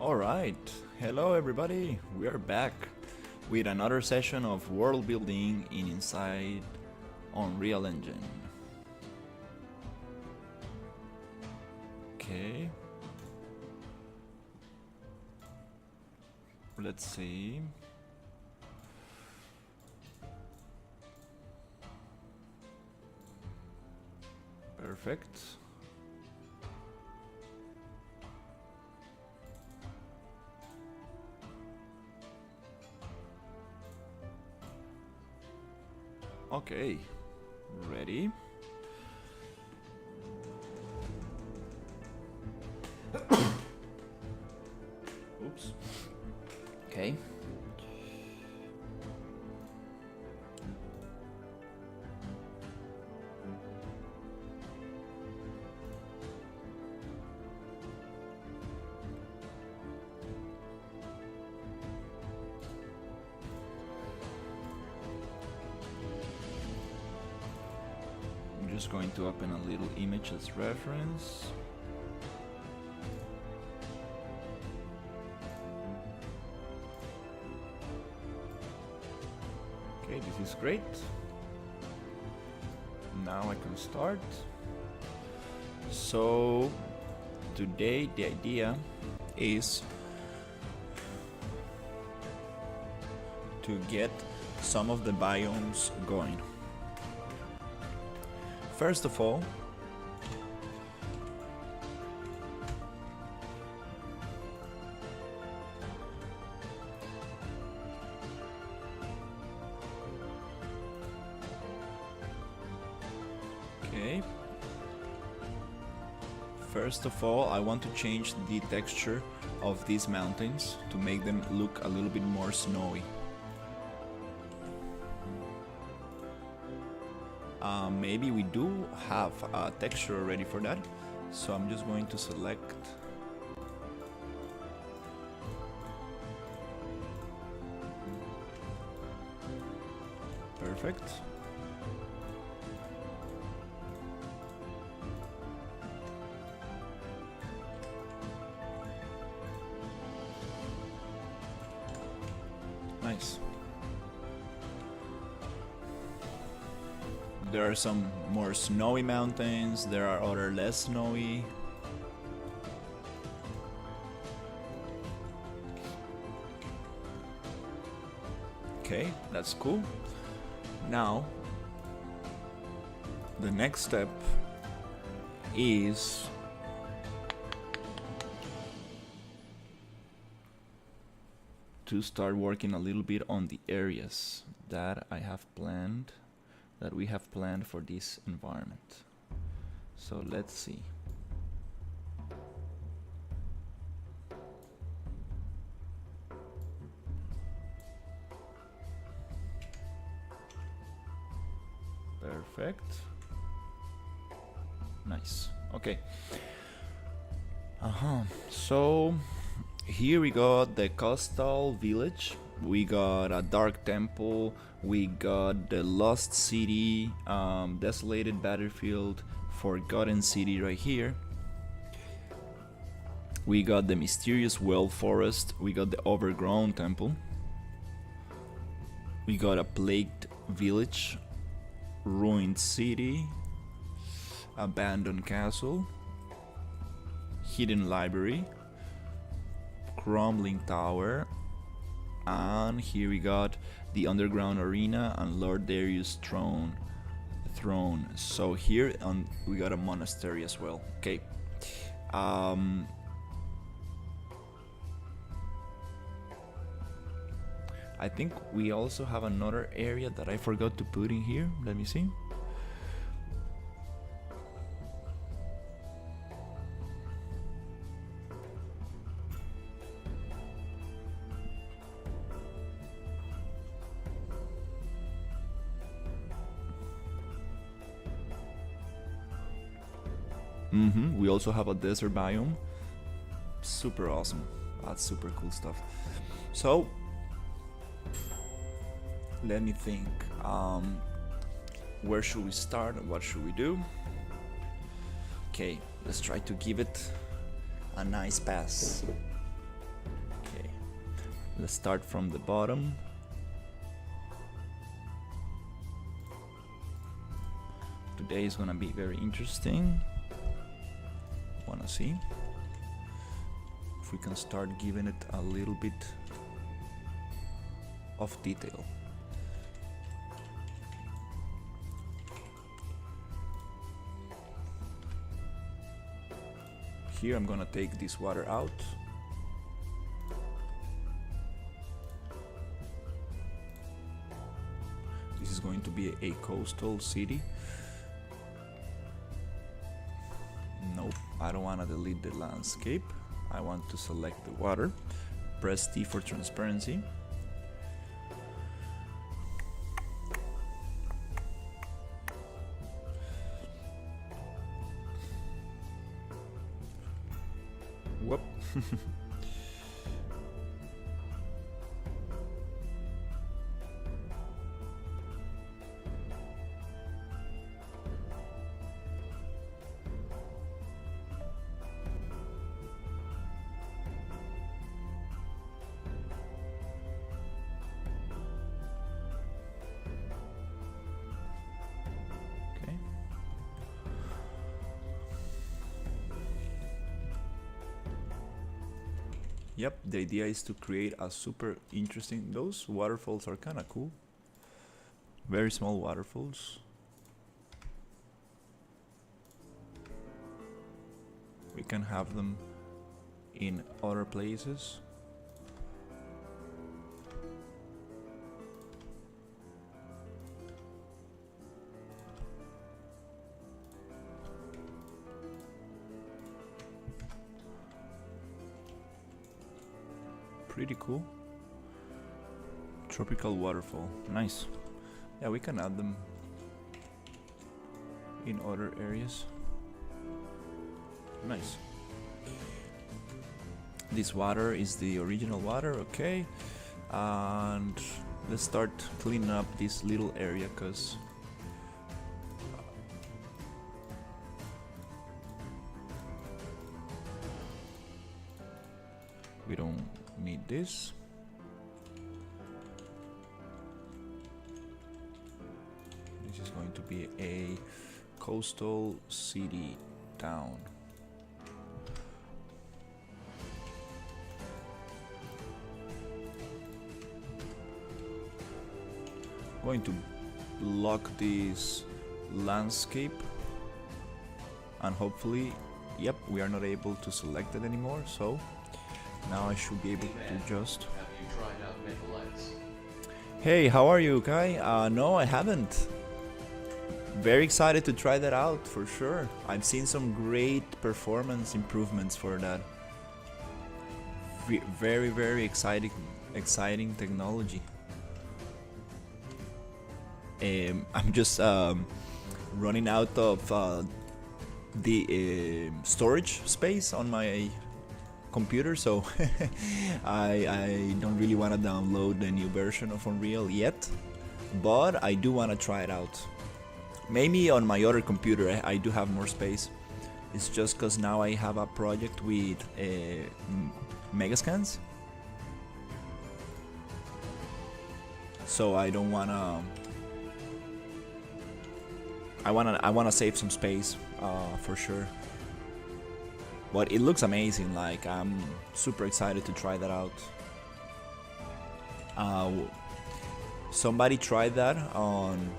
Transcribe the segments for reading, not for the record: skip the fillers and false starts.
Alright, hello everybody, we are back with another session of world building in Inside Unreal Engine. Okay. Let's see. Perfect. Okay, ready? Oops. Okay. I'm just going to open a little image as reference. Okay, this is great. Now I can start. So today the idea is to get some of the biomes going. First of all, I want to change the texture of these mountains to make them look a little bit more snowy. Maybe we do have a texture already for that, so I'm just going to select perfect. Nice. There are some more snowy mountains, there are other less snowy. Okay, that's cool. Now, the next step is to start working a little bit on the areas that we have planned for this environment. So let's see. Perfect. Nice. Okay. So here we got the coastal village, we got a dark temple, we got the lost city, desolated battlefield, forgotten city right here. We got the mysterious well forest, we got the overgrown temple, we got a plagued village, ruined city, abandoned castle, hidden library, crumbling tower, and here we got the underground arena and Lord Darius' throne. So here we got a monastery as well. Okay. I think we also have another area that I forgot to put in here. Let me see. We also have a desert biome. Super awesome. That's super cool stuff. So let me think. Where should we start? What should we do? Okay, let's try to give it a nice pass. Let's start from the bottom. Today is gonna be very interesting. Wanna see if we can start giving it a little bit of detail. Here I'm gonna take this water out. This is going to be a coastal city. Nope, I don't want to delete the landscape. I want to select the water. Press T for transparency. Whoop. Yep, the idea is to create a super interesting. Those waterfalls are kind of cool. Very small waterfalls. We can have them in other places. Pretty cool. Tropical waterfall. Nice. Yeah, we can add them in other areas. Nice. This water is the original water, okay. And let's start cleaning up this little area, because we don't need this. This is going to be a coastal city town. Going to lock this landscape, and hopefully, yep, we are not able to select it anymore, so now I should be able to just... Have you tried out Nicolettes? Hey, how are you, Kai? No, I haven't. Very excited to try that out, for sure. I've seen some great performance improvements for that. Very, very exciting technology. I'm just running out of the storage space on my computer, so I don't really want to download the new version of Unreal yet, but I do want to try it out. Maybe on my other computer I do have more space. It's just because now I have a project with Megascans, so I don't wanna. I wanna save some space for sure. But it looks amazing. Like, I'm super excited to try that out. Somebody tried that on.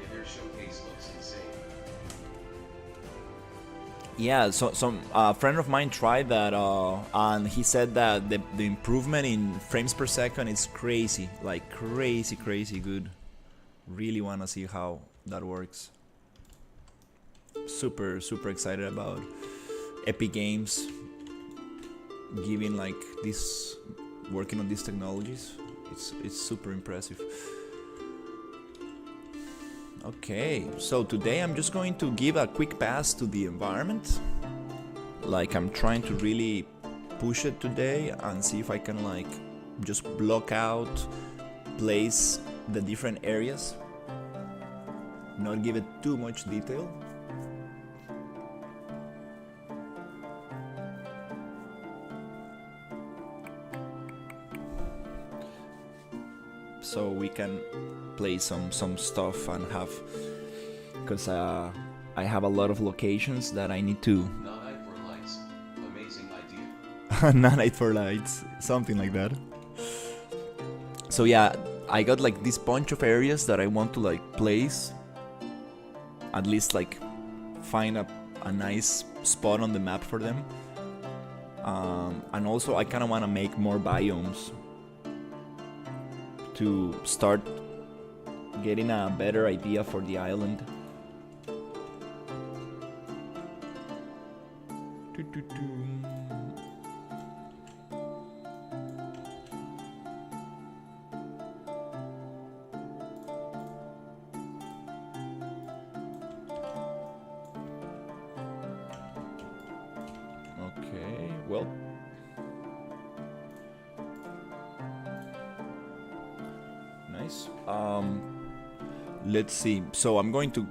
Yeah, their showcase looks insane. Yeah, so some friend of mine tried that, and he said that the improvement in frames per second is crazy, like crazy good. Really wanna see how that works. Super excited about Epic Games giving like this, working on these technologies. It's super impressive. Okay, so today I'm just going to give a quick pass to the environment. Like, I'm trying to really push it today and see if I can like just block out, place the different areas, not give it too much detail. so we can play some stuff and have, because I have a lot of locations that I need to. Night for lights. Amazing idea. Night for lights, something like that. So yeah, I got like this bunch of areas that I want to like place, at least like find a nice spot on the map for them. And also I kind of want to make more biomes to start getting a better idea for the island. Okay, well, nice. Let's see. So I'm going to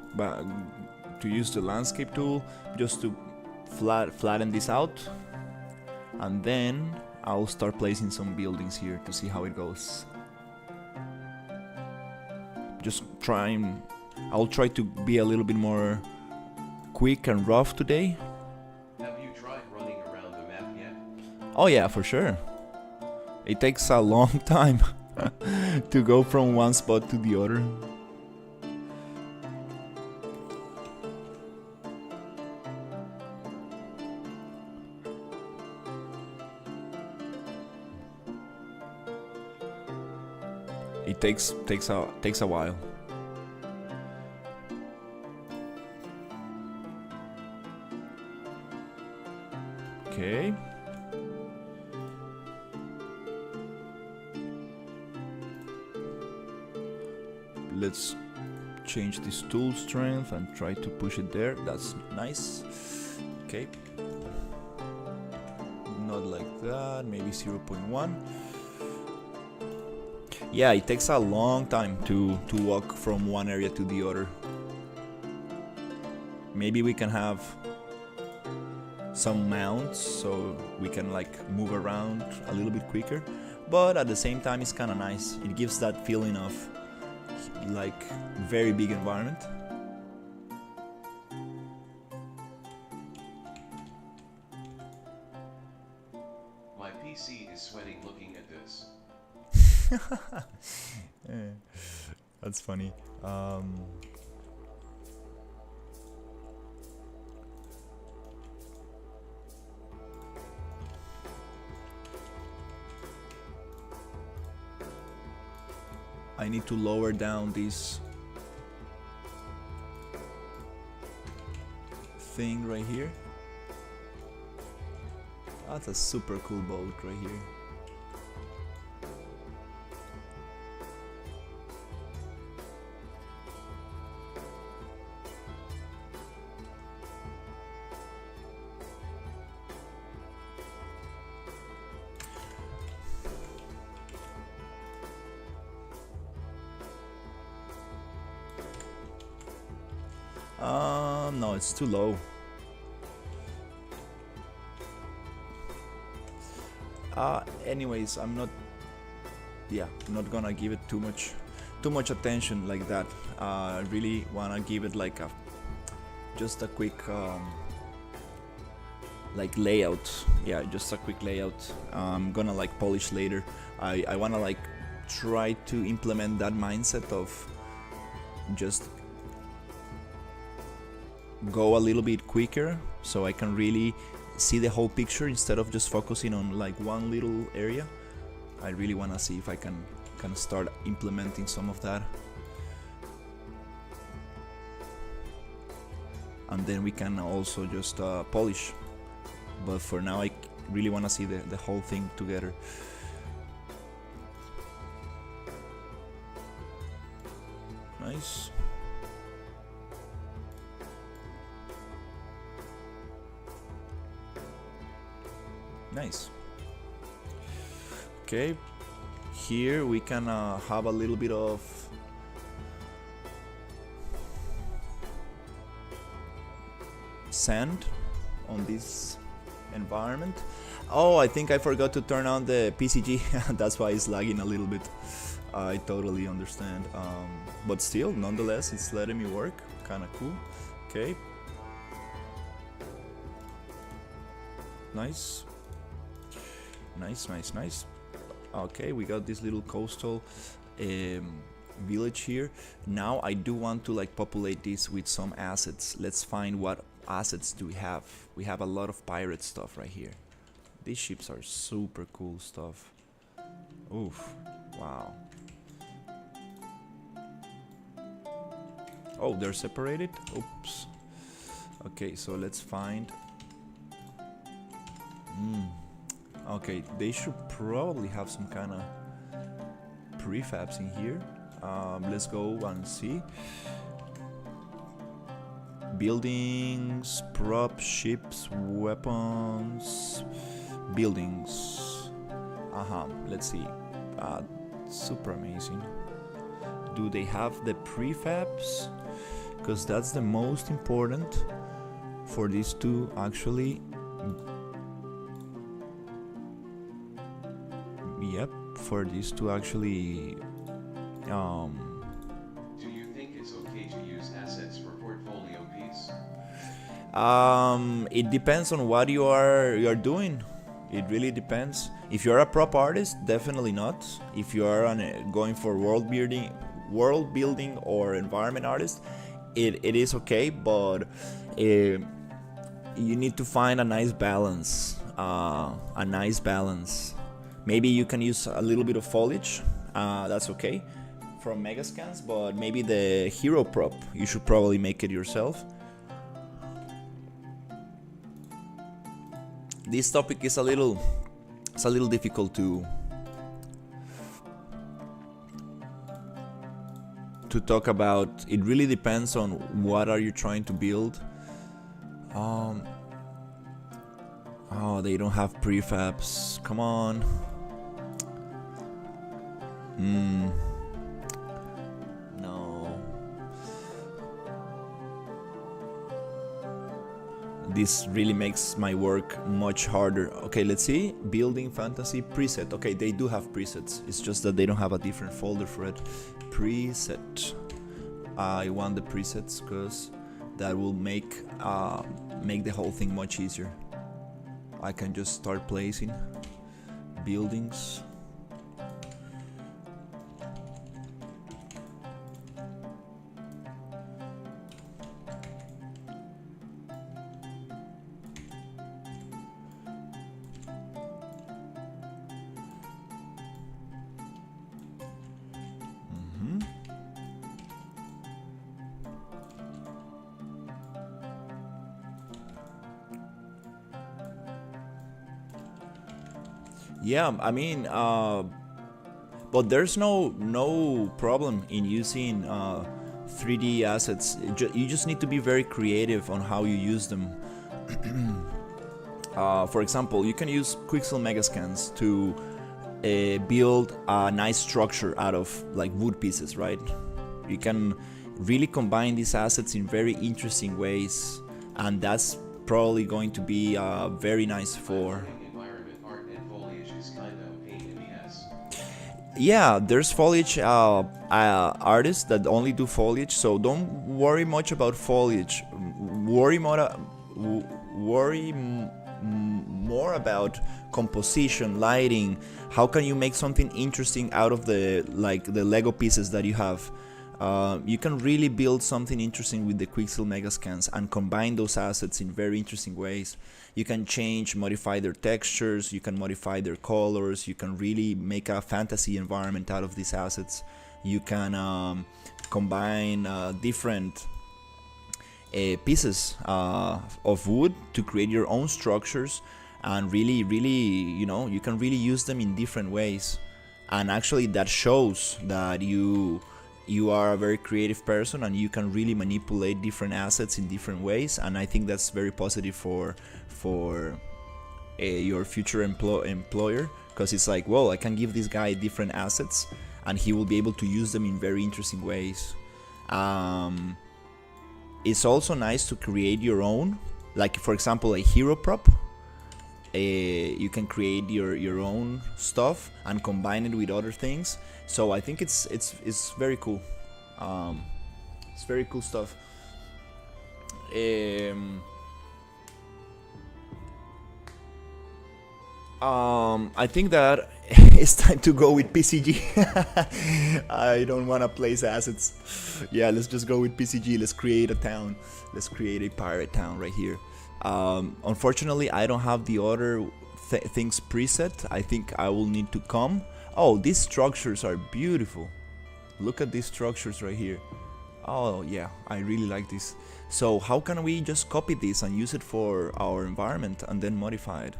use the landscape tool just to flatten this out, and then I'll start placing some buildings here to see how it goes. I'll try to be a little bit more quick and rough today. Have you tried running around the map yet? Oh yeah, for sure. It takes a long time to go from one spot to the other. It takes a while. Okay. Let's change this tool strength and try to push it there. That's nice. Okay. Not like that, maybe 0.1. Yeah, it takes a long time to walk from one area to the other. Maybe we can have some mounts so we can like move around a little bit quicker, but at the same time it's kind of nice. It gives that feeling of like very big environment. My PC is sweating looking at this. Yeah, that's funny. I need to lower down this thing right here. That's a super cool boat right here. No, it's too low. Anyways, I'm not gonna give it too much attention like that. I really wanna give it like just a quick like layout. Yeah, just a quick layout. I'm gonna like polish later. I wanna like try to implement that mindset of just go a little bit quicker so I can really see the whole picture instead of just focusing on like one little area. I really want to see if I can start implementing some of that, and then we can also just polish, but for now I really want to see the whole thing together. Nice. Nice. Okay, here we can have a little bit of sand on this environment. Oh, I think I forgot to turn on the PCG. That's why it's lagging a little bit. I totally understand. But still, nonetheless, it's letting me work. Kind of cool. Okay. Nice. Nice. Okay, we got this little coastal village here. Now I do want to like populate this with some assets. Let's find what assets do we have. We have a lot of pirate stuff right here. These ships are super cool stuff. Oof. Wow. Oh, they're separated? Oops. Okay, so let's find... Okay, they should probably have some kind of prefabs in here. Let's go and see. Buildings, props, ships, weapons, buildings. Let's see. Super amazing. Do they have the prefabs? Because that's the most important for these two actually. Yep, for these two actually. Do you think it's okay to use assets for portfolio piece? It depends on what you're doing. It really depends. If you're a prop artist, definitely not. If you are going for world building or environment artist, it is okay, but you need to find a nice balance. Maybe you can use a little bit of foliage. That's okay from Megascans, but maybe the hero prop, you should probably make it yourself. This topic is a little difficult to talk about. It really depends on what are you trying to build. Oh, they don't have prefabs. Come on. No. This really makes my work much harder. Okay, let's see. Building fantasy preset. Okay, they do have presets. It's just that they don't have a different folder for it. Preset. I want the presets because that will make the whole thing much easier. I can just start placing buildings. Yeah, I mean, but there's no problem in using 3D assets. You just need to be very creative on how you use them. For example, you can use Quixel Megascans to build a nice structure out of like wood pieces, right? You can really combine these assets in very interesting ways, and that's probably going to be very nice for... Yeah, there's foliage artists that only do foliage, so don't worry much about foliage. Worry more about composition, lighting. How can you make something interesting out of the Lego pieces that you have? You can really build something interesting with the Quixel Megascans and combine those assets in very interesting ways. You can modify their textures, you can modify their colors, you can really make a fantasy environment out of these assets. You can combine different pieces of wood to create your own structures, and really, you can really use them in different ways. And actually that shows that you are a very creative person and you can really manipulate different assets in different ways, and I think that's very positive for your future employer, because it's like, well, I can give this guy different assets and he will be able to use them in very interesting ways. It's also nice to create your own, like for example a hero prop. You can create your own stuff and combine it with other things. So I think it's very cool. It's very cool stuff. I think that it's time to go with PCG. I don't want to place assets. Yeah, let's just go with PCG. Let's create a town. Let's create a pirate town right here. Unfortunately, I don't have the other things preset. I think I will need to come. Oh, these structures are beautiful. Look at these structures right here. Oh yeah, I really like this. So how can we just copy this and use it for our environment and then modify it?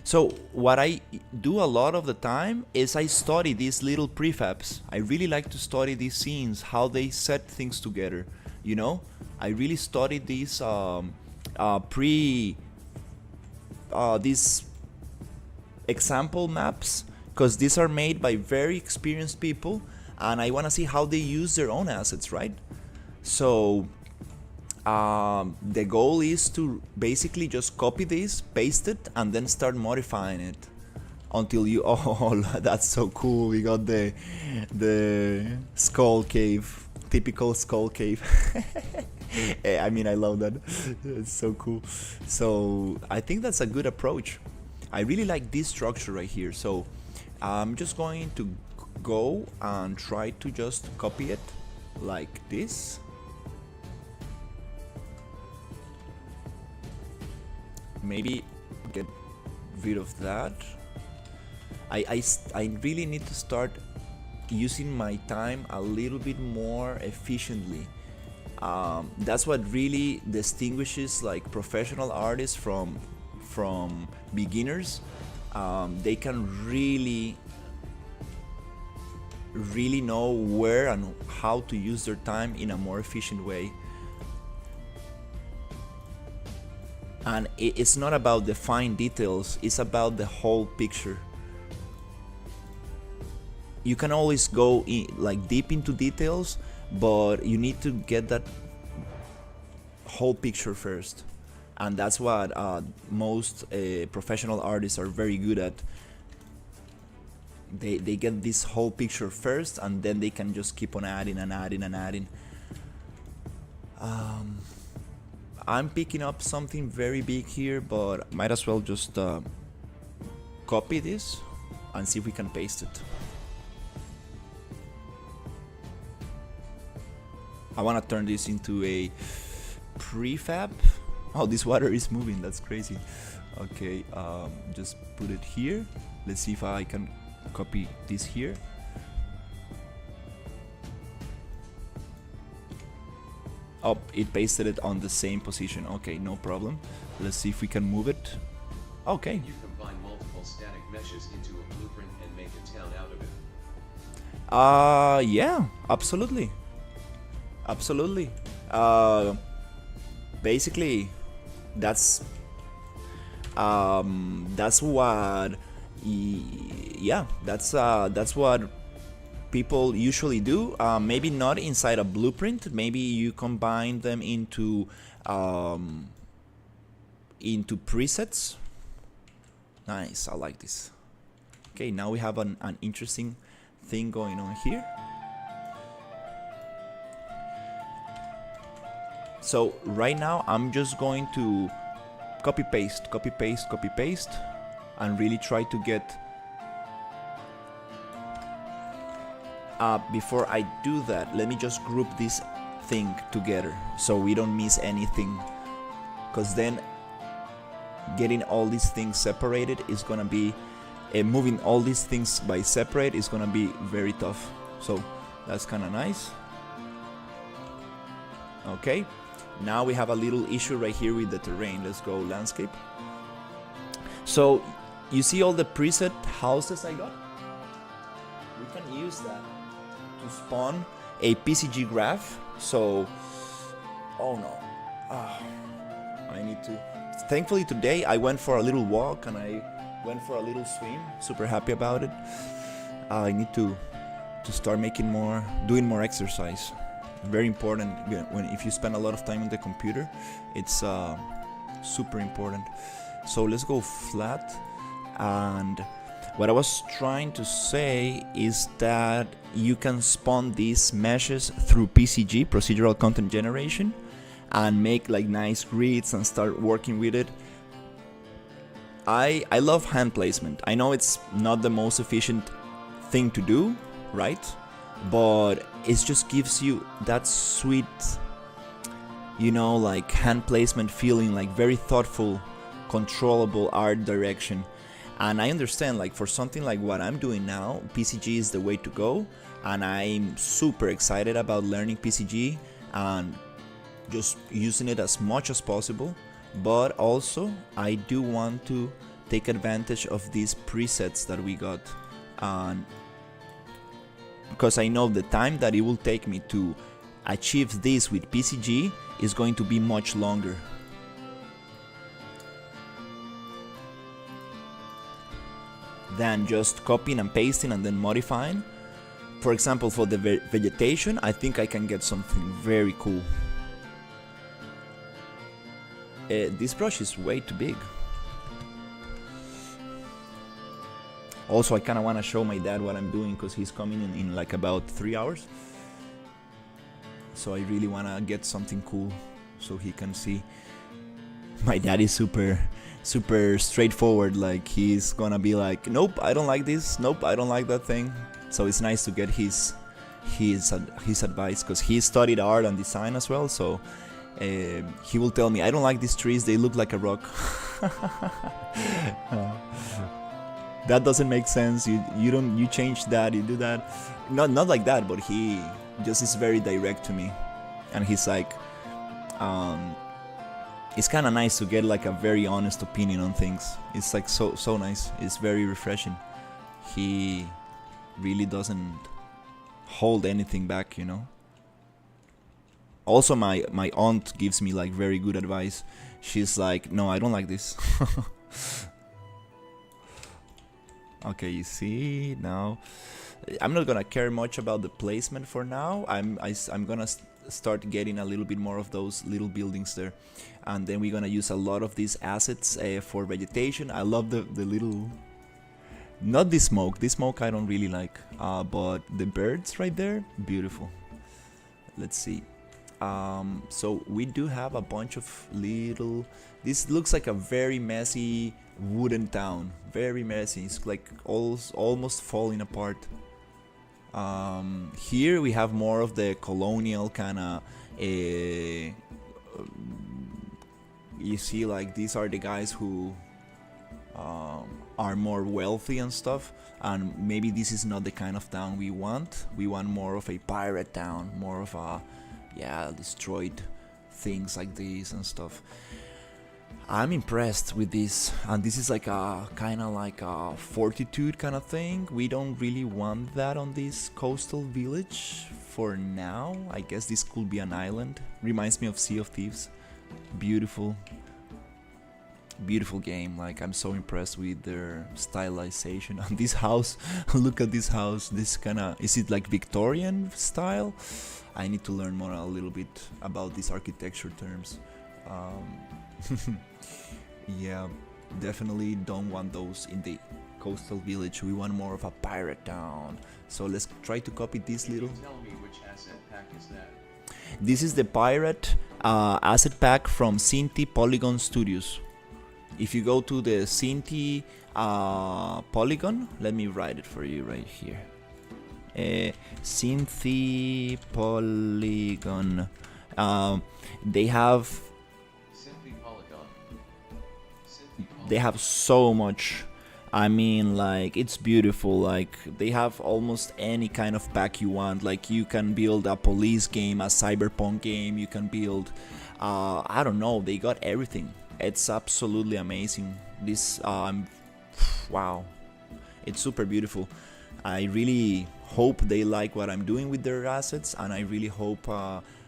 So what I do a lot of the time is I study these little prefabs. I really like to study these scenes, how they set things together. You know, I really study these these example maps, because these are made by very experienced people, and I want to see how they use their own assets, right? So the goal is to basically just copy this, paste it, and then start modifying it until you. Oh, that's so cool! We got the skull cave, typical skull cave. I mean, I love that. It's so cool. So I think that's a good approach. I really like this structure right here. So I'm just going to go and try to just copy it like this. Maybe get rid of that. I really need to start using my time a little bit more efficiently. That's what really distinguishes like professional artists from beginners. They can really know where and how to use their time in a more efficient way. And it's not about the fine details, it's about the whole picture. You can always go in, like deep into details, but you need to get that whole picture first. And that's what most professional artists are very good at. They get this whole picture first, and then they can just keep on adding and adding and adding. I'm picking up something very big here, but might as well just copy this and see if we can paste it. I want to turn this into a prefab. Oh, this water is moving, that's crazy. Okay, just put it here. Let's see if I can copy this here. Oh, it pasted it on the same position. Okay, no problem. Let's see if we can move it. Okay. You combine multiple static meshes into a blueprint and make a town out of it. Yeah, absolutely. Absolutely. Basically, that's what, yeah, that's what people usually do. Maybe not inside a blueprint. Maybe you combine them into presets. Nice, I like this. Okay, now we have an interesting thing going on here. So right now I'm just going to copy paste, and really try to get. Before I do that, let me just group this thing together so we don't miss anything, because then getting all these things separated is gonna be moving all these things by separate is gonna be very tough. So that's kind of nice. Okay, now we have a little issue right here with the terrain. Let's go landscape. So you see all the preset houses I got? We can use that to spawn a PCG graph. So, oh no, I need to. Thankfully today I went for a little walk and I went for a little swim. Super happy about it. I need to start doing more exercise. Very important. If you spend a lot of time on the computer, it's super important. So let's go flat. And what I was trying to say is that you can spawn these meshes through PCG, procedural content generation, and make like nice grids and start working with it. I love hand placement. I know it's not the most efficient thing to do, right? But it just gives you that sweet, you know, like hand placement feeling, like very thoughtful, controllable art direction. And I understand, like, for something like what I'm doing now, PCG is the way to go, and I'm super excited about learning PCG and just using it as much as possible. But also, I do want to take advantage of these presets that we got, and because I know the time that it will take me to achieve this with PCG is going to be much longer. Than just copying and pasting and then modifying. For example, for the vegetation, I think I can get something very cool. This brush is way too big. Also, I kind of want to show my dad what I'm doing because he's coming in like about 3 hours. So I really want to get something cool so he can see. My dad is super straightforward. Like, he's gonna be like, nope, I don't like this, nope, I don't like that thing. So it's nice to get his advice, because he studied art and design as well. So he will tell me, I don't like these trees, they look like a rock. That doesn't make sense. You change that, you do that. Not like that, but he just is very direct to me, and he's like, it's kind of nice to get like a very honest opinion on things. It's like so nice. It's very refreshing. He really doesn't hold anything back, you know. Also, my aunt gives me like very good advice. She's like, no, I don't like this. Okay, you see now. I'm not gonna care much about the placement for now. I'm gonna start getting a little bit more of those little buildings there, and then we're gonna use a lot of these assets for vegetation. I love the little, not the smoke. This smoke I don't really like, but the birds right there, beautiful. Let's see. So we do have a bunch of little. This looks like a very messy wooden town. Very messy. It's like almost falling apart. Here we have more of the colonial kind of. You see, like, these are the guys who are more wealthy and stuff, and maybe this is not the kind of town we want. We want more of a pirate town, more of a, yeah, destroyed things like this and stuff. I'm impressed with this, and this is like a kind of like a fortitude kind of thing. We don't really want that on this coastal village for now. I guess this could be an island. Reminds me of Sea of Thieves. Beautiful game. Like, I'm so impressed with their stylization on this house. Look at this house. This kind of, is it like Victorian style? I need to learn more a little bit about these architecture terms. Yeah, definitely don't want those in the coastal village. We want more of a pirate town. So let's try to copy this little. Tell me which asset pack is that? This is the pirate asset pack from Cinti Polygon Studios. If you go to the Cinti Polygon, let me write it for you right here. Cinti Polygon. They have so much. I mean, like, it's beautiful. Like, they have almost any kind of pack you want. Like, you can build a police game, a cyberpunk game. You can build, I don't know. They got everything. It's absolutely amazing. This, wow, it's super beautiful. I really hope they like what I'm doing with their assets, and I really hope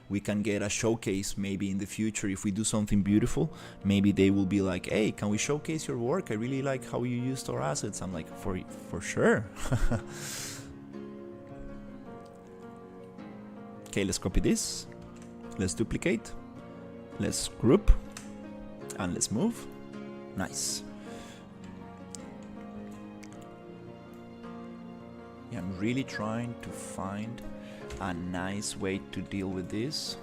we can get a showcase maybe in the future. If we do something beautiful, maybe they will be like, hey, can we showcase your work? I really like how you used our assets. I'm like, for sure. Okay, let's copy this. Let's duplicate. Let's group. And let's move. Nice. Yeah, I'm really trying to find a nice way to deal with this,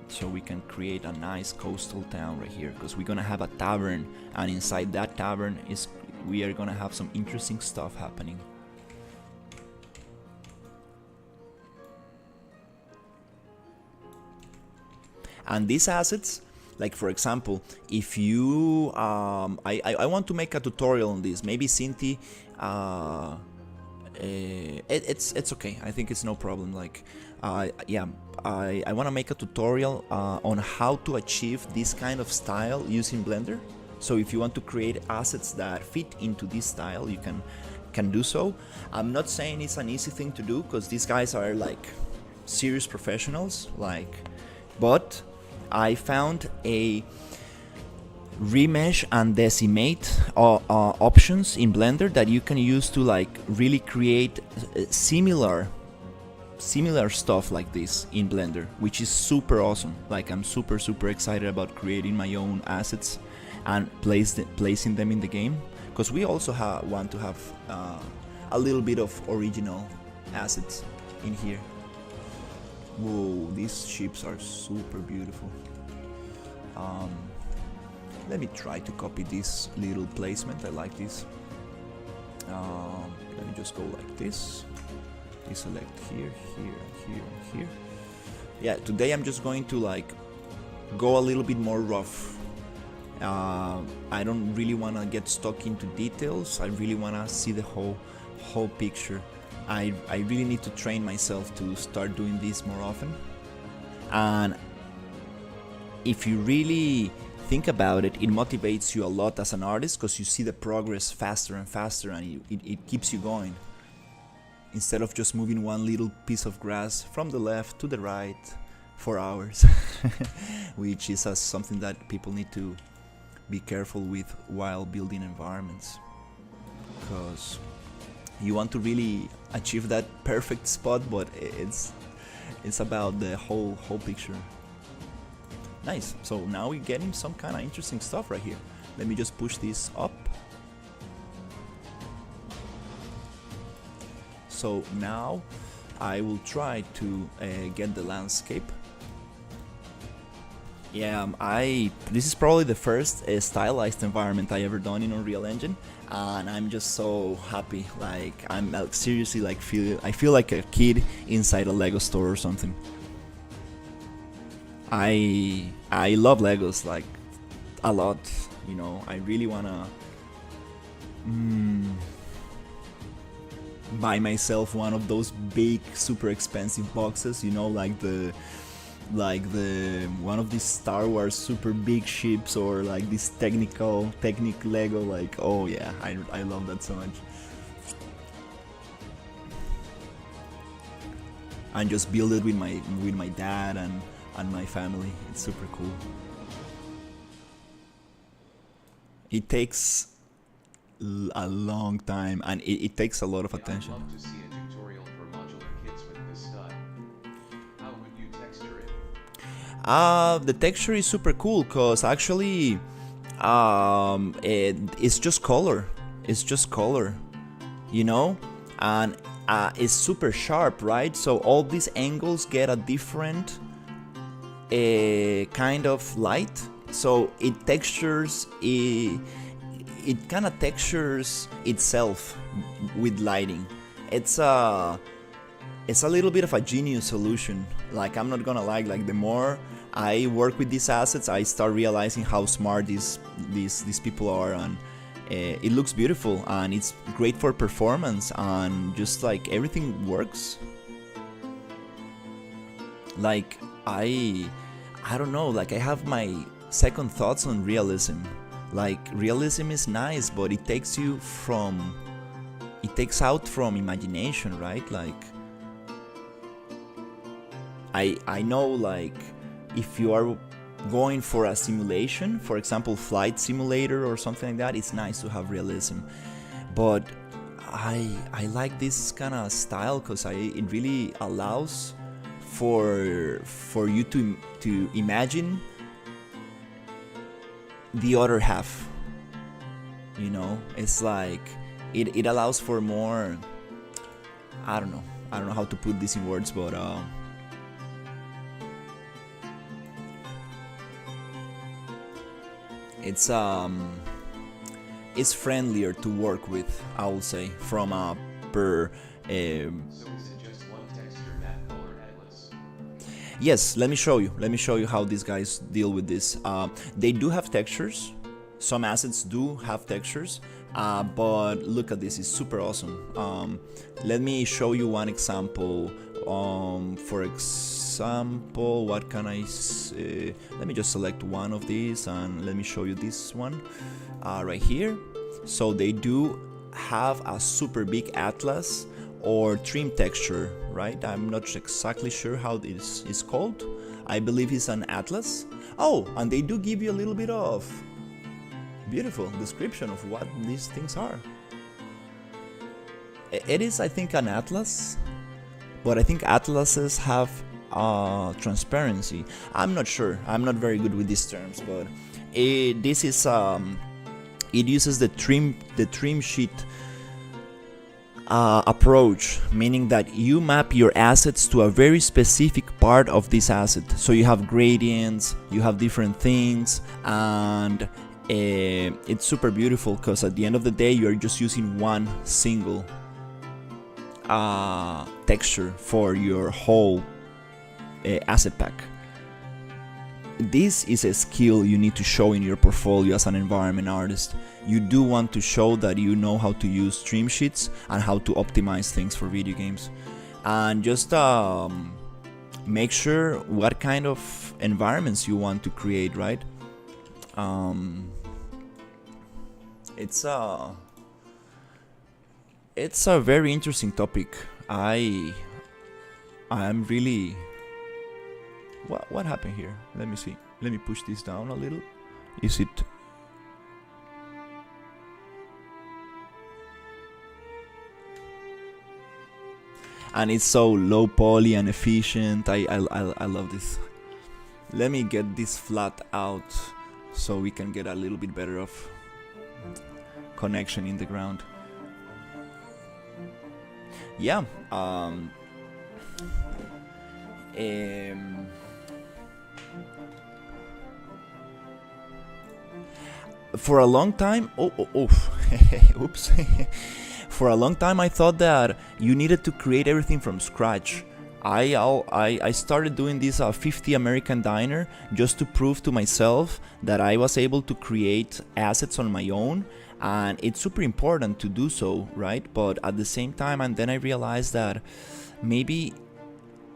so we can create a nice coastal town right here, because we're gonna have a tavern, and inside that tavern we are gonna have some interesting stuff happening. And these assets, like for example, if you I want to make a tutorial on this. Maybe Cinti, it's okay. I think it's no problem. Like yeah, I want to make a tutorial on how to achieve this kind of style using Blender. So if you want to create assets that fit into this style, you can do so. I'm not saying it's an easy thing to do, because these guys are like serious professionals, like, but I found a remesh and decimate options in Blender that you can use to like really create similar stuff like this in Blender, which is super awesome. Like, I'm super excited about creating my own assets and placing them in the game, because we also want to have a little bit of original assets in here. Whoa, these ships are super beautiful. Let me try to copy this little placement. I like this. Let me just go like this. Deselect here, here, here, here. Yeah, today I'm just going to like go a little bit more rough. I don't really want to get stuck into details. I really want to see the whole picture. I really need to train myself to start doing this more often. And if you really think about it, it motivates you a lot as an artist, because you see the progress faster and faster, and it keeps you going. Instead of just moving one little piece of grass from the left to the right for hours, which is something that people need to be careful with while building environments, because you want to really achieve that perfect spot, but it's about the whole picture. Nice. So now we're getting some kind of interesting stuff right here. Let me just push this up. So now I will try to get the landscape. Yeah, this is probably the first stylized environment I ever done in Unreal Engine, and I'm just so happy. Like, I'm seriously like I feel like a kid inside a Lego store or something. I love Legos like a lot, you know. I really wanna buy myself one of those big, super expensive boxes, you know, like the one of these Star Wars super big ships, or like this Technic Lego. Like, oh yeah, I love that so much. And just build it with my dad and my family. It's super cool. It takes a long time, and it takes a lot of attention. I'd love to see a tutorial for modular kits with this style. How would you texture it? The texture is super cool, because actually it's just color. It's just color, you know, and it's super sharp, right? So all these angles get a different kind of light, so it textures it kind of textures itself with lighting. It's a little bit of a genius solution. Like, I'm not gonna lie, like, the more I work with these assets, I start realizing how smart these people are, and it looks beautiful, and it's great for performance, and just like everything works. Like, I don't know, like, I have my second thoughts on realism. Like, realism is nice, but it takes out from imagination, right? Like, I know, like, if you are going for a simulation, for example, flight simulator or something like that, it's nice to have realism. But I like this kind of style, because it really allows for you to imagine the other half. You know, it's like it allows for more. I don't know how to put this in words, but it's friendlier to work with, I will say, from a per. So is it just one texture map color atlas? Yes, let me show you how these guys deal with this. They do have textures. Some assets do have textures, but look at this, it's super awesome. Let me show you one example. For example, what can I say? Let me just select one of these and let me show you this one right here. So they do have a super big atlas or trim texture, right? I'm not exactly sure how this is called. I believe it's an atlas. Oh, and they do give you a little bit of beautiful description of what these things are. It is, I think, an atlas, but I think atlases have transparency. I'm not sure. I'm not very good with these terms, but this is it uses the trim sheet approach, meaning that you map your assets to a very specific part of this asset. So you have gradients, you have different things, and it's super beautiful because at the end of the day you're just using one single texture for your whole asset pack. This is a skill you need to show in your portfolio as an environment artist. You do want to show that you know how to use stream sheets and how to optimize things for video games. And just make sure what kind of environments you want to create, right? It's a very interesting topic. I'm really... What happened here? Let me see. Let me push this down a little. Is it... And it's so low poly and efficient. I love this. Let me get this flat out so we can get a little bit better of connection in the ground. Yeah. For a long time, oops. For a long time, I thought that you needed to create everything from scratch. I started doing this 50 American Diner just to prove to myself that I was able to create assets on my own, and it's super important to do so, right? But at the same time, and then I realized that maybe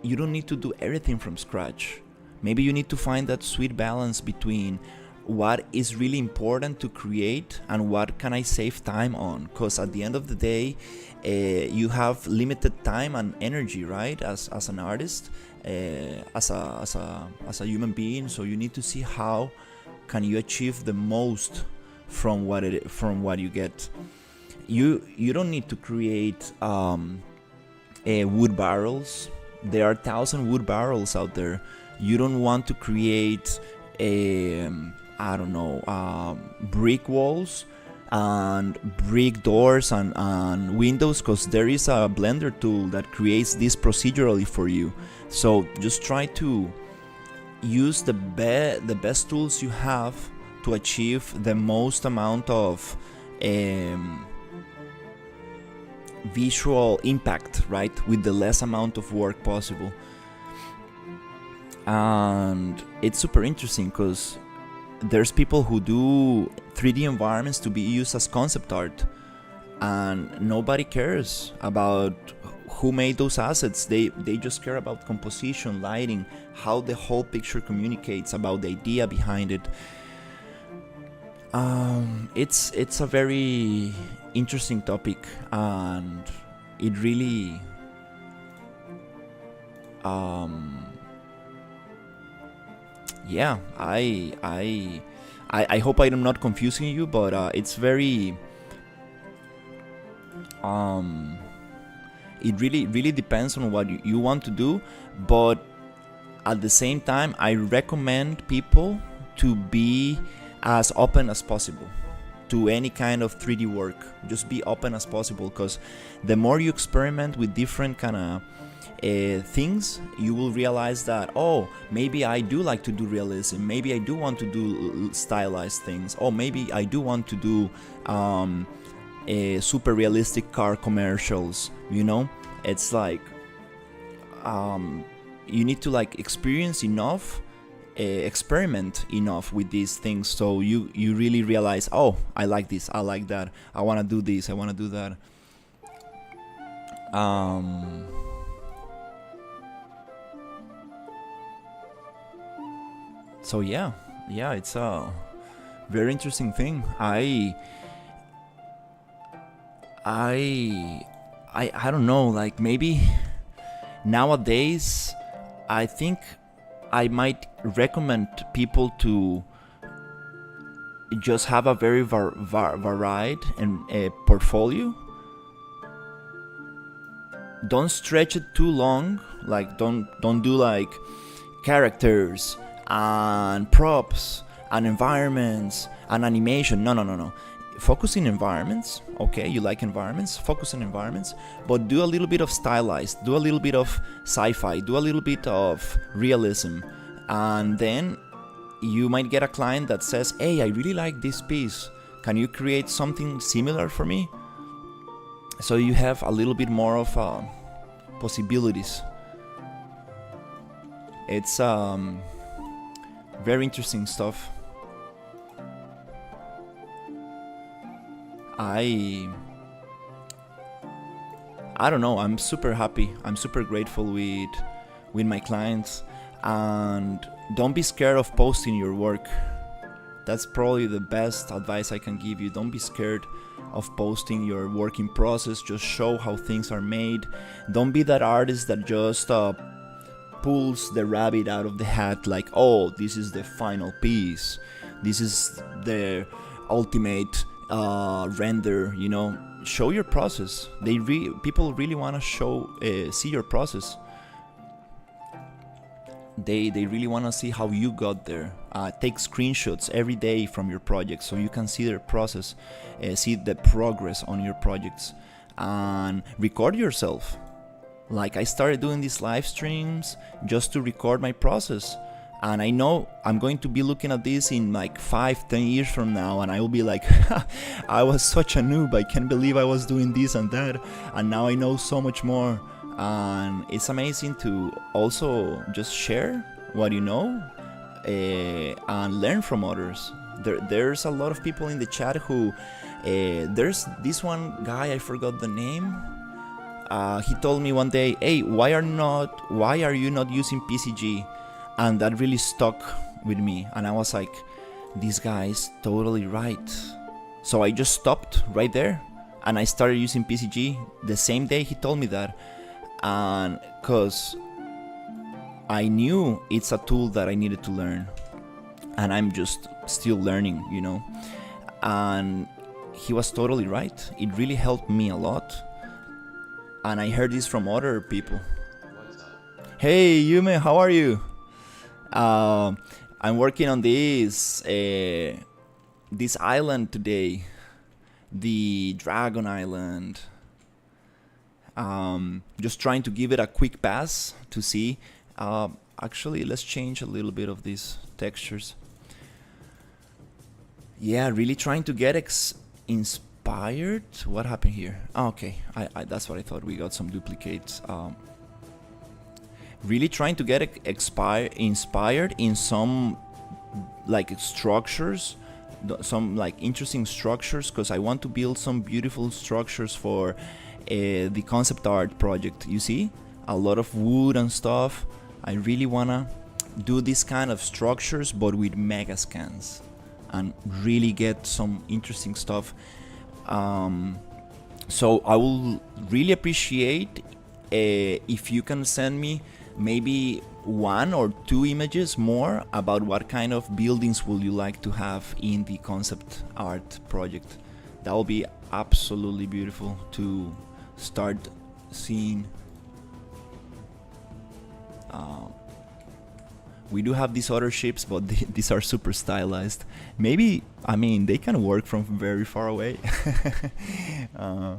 you don't need to do everything from scratch. Maybe you need to find that sweet balance between what is really important to create and what can I save time on, because at the end of the day you have limited time and energy, right, as an artist, as a human being. So you need to see how can you achieve the most from what you get. You don't need to create wood barrels. There are 1,000 wood barrels out there. You don't want to create brick walls and brick doors and windows, because there is a Blender tool that creates this procedurally for you. So just try to use the best tools you have to achieve the most amount of visual impact, right, with the less amount of work possible. And it's super interesting because there's people who do 3D environments to be used as concept art, and nobody cares about who made those assets. They just care about composition, lighting, how the whole picture communicates, about the idea behind it. It's a very interesting topic, and it really yeah, I hope I'm not confusing you, but it's very it really depends on what you want to do. But at the same time, I recommend people to be as open as possible to any kind of 3D work. Just be open as possible, because the more you experiment with different kind of things, you will realize that, oh, maybe I do like to do realism, maybe I do want to do stylized things, oh, maybe I do want to do super realistic car commercials, you know. It's like you need to like experience enough, experiment enough with these things, so you really realize, oh, I like this, I like that, I want to do this, I want to do that. So yeah, it's a very interesting thing. I don't know, like maybe nowadays I think I might recommend people to just have a very varied and portfolio. Don't stretch it too long, like don't do like characters and props and environments and animation. No. Focus in environments. Okay, you like environments, focus on environments, but do a little bit of stylized, do a little bit of sci-fi, do a little bit of realism, and then you might get a client that says, hey, I really like this piece, can you create something similar for me? So you have a little bit more of possibilities. It's very interesting stuff. I don't know, I'm super happy, I'm super grateful with my clients, and don't be scared of posting your work. That's probably the best advice I can give you. Don't be scared of posting your work in process. Just show how things are made. Don't be that artist that just pulls the rabbit out of the hat, like, oh, this is the final piece, this is the ultimate render, you know. Show your process. People really want to see your process. They really want to see how you got there. Take screenshots every day from your projects so you can see their process, see the progress on your projects, and record yourself. Like, I started doing these live streams just to record my process, and I know I'm going to be looking at this in like 5-10 years from now, and I will be like, I was such a noob, I can't believe I was doing this and that, and now I know so much more. And it's amazing to also just share what you know and learn from others. There's a lot of people in the chat who there's this one guy, I forgot the name. He told me one day, hey, why are you not using PCG? And that really stuck with me, and I was like, this guy is totally right. So I just stopped right there and I started using PCG the same day he told me that. And because I knew it's a tool that I needed to learn, and I'm just still learning, you know. And he was totally right. It really helped me a lot. And I heard this from other people. Hey Yume, how are you? I'm working on this island today, the Dragon Island. Just trying to give it a quick pass to see. Actually, let's change a little bit of these textures. Yeah, really trying to get inspired. What happened here? Oh, okay, that's what I thought. We got some duplicates. Really trying to get inspired in some like structures, some like interesting structures, because I want to build some beautiful structures for the concept art project. You see, a lot of wood and stuff. I really wanna do this kind of structures, but with mega scans, and really get some interesting stuff. So I will really appreciate if you can send me maybe 1 or 2 images more about what kind of buildings will you like to have in the concept art project. That will be absolutely beautiful to start seeing. We do have these other ships, but these are super stylized. Maybe, I mean, they can work from very far away. uh,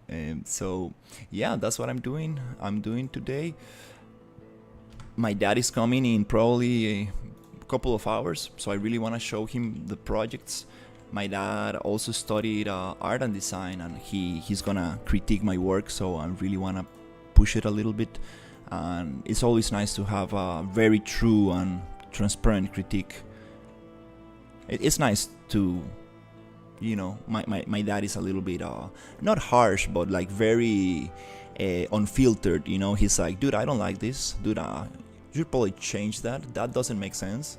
and so, yeah, that's what I'm doing today. My dad is coming in probably a couple of hours, so I really want to show him the projects. My dad also studied art and design, and he's gonna critique my work, so I really want to push it a little bit. And it's always nice to have a very true and transparent critique. It's nice to, my dad is a little bit not harsh, but like very unfiltered. He's like, dude, I don't like this, dude, you should probably change that doesn't make sense.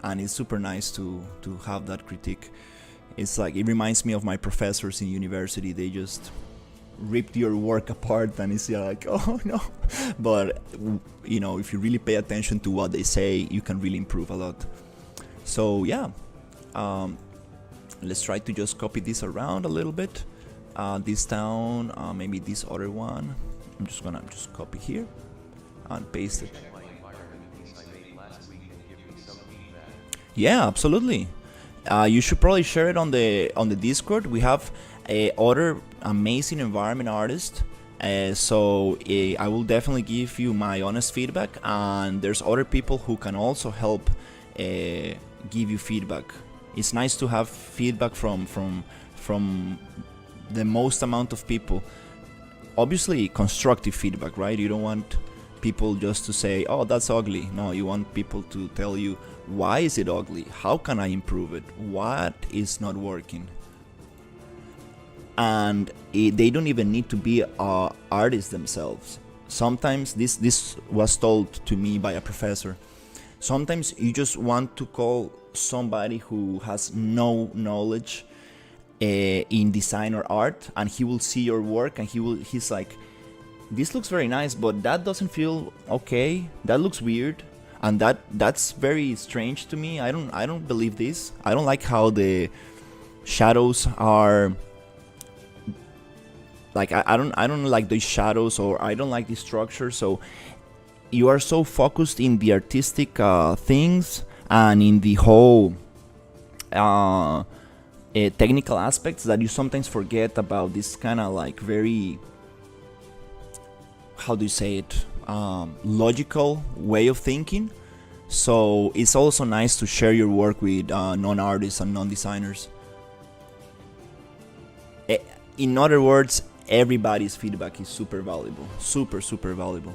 And it's super nice to have that critique. It's like, it reminds me of my professors in university. They just ripped your work apart, and it's like, oh no. But if you really pay attention to what they say, you can really improve a lot. So yeah, let's try to just copy this around a little bit. This down, maybe this other one. I'm just gonna copy here and paste it. Yeah, absolutely. You should probably share it on the Discord. We have other amazing environment artists. So I will definitely give you my honest feedback, and there's other people who can also help give you feedback. It's nice to have feedback from the most amount of people. Obviously, constructive feedback, right? You don't want people just to say, oh, that's ugly. No, you want people to tell you, why is it ugly? How can I improve it? What is not working? And they don't even need to be artists themselves. Sometimes this was told to me by a professor. Sometimes you just want to call somebody who has no knowledge in design or art, and he will see your work, and he's like, this looks very nice, but that doesn't feel okay. That looks weird. And that's very strange to me. I don't believe this. I don't like how the shadows are. Like I don't like these shadows, or I don't like the structure. So you are so focused in the artistic things and in the whole technical aspects that you sometimes forget about this kind of like very, how do you say it, logical way of thinking. So it's also nice to share your work with non-artists and non-designers. In other words, everybody's feedback is super valuable, super valuable.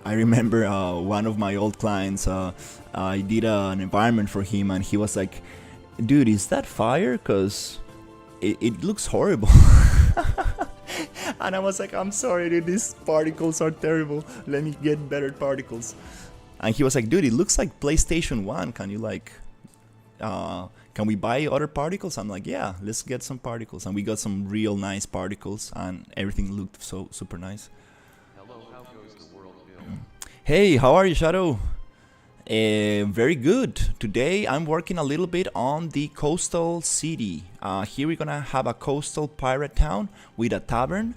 I remember one of my old clients, I did an environment for him, and he was like, dude, is that fire? Because it looks horrible. And I was like, I'm sorry, dude, these particles are terrible. Let me get better particles. And he was like, dude, it looks like PlayStation 1. Can you can we buy other particles? I'm like, yeah, let's get some particles. And we got some real nice particles, and everything looked so super nice. Hello, how goes the world, Bill? Hey, how are you, Shadow? Very good. Today I'm working a little bit on the coastal city. Here we're gonna have a coastal pirate town with a tavern,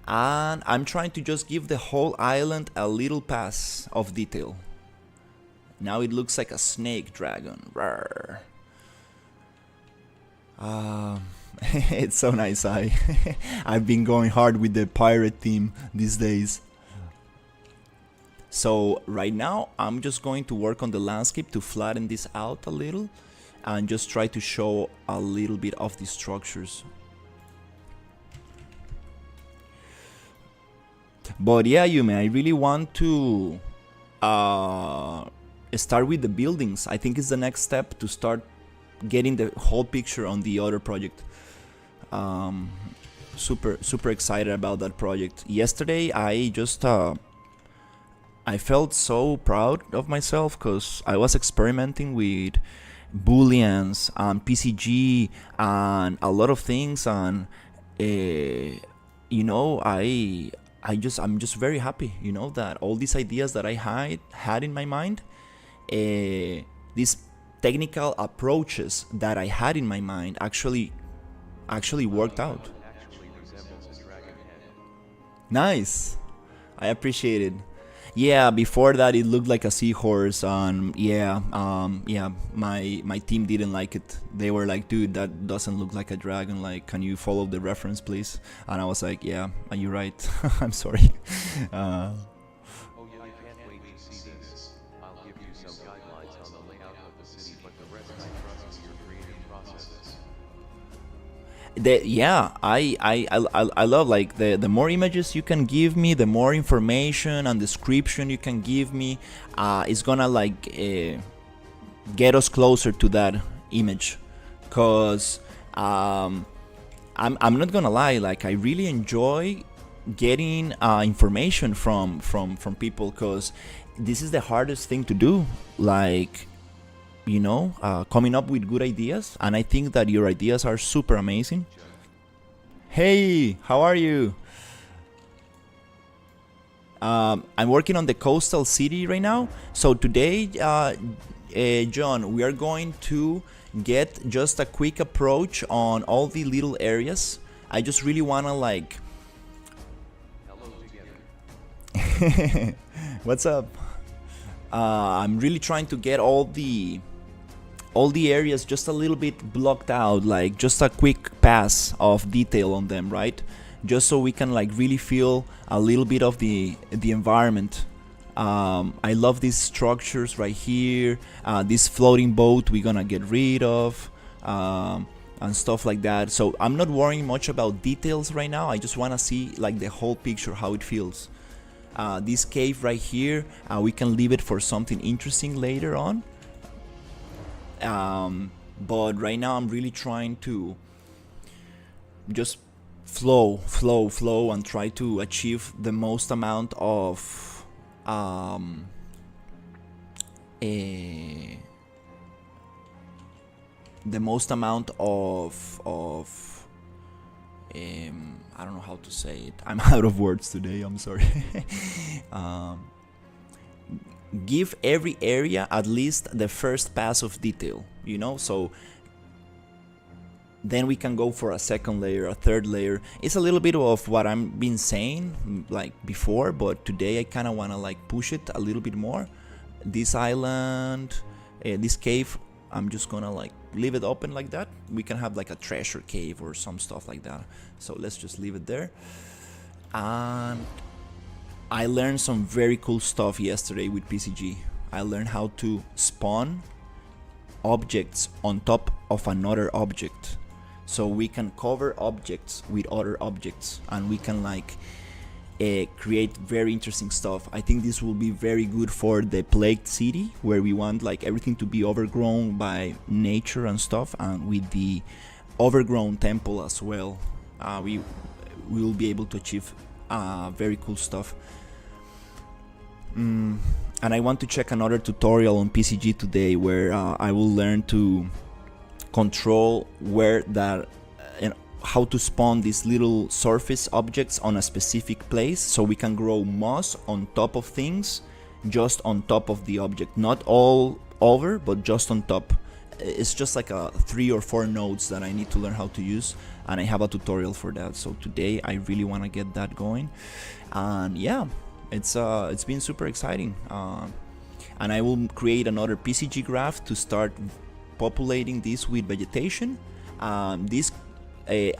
and I'm trying to just give the whole island a little pass of detail. Now it looks like a snake dragon. Rawr. It's so nice. I've been going hard with the pirate theme these days. So right now I'm just going to work on the landscape to flatten this out a little and just try to show a little bit of the structures. But yeah, Yume, I really want to start with the buildings. I think it's the next step to start getting the whole picture on the other project. Super excited about that project. Yesterday I just I felt so proud of myself because I was experimenting with booleans and PCG and a lot of things, and I'm just very happy, that all these ideas that I had in my mind, these technical approaches that I had in my mind actually worked out. Actually resembles a dragon head. Nice. I appreciate it. Yeah, before that it looked like a seahorse, and yeah, my team didn't like it. They were like, dude, that doesn't look like a dragon. Like, can you follow the reference, please? And I was like, yeah, you're right. I'm sorry. Uh, Oh yeah, I can't wait to see this. I'll give you some guidelines on the layout of the city, but the rest I trust your creative processes. yeah, I love like the more images you can give me, the more information and description you can give me, it's gonna like get us closer to that image, cause I'm not gonna lie, like I really enjoy getting information from people, cause this is the hardest thing to do, like coming up with good ideas, and I think that your ideas are super amazing. Hey, how are you? I'm working on the coastal city right now. So today, John, we are going to get just a quick approach on all the little areas. I just really wanna like. Hello together. What's up? I'm really trying to get all the areas just a little bit blocked out, like just a quick pass of detail on them, right? Just so we can like really feel a little bit of the environment. I love these structures right here. This floating boat we're gonna get rid of, and stuff like that. So I'm not worrying much about details right now. I just wanna see like the whole picture, how it feels. This cave right here, we can leave it for something interesting later on. But right now I'm really trying to just flow, and try to achieve the most amount of the most amount of I don't know how to say it. I'm out of words today. I'm sorry. Give every area at least the first pass of detail, so then we can go for a second layer, a third layer. It's a little bit of what I've been saying like before, but today I kind of want to like push it a little bit more. This island, this cave, I'm just gonna like leave it open like that. We can have like a treasure cave or some stuff like that, so let's just leave it there. And I learned some very cool stuff yesterday with PCG. I learned how to spawn objects on top of another object, so we can cover objects with other objects, and we can like create very interesting stuff. I think this will be very good for the plagued city, where we want like everything to be overgrown by nature and stuff, and with the overgrown temple as well, we will be able to achieve very cool stuff. And I want to check another tutorial on PCG today, where I will learn to control where that and how to spawn these little surface objects on a specific place, so we can grow moss on top of things, just on top of the object, not all over, but just on top. It's just like a 3 or 4 nodes that I need to learn how to use, and I have a tutorial for that. So today I really want to get that going, and yeah, it's been super exciting. And I will create another PCG graph to start populating this with vegetation. These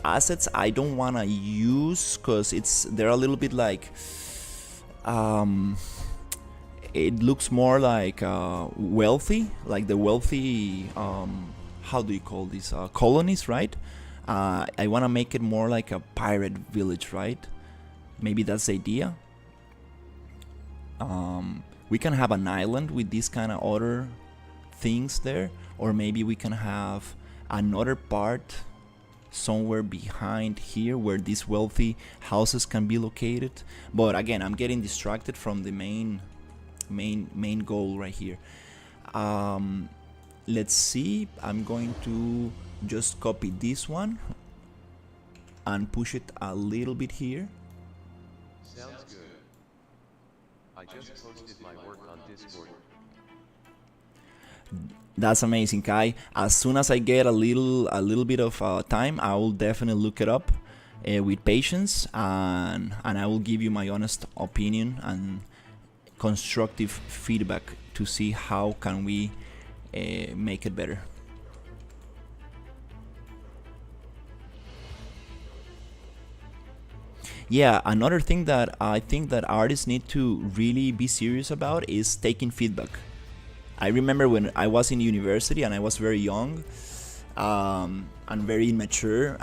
assets I don't want to use, because they're a little bit like it looks more like wealthy, like the wealthy how do you call these colonies, right? I want to make it more like a pirate village, right? Maybe that's the idea. We can have an island with these kind of other things there, or maybe we can have another part somewhere behind here where these wealthy houses can be located. But again, I'm getting distracted from the main goal right here. Let's see, I'm going to just copy this one and push it a little bit here. Sounds good. I just posted my work on Discord. That's amazing, Kai. As soon as I get a little bit of time, I will definitely look it up with patience, and I will give you my honest opinion and constructive feedback to see how can we make it better. Yeah, another thing that I think that artists need to really be serious about is taking feedback. I remember when I was in university and I was very young and very immature.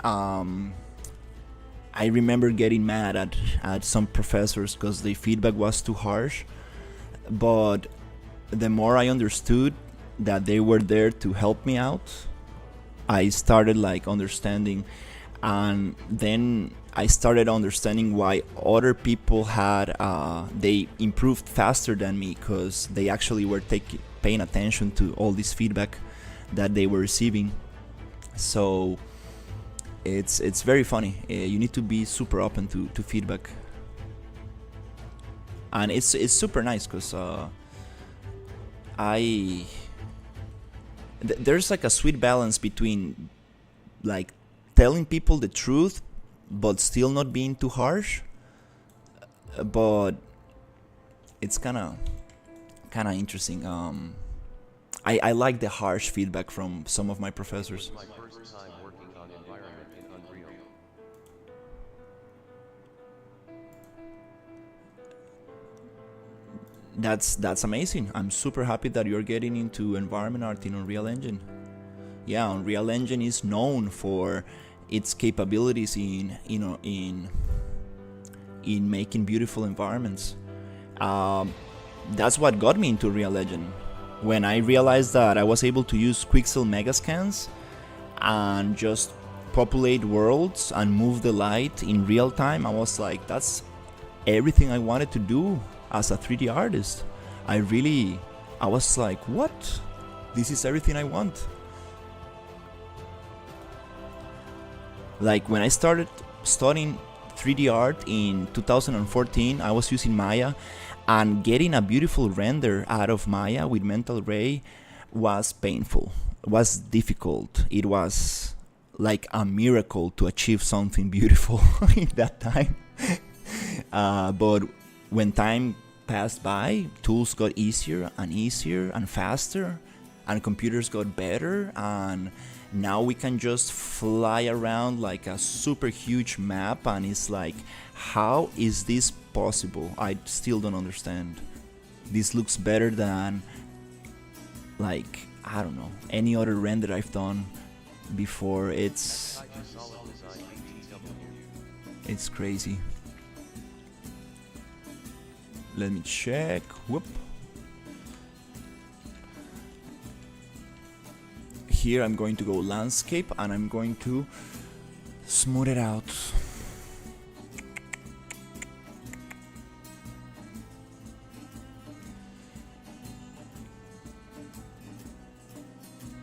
I remember getting mad at some professors because the feedback was too harsh. But the more I understood that they were there to help me out, I started like understanding, and then I started understanding why other people had they improved faster than me, because they actually were paying attention to all this feedback that they were receiving. So it's very funny. You need to be super open to feedback, and it's super nice because there's like a sweet balance between like telling people the truth but still not being too harsh. But it's kind of interesting. I like the harsh feedback from some of my professors. My first time working on environment in Unreal. That's amazing. I'm super happy that you're getting into environment art in Unreal Engine. Yeah, Unreal Engine is known for its capabilities in making beautiful environments. That's what got me into Unreal Engine. When I realized that I was able to use Quixel Megascans and just populate worlds and move the light in real time, I was like, that's everything I wanted to do as a 3D artist. I was like, what? This is everything I want. Like when I started studying 3D art in 2014, I was using Maya, and getting a beautiful render out of Maya with Mental Ray was painful, was difficult. It was like a miracle to achieve something beautiful in that time. But when time passed by, tools got easier and easier and faster, and computers got better, and now we can just fly around like a super huge map, and it's like, how is this possible? I still don't understand. This looks better than, like, I don't know, any other render I've done before. It's crazy. Let me check. Whoop. Here I'm going to go landscape, and I'm going to smooth it out.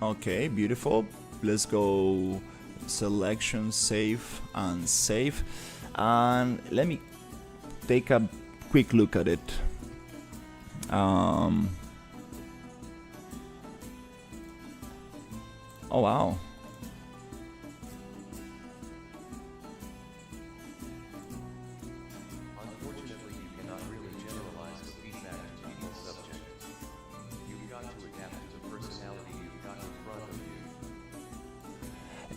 Okay, beautiful. Let's go selection, save, and save. And let me take a quick look at it. Oh wow. Unfortunately, you cannot really generalize the feedback to people's subjects. You've got to adapt to the personality you've got in front of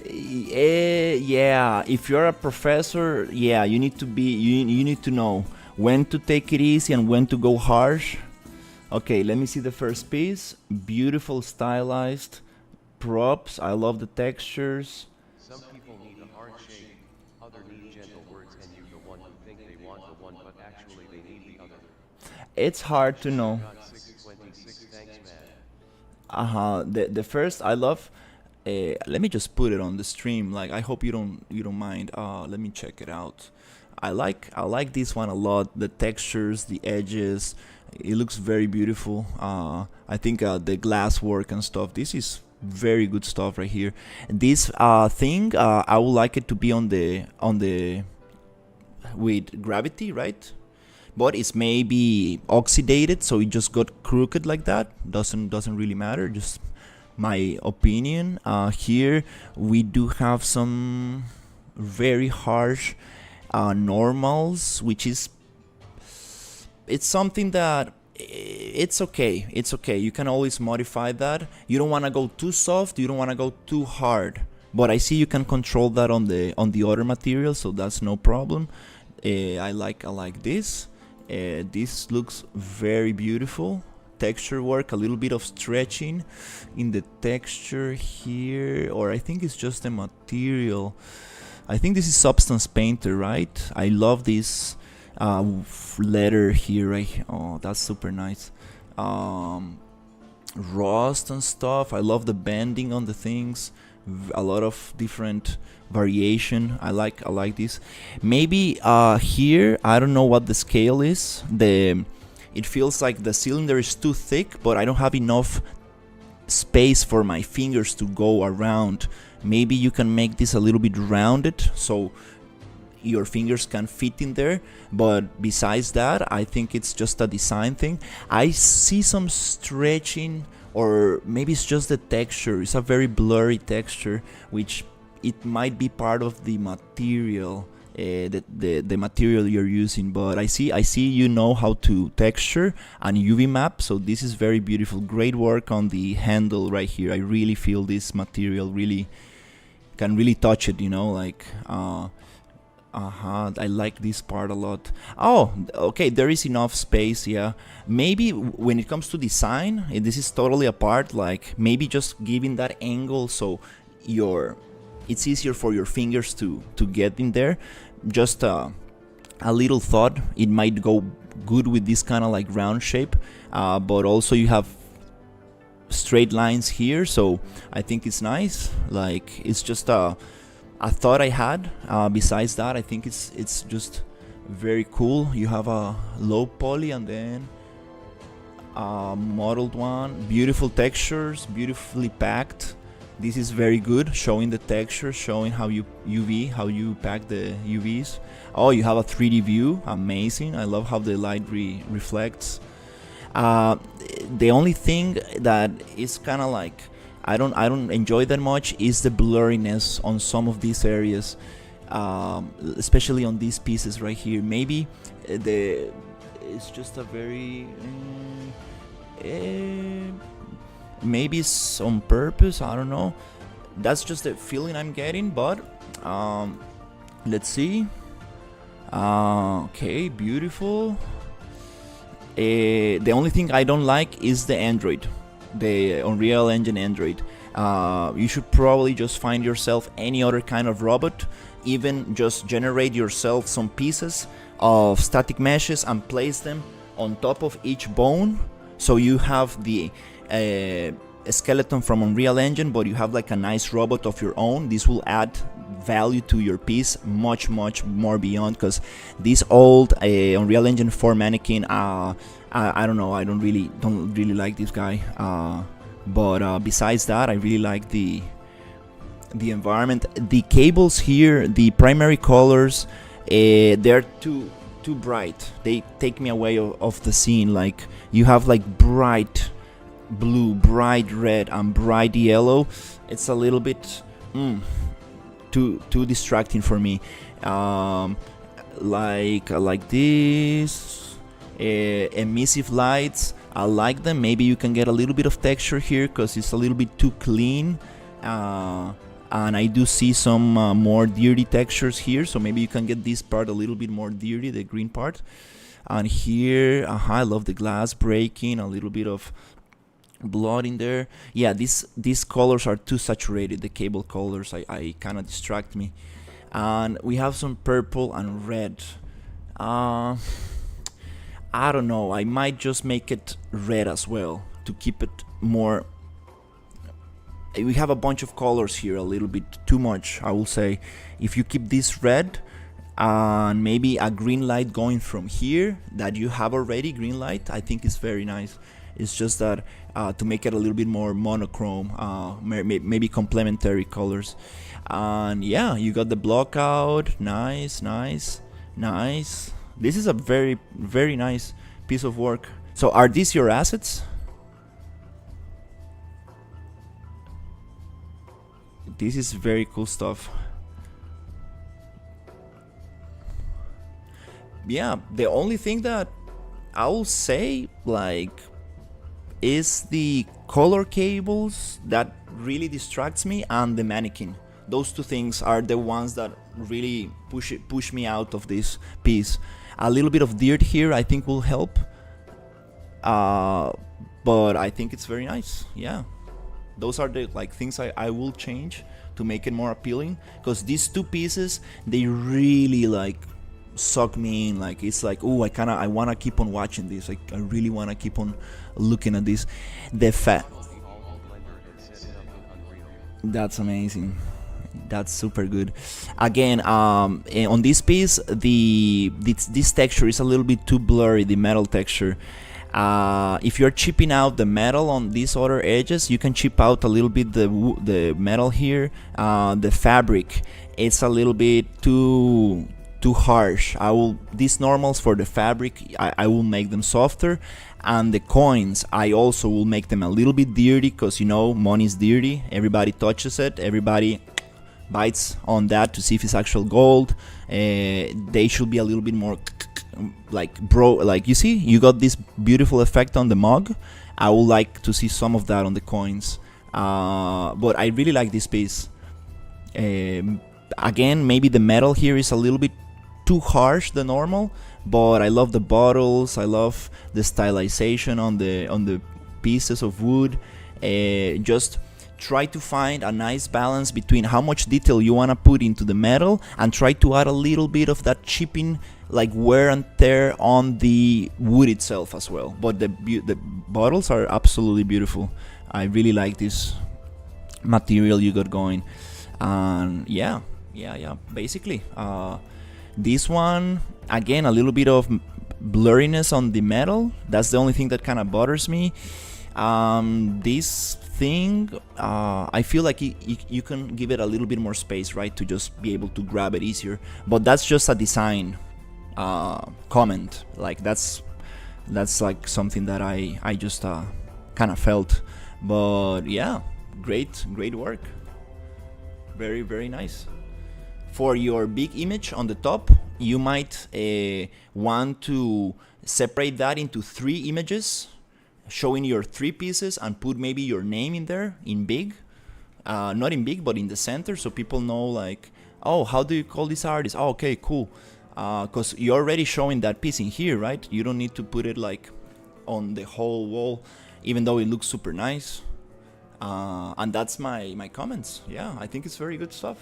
you. Yeah, if you're a professor, yeah, you need to be, you need to know when to take it easy and when to go harsh. Okay, let me see the first piece. Beautiful, stylized props. I love the textures. Some people need a hard shake, others need gentle words, and you the one who think they want the one but actually they need the other. It's hard to know. Got 626, thanks man. The first I love. Let me just put it on the stream. Like, I hope you don't mind. Let me check it out. I like this one a lot. The textures, the edges, it looks very beautiful. I think the glass work and stuff. This is very good stuff right here. This thing, I would like it to be on the with gravity, right? But it's maybe oxidated, so it just got crooked like that. Doesn't really matter. Just my opinion. Here we do have some very harsh normals, which is, it's something that it's okay. It's okay. You can always modify that. You don't want to go too soft. You don't want to go too hard. But I see you can control that on the other material, so that's no problem. I like this. This looks very beautiful. Texture work, a little bit of stretching in the texture here, or I think it's just the material. I think this is Substance Painter, right? I love this letter here, right? Oh, that's super nice. Rust and stuff. I love the bending on the things. A lot of different variation. I like this. Maybe here, I don't know what the scale is. It feels like the cylinder is too thick, but I don't have enough space for my fingers to go around. Maybe you can make this a little bit rounded so your fingers can fit in there, but besides that, I think it's just a design thing. I see some stretching, or maybe it's just the texture. It's a very blurry texture, which it might be part of the material, the material you're using. But I see you know how to texture and UV map, so this is very beautiful. Great work on the handle right here. I really feel this material really can really touch it, you know, like I like this part a lot. Oh, okay, there is enough space, yeah. Maybe when it comes to design, this is totally apart, like maybe just giving that angle so it's easier for your fingers to get in there. Just a little thought, it might go good with this kind of like round shape, but also you have straight lines here, so I think it's nice. Like, it's just a thought I had. Besides that, I think it's just very cool. You have a low poly and then a modeled one. Beautiful textures, beautifully packed. This is very good, showing the texture, showing how you pack the UVs. Oh, you have a 3D view, amazing. I love how the light reflects. The only thing that is kind of like I don't enjoy that much is the blurriness on some of these areas, especially on these pieces right here. Maybe it's just a very maybe it's on purpose, I don't know. That's just the feeling I'm getting, but let's see. Okay, beautiful. The only thing I don't like is the Android, the Unreal Engine Android. You should probably just find yourself any other kind of robot, even just generate yourself some pieces of static meshes and place them on top of each bone, so you have the skeleton from Unreal Engine, but you have like a nice robot of your own. This will add value to your piece much more beyond, because this old Unreal Engine 4 mannequin, I don't know, I don't really like this guy, but besides that, I really like the environment. The cables here, the primary colors, they're too bright. They take me away of the scene. Like, you have like bright blue, bright red, and bright yellow. It's a little bit too distracting for me. Like this emissive lights, I like them. Maybe you can get a little bit of texture here because it's a little bit too clean, and I do see some more dirty textures here, so maybe you can get this part a little bit more dirty, the green part. And here, I love the glass breaking, a little bit of blood in there. Yeah, these colors are too saturated, the cable colors. I kind of distract me. And we have some purple and red. I don't know, I might just make it red as well to keep it more. We have a bunch of colors here, a little bit too much, I will say. If you keep this red and maybe a green light going from here that you have already, green light, I think it's very nice. It's just that to make it a little bit more monochrome, maybe complementary colors. And yeah, you got the block out. Nice. This is a very nice piece of work. So are these your assets? This is very cool stuff. Yeah, the only thing that I'll say like is the color cables that really distracts me, and the mannequin. Those two things are the ones that really push me out of this piece. A little bit of dirt here I think will help, uh, but I think it's very nice. Yeah, those are the like things I will change to make it more appealing, because these two pieces they really like suck me in. Like it's like, oh, I want to keep on watching this. Like I really want to keep on looking at this. The fat. Download the Alt Blender and set it up in Unreal. That's amazing. That's super good. Again, on this piece, this texture is a little bit too blurry. The metal texture. If you're chipping out the metal on these other edges, you can chip out a little bit the metal here. The fabric, it's a little bit too harsh. These normals for the fabric, I will make them softer, and the coins I also will make them a little bit dirty, because money's dirty. Everybody touches it. Everybody bites on that to see if it's actual gold. They should be a little bit more like you see you got this beautiful effect on the mug. I would like to see some of that on the coins, but I really like this piece. Again, maybe the metal here is a little bit too harsh than normal, but I love the bottles. I love the stylization on the pieces of wood. Just try to find a nice balance between how much detail you want to put into the metal, and try to add a little bit of that chipping, like wear and tear on the wood itself as well. But the bottles are absolutely beautiful. I really like this material you got going. And yeah, basically this one, again, a little bit of blurriness on the metal. That's the only thing that kind of bothers me. This thing, I feel like you can give it a little bit more space, right, to just be able to grab it easier. But that's just a design comment. Like that's like something that I just kind of felt. But yeah, great work. Very, very nice. For your big image on the top, you might want to separate that into 3 images, showing your 3 pieces, and put maybe your name in there in big. Not in big, but in the center, so people know like, oh, how do you call this artist? Oh, okay, cool. Because you're already showing that piece in here, right? You don't need to put it like on the whole wall, even though it looks super nice. And that's my comments. Yeah, I think it's very good stuff.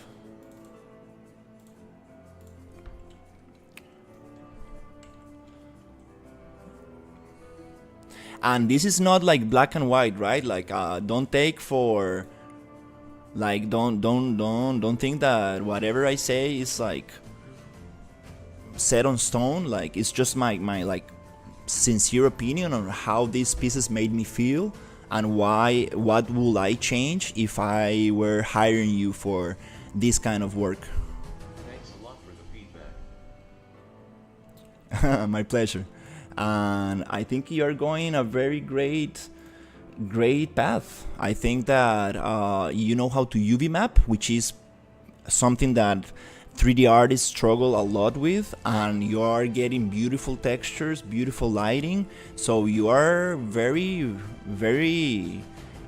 And this is not like black and white, right? Like don't take for like don't think that whatever I say is like set on stone. Like it's just my like sincere opinion on how these pieces made me feel, and what would I change if I were hiring you for this kind of work. Thanks a lot for the feedback. My pleasure. And I think you're going a very great path. I think that you know how to UV map, which is something that 3D artists struggle a lot with, and you are getting beautiful textures, beautiful lighting, so you are very, very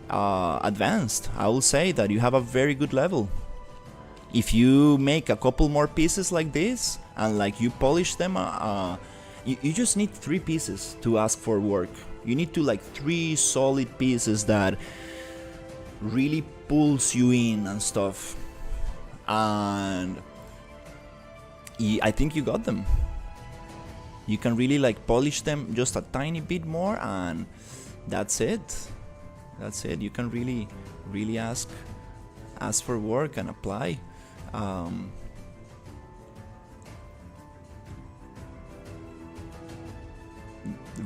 advanced. I will say that you have a very good level. If you make a couple more pieces like this, and like you polish them, you just need 3 pieces to ask for work. You need to like 3 solid pieces that really pulls you in and stuff. And I think you got them. You can really like polish them just a tiny bit more, and that's it. That's it. You can really ask for work and apply.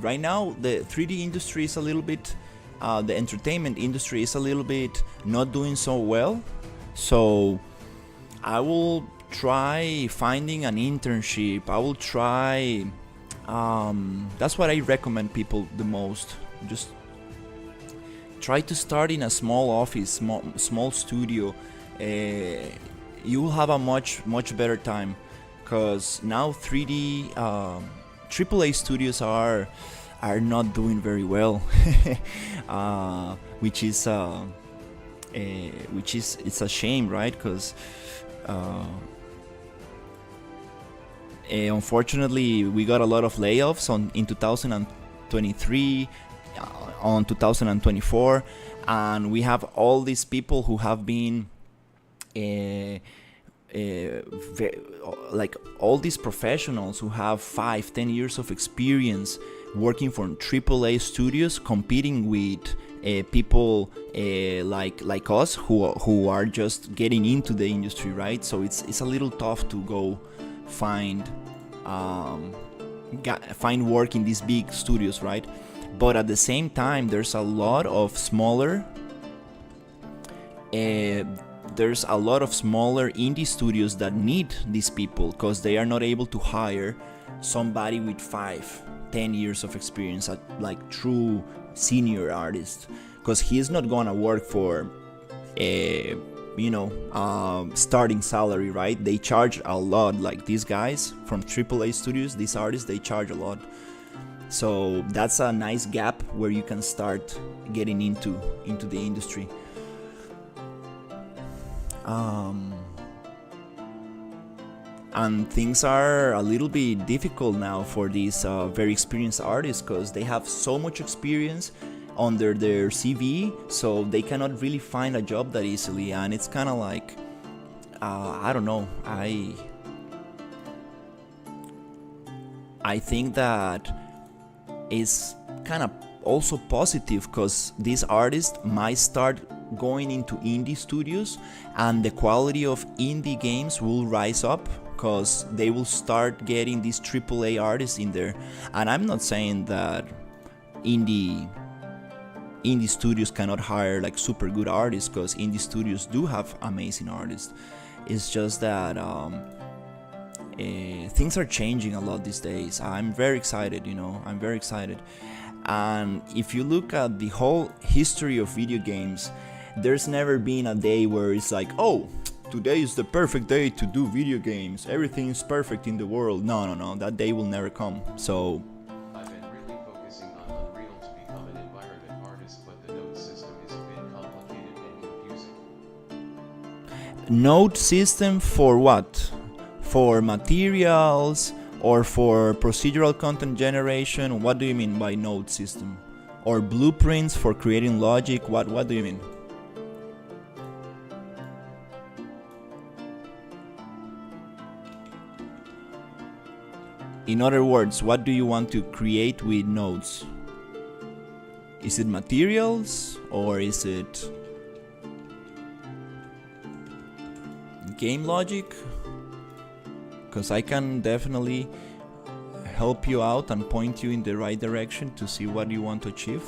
Right now the 3D industry is a little bit the entertainment industry is a little bit not doing so well, so I will try finding an internship. I will try that's what I recommend people the most. Just try to start in a small office, small studio. You will have a much better time, because now 3D AAA studios are not doing very well, uh, which is it's a shame, right? Because unfortunately, we got a lot of layoffs in 2023, on 2024, and we have all these people who have been like all these professionals who have 5-10 years of experience working for AAA studios, competing with people like us who are just getting into the industry, right? So it's a little tough to go find work in these big studios, right? But at the same time, there's a lot of smaller indie studios that need these people because they are not able to hire somebody with 5-10 years of experience, like true senior artist, because he's not gonna work for a starting salary, right? They charge a lot. Like these guys from AAA studios, these artists, they charge a lot. So that's a nice gap where you can start getting into the industry. And things are a little bit difficult now for these very experienced artists because they have so much experience under their CV, so they cannot really find a job that easily, and it's kind of like I don't know. I think that is kind of also positive because these artists might start going into indie studios and the quality of indie games will rise up because they will start getting these AAA artists in there. And I'm not saying that indie studios cannot hire like super good artists, because indie studios do have amazing artists. It's just that things are changing a lot these days. I'm very excited, I'm very excited. And if you look at the whole history of video games, there's never been a day where it's like, oh, today is the perfect day to do video games, everything is perfect in the world. No, that day will never come. So I've been really focusing on Unreal to become an environment artist, but the node system is a bit complicated and confusing. Node system for what? For materials or for procedural content generation? What do you mean by node system? Or blueprints for creating logic? What do you mean? In other words, what do you want to create with nodes? Is it materials or is it game logic? Because I can definitely help you out and point you in the right direction to see what you want to achieve.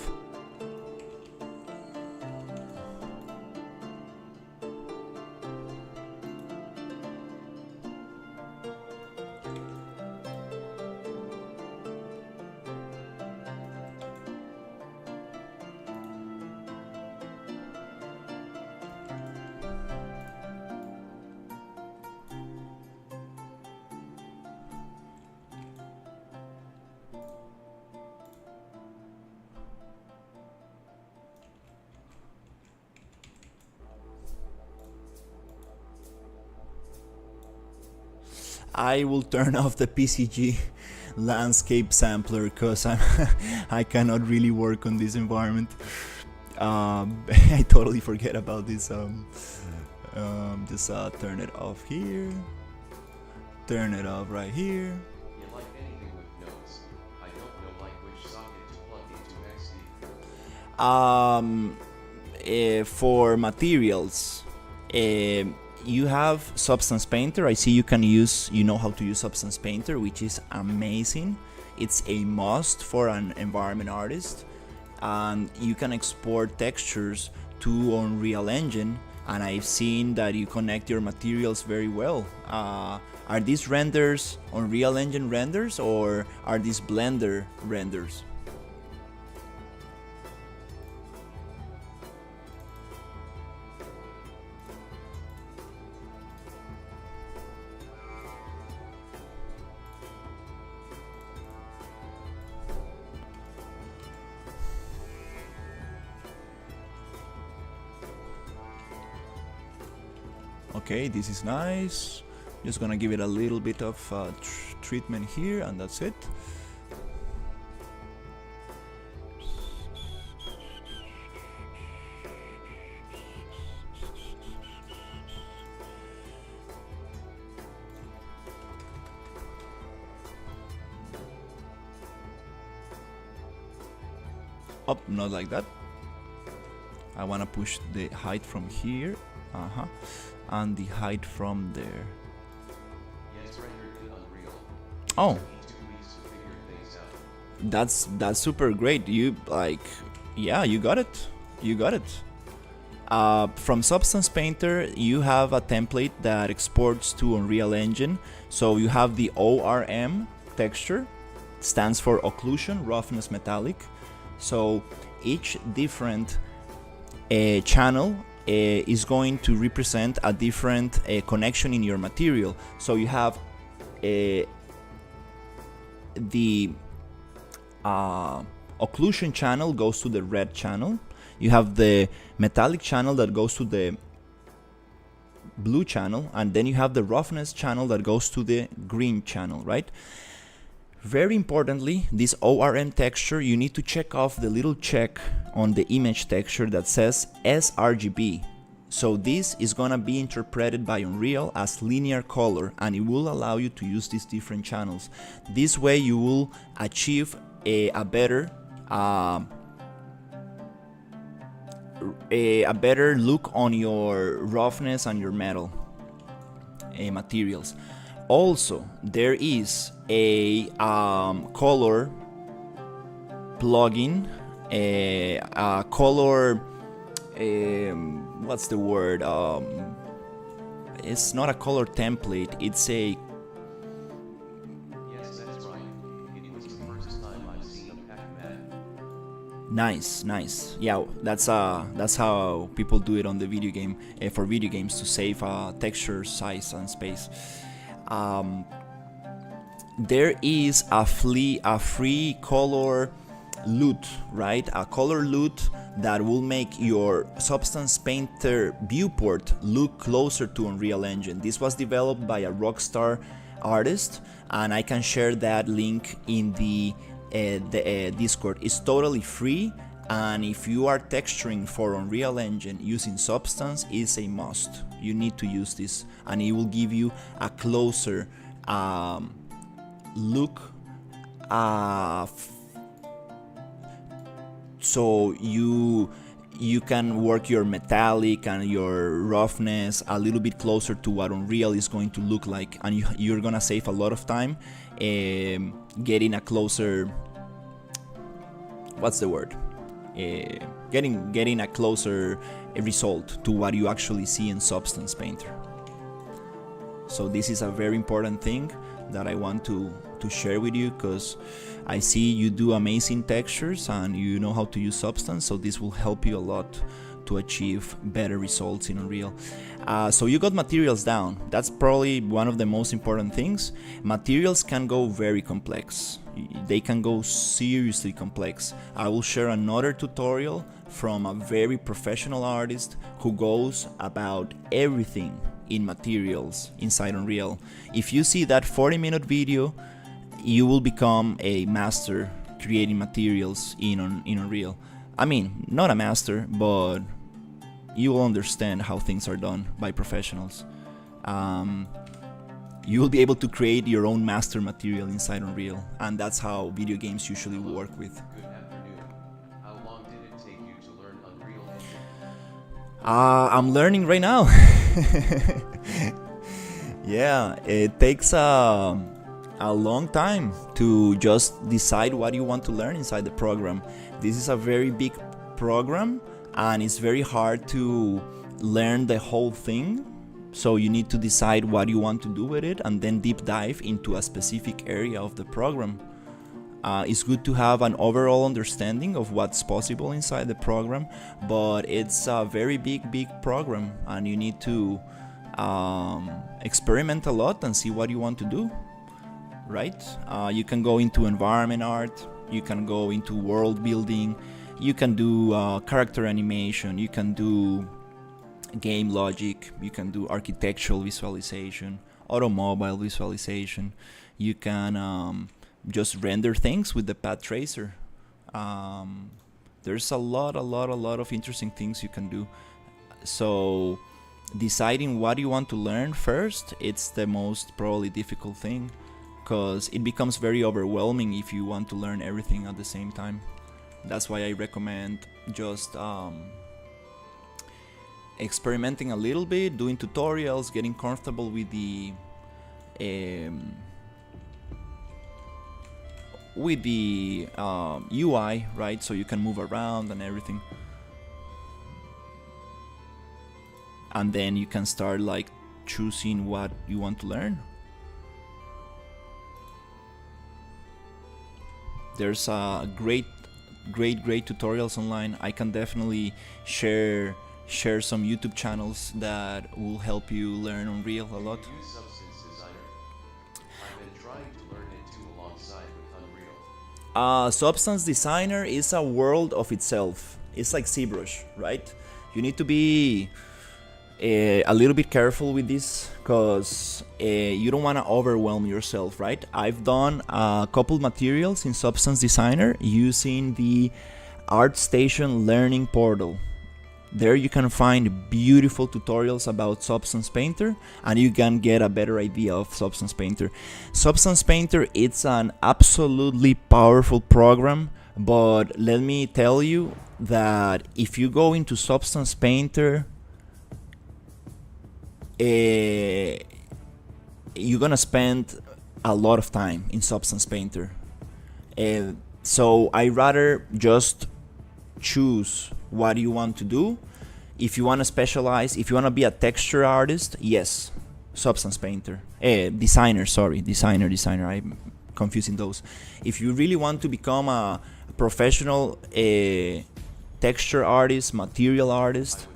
I will turn off the PCG landscape sampler because I cannot really work on this environment. I totally forget about this. Just turn it off here. Turn it off right here. You like anything with nodes? I don't know like which socket to plug into XD. For materials, you have Substance Painter. I see you know how to use Substance Painter, which is amazing. It's a must for an environment artist. And you can export textures to Unreal Engine, and I've seen that you connect your materials very well. Are these renders Unreal Engine renders or are these Blender renders? Okay, this is nice. Just gonna give it a little bit of treatment here, and that's it. Up, not like that. I want to push the height from here, and the height from there. Yes, rendered in Unreal. Oh, 2 weeks to figure things out. that's super great. You like, yeah, you got it. You got it. From Substance Painter, you have a template that exports to Unreal Engine. So you have the ORM texture, stands for occlusion, roughness, metallic. So each different channel is going to represent a different connection in your material. So you have the occlusion channel goes to the red channel. You have the metallic channel that goes to the blue channel, and then you have the roughness channel that goes to the green channel, right? Very importantly, this ORM texture, you need to check off the little check on the image texture that says sRGB. So this is gonna be interpreted by Unreal as linear color, and it will allow you to use these different channels. This way you will achieve a better look on your roughness and your metal materials. Also, there is a color plugin, a color, what's the word? It's not a color template. It's a Yes, that's right. It was the first time I've seen a Pac-Man. nice. Yeah, that's how people do it on the video game for video games to save texture, size, and space. There is a free color loot, right? A color loot that will make your Substance Painter viewport look closer to Unreal Engine. This was developed by a Rockstar artist, and I can share that link in the Discord. It's totally free, and if you are texturing for Unreal Engine using Substance, it's a must. You need to use this, and it will give you a closer look, so you can work your metallic and your roughness a little bit closer to what Unreal is going to look like, and you're gonna save a lot of time getting a closer, what's the word, getting a closer result to what you actually see in Substance Painter. So this is a very important thing that I want to share with you, because I see you do amazing textures and you know how to use Substance, so this will help you a lot to achieve better results in Unreal. So you got materials down. That's probably one of the most important things. Materials can go very complex. They can go seriously complex. I will share another tutorial from a very professional artist who goes about everything in materials inside Unreal. If you see that 40-minute video, you will become a master creating materials in Unreal. I mean, not a master, but you will understand how things are done by professionals. You will be able to create your own master material inside Unreal, and that's how video games usually work with. Good afternoon. How long did it take you to learn Unreal Engine? I'm learning right now. Yeah, it takes a long time to just decide what you want to learn inside the program. This is a very big program, and it's very hard to learn the whole thing. So you need to decide what you want to do with it, and then deep dive into a specific area of the program. It's good to have an overall understanding of what's possible inside the program, but it's a very big program, and you need to experiment a lot and see what you want to do, right? You can go into environment art, you can go into world building, you can do character animation, you can do game logic, you can do architectural visualization, automobile visualization. You can just render things with the path tracer. There's a lot of interesting things you can do. So deciding what you want to learn first, it's the most probably difficult thing, because it becomes very overwhelming if you want to learn everything at the same time. That's why I recommend just experimenting a little bit, doing tutorials, getting comfortable with the UI, right? So you can move around and everything, and then you can start like choosing what you want to learn. There's great tutorials online. I can definitely share some YouTube channels that will help you learn Unreal a lot. Use Substance Designer. I've been trying to learn it too alongside with Unreal. Substance Designer is a world of itself. It's like ZBrush, right? You need to be a little bit careful with this, because you don't want to overwhelm yourself, right? I've done a couple materials in Substance Designer using the ArtStation Learning Portal. There you can find beautiful tutorials about Substance Painter, and you can get a better idea of Substance Painter. Substance Painter, it's an absolutely powerful program, but let me tell you that if you go into Substance Painter, you're gonna spend a lot of time in Substance Painter. So I rather just choose what you want to do. If you want to specialize, if you want to be a texture artist, yes, Substance Painter. Designer, I'm confusing those. If you really want to become a professional texture artist, material artist,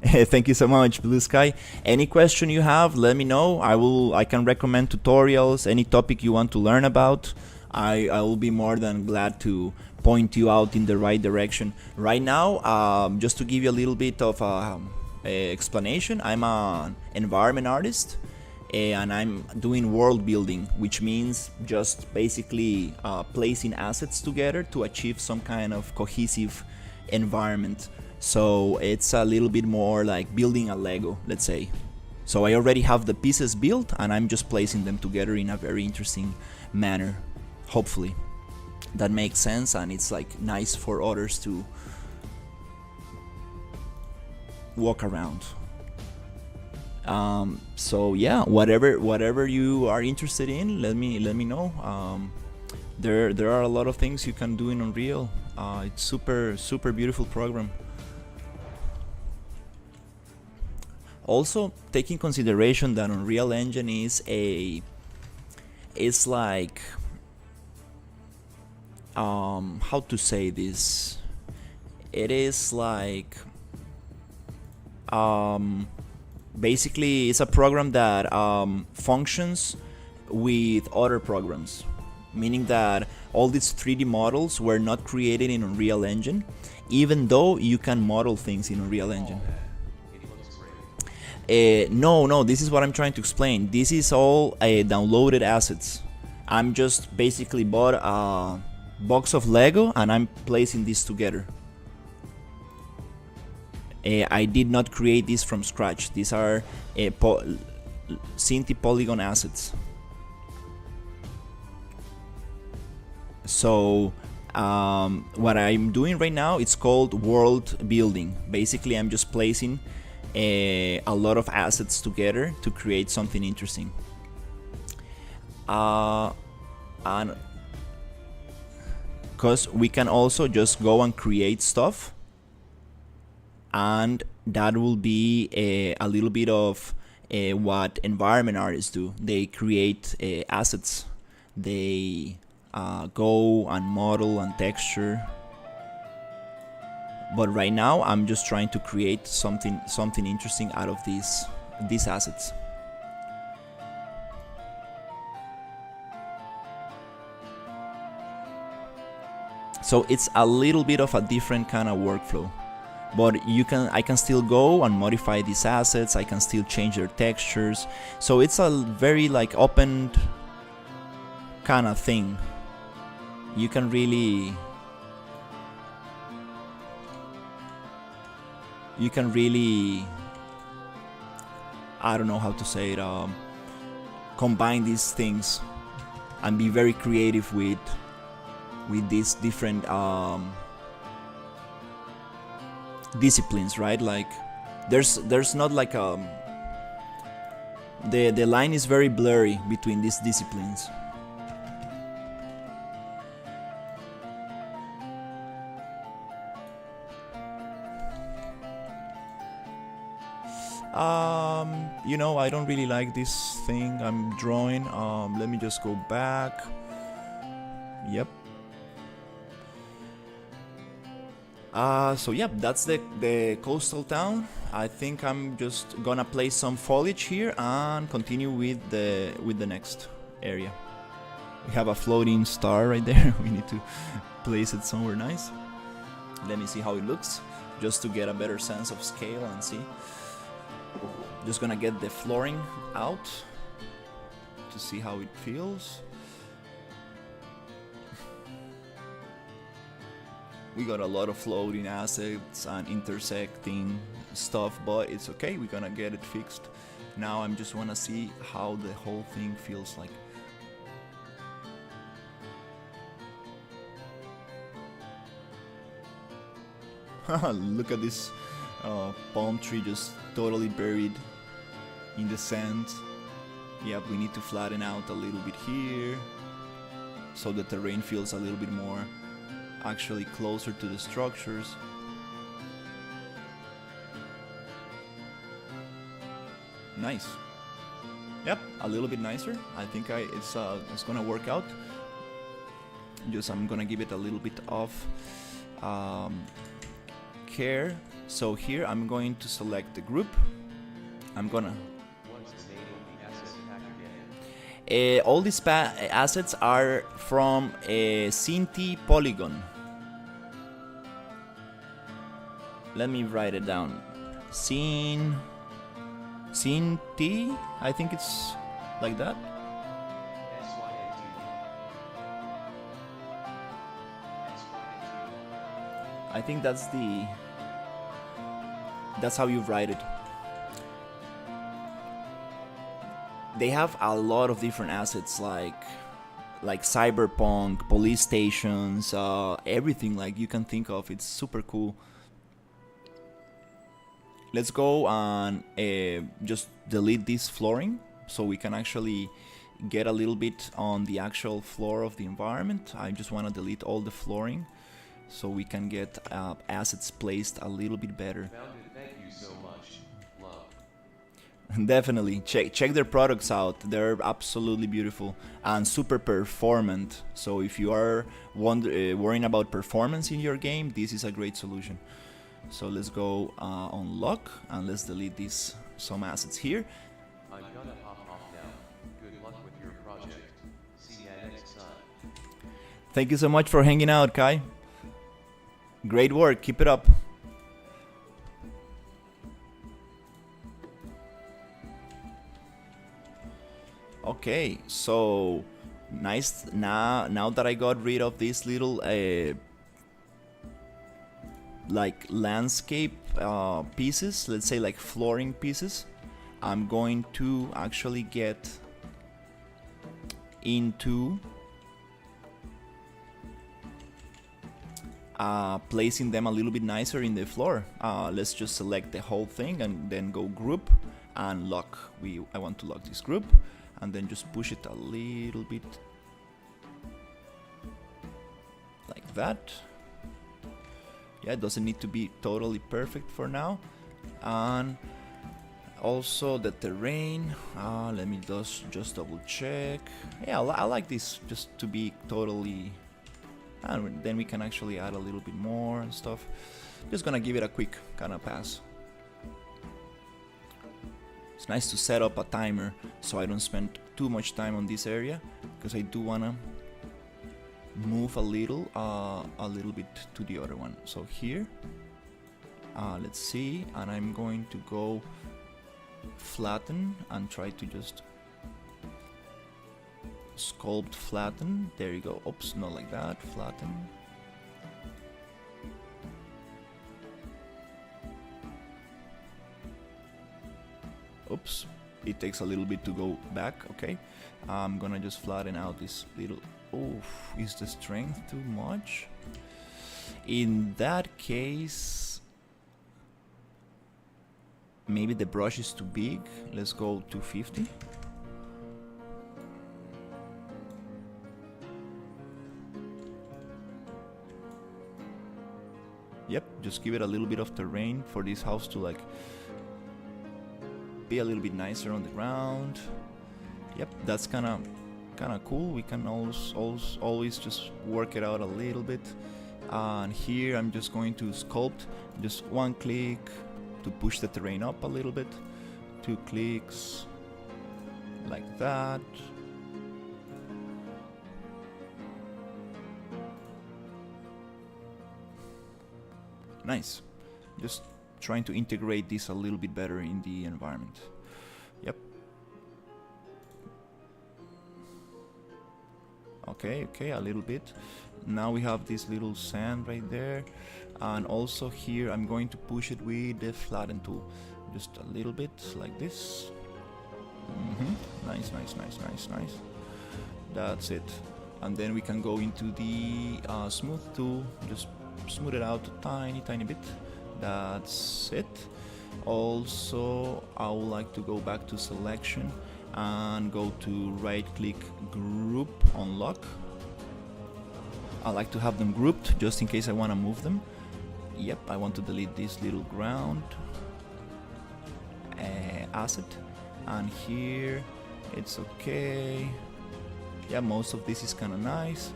thank you so much, Blue Sky. Any question you have, let me know. I can recommend tutorials, any topic you want to learn about. I will be more than glad to point you out in the right direction. Right now, just to give you a little bit of explanation, I'm an environment artist, and I'm doing world building, which means just basically placing assets together to achieve some kind of cohesive environment. So it's a little bit more like building a Lego, let's say. So I already have the pieces built, and I'm just placing them together in a very interesting manner. Hopefully that makes sense, and it's like nice for others to walk around. So yeah, whatever you are interested in, let me know. There are a lot of things you can do in Unreal. It's super beautiful program. Also, take in consideration that Unreal Engine is like how to say this? It is like basically it's a program that functions with other programs, meaning that all these 3D models were not created in Unreal Engine, even though you can model things in Unreal Engine. No, this is what I'm trying to explain. This is all downloaded assets. I'm just basically bought a box of Lego and I'm placing this together. I did not create this from scratch. These are Cinti Polygon assets. So what I'm doing right now, it's called world building. Basically, I'm just placing a lot of assets together to create something interesting. And because we can also just go and create stuff, and that will be a little bit of what environment artists do. They create assets. They go and model and texture. But right now, I'm just trying to create something interesting out of these assets. So it's a little bit of a different kind of workflow. But I can still go and modify these assets. I can still change their textures. So it's a very like open kind of thing. You can really I don't know how to say it, combine these things and be very creative with these different disciplines, right? Like there's not like the line is very blurry between these disciplines. You know, I don't really like this thing I'm drawing. Let me just go back. Yep. So yeah, that's the coastal town. I think I'm just gonna place some foliage here and continue with the next area. We have a floating star right there. We need to place it somewhere nice. Let me see how it looks, just to get a better sense of scale and see. Just gonna get the flooring out to see how it feels. We got a lot of floating assets and intersecting stuff, but it's okay, we're gonna get it fixed. Now I just wanna see how the whole thing feels like. Look at this palm tree just totally buried in the sand. Yep, we need to flatten out a little bit here so the terrain feels a little bit more actually closer to the structures. Nice. Yep, a little bit nicer. I think it's gonna work out. Just I'm gonna give it a little bit of care. So here I'm going to select the group. I'm gonna. What's the name of the asset pack again? All these assets are from Cinti Polygon. Let me write it down. Cinti, I think it's like that. I think that's how you write it. They have a lot of different assets like cyberpunk, police stations, everything like you can think of. It's super cool. Let's go and just delete this flooring so we can actually get a little bit on the actual floor of the environment. I just want to delete all the flooring so we can get assets placed a little bit better. Found it. Thank you so much. Love. Definitely check their products out. They're absolutely beautiful and super performant. So if you are worrying about performance in your game, this is a great solution. So let's go on lock and let's delete some assets here. I'm gonna hop off now. Good luck with your project. See ya next time. Thank you so much for hanging out, Kai. Great work, keep it up. Okay, so nice. Now that I got rid of these little like landscape pieces, let's say like flooring pieces, I'm going to actually get into placing them a little bit nicer in the floor. Let's just select the whole thing and then go group and lock. I want to lock this group and then just push it a little bit like that. Yeah, it doesn't need to be totally perfect for now. And also the terrain, let me just double check. Yeah, I like this just to be totally, and then we can actually add a little bit more and stuff. Just gonna give it a quick kind of pass. It's nice to set up a timer so I don't spend too much time on this area, because I do wanna move a little bit to the other one. So here, let's see, and I'm going to go flatten and try to just sculpt flatten. There you go. Oops, not like that. Flatten. Oops, it takes a little bit to go back. Okay, I'm gonna just flatten out this little. Oh, is the strength too much? In that case, maybe the brush is too big. Let's go 250. Yep, just give it a little bit of terrain for this house to like be a little bit nicer on the ground. Yep, that's kind of cool. We can always just work it out a little bit. And here I'm just going to sculpt, just one click to push the terrain up a little bit, 2 clicks like that. Nice. Just trying to integrate this a little bit better in the environment. Yep. Okay, a little bit. Now we have this little sand right there, and also here I'm going to push it with the flatten tool, just a little bit like this. Nice. That's it. And then we can go into the smooth tool, just smooth it out a tiny bit. That's it. Also, I would like to go back to selection and go to right click group unlock. I like to have them grouped just in case I want to move them. Yep, I want to delete this little ground asset, and here it's okay. Yeah, most of this is kind of nice.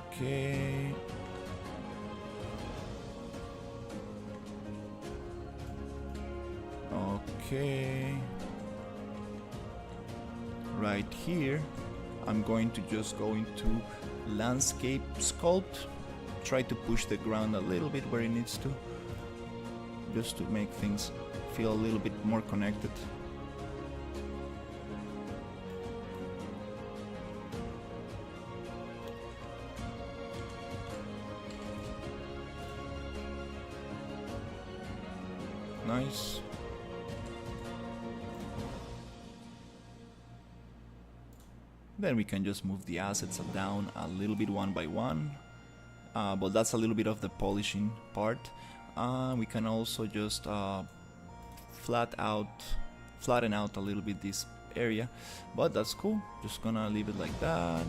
Okay. Okay. Right here, I'm going to just go into landscape sculpt. Try to push the ground a little bit where it needs to, just to make things feel a little bit more connected. Nice. Then we can just move the assets down a little bit one by one, but that's a little bit of the polishing part. We can also just flatten out a little bit this area, but that's cool. Just gonna leave it like that.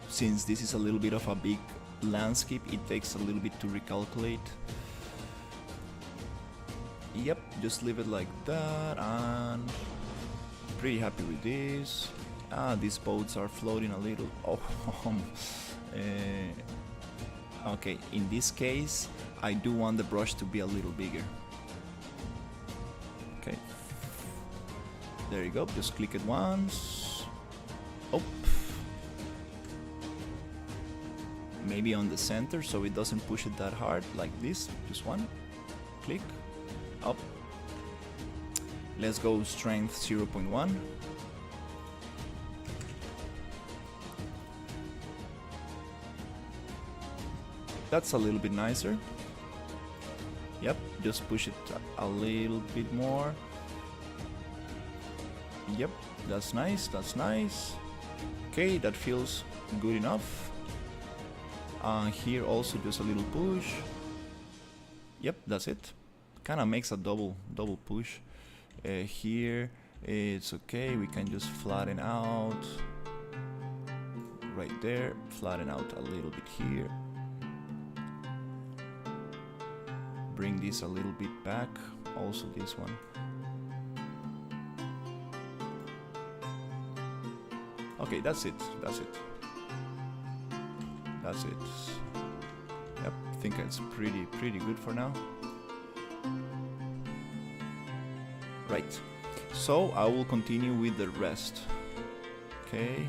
Since this is a little bit of a big landscape, it takes a little bit to recalculate. Yep, just leave it like that, and pretty happy with this. These boats are floating a little. Okay, in this case I do want the brush to be a little bigger. Okay, there you go, just click it once. Maybe on the center so it doesn't push it that hard, like this. Just one click up. Let's go strength 0.1. That's a little bit nicer. Yep, just push it a little bit more. Yep, that's nice, that's nice. Okay, that feels good enough. Here also just a little push. Yep, that's it. Kind of makes a double push. Here it's okay, we can just flatten out right there, flatten out a little bit here, bring this a little bit back, also this one. Okay, that's it. Yep, I think it's pretty good for now. Right. So I will continue with the rest. Okay.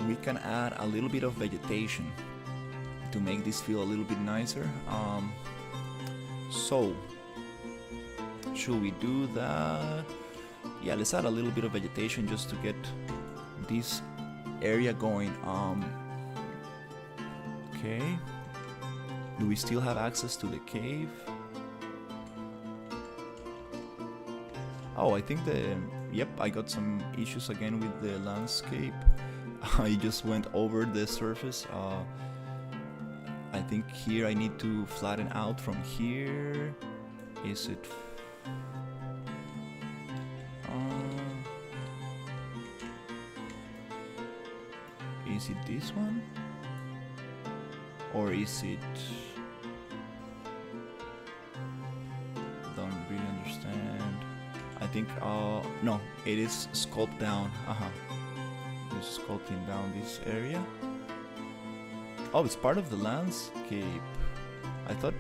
We can add a little bit of vegetation to make this feel a little bit nicer. So should we do that? Yeah, let's add a little bit of vegetation just to get this area going. Okay. Do we still have access to the cave? Oh, I think yep, I got some issues again with the landscape. I just went over the surface. I think here I need to flatten out from here. Is it? Is it this one? Or is it? Don't really understand. I think, no, it is sculpt down. Just sculpting down this area. Oh, it's part of the landscape. I thought.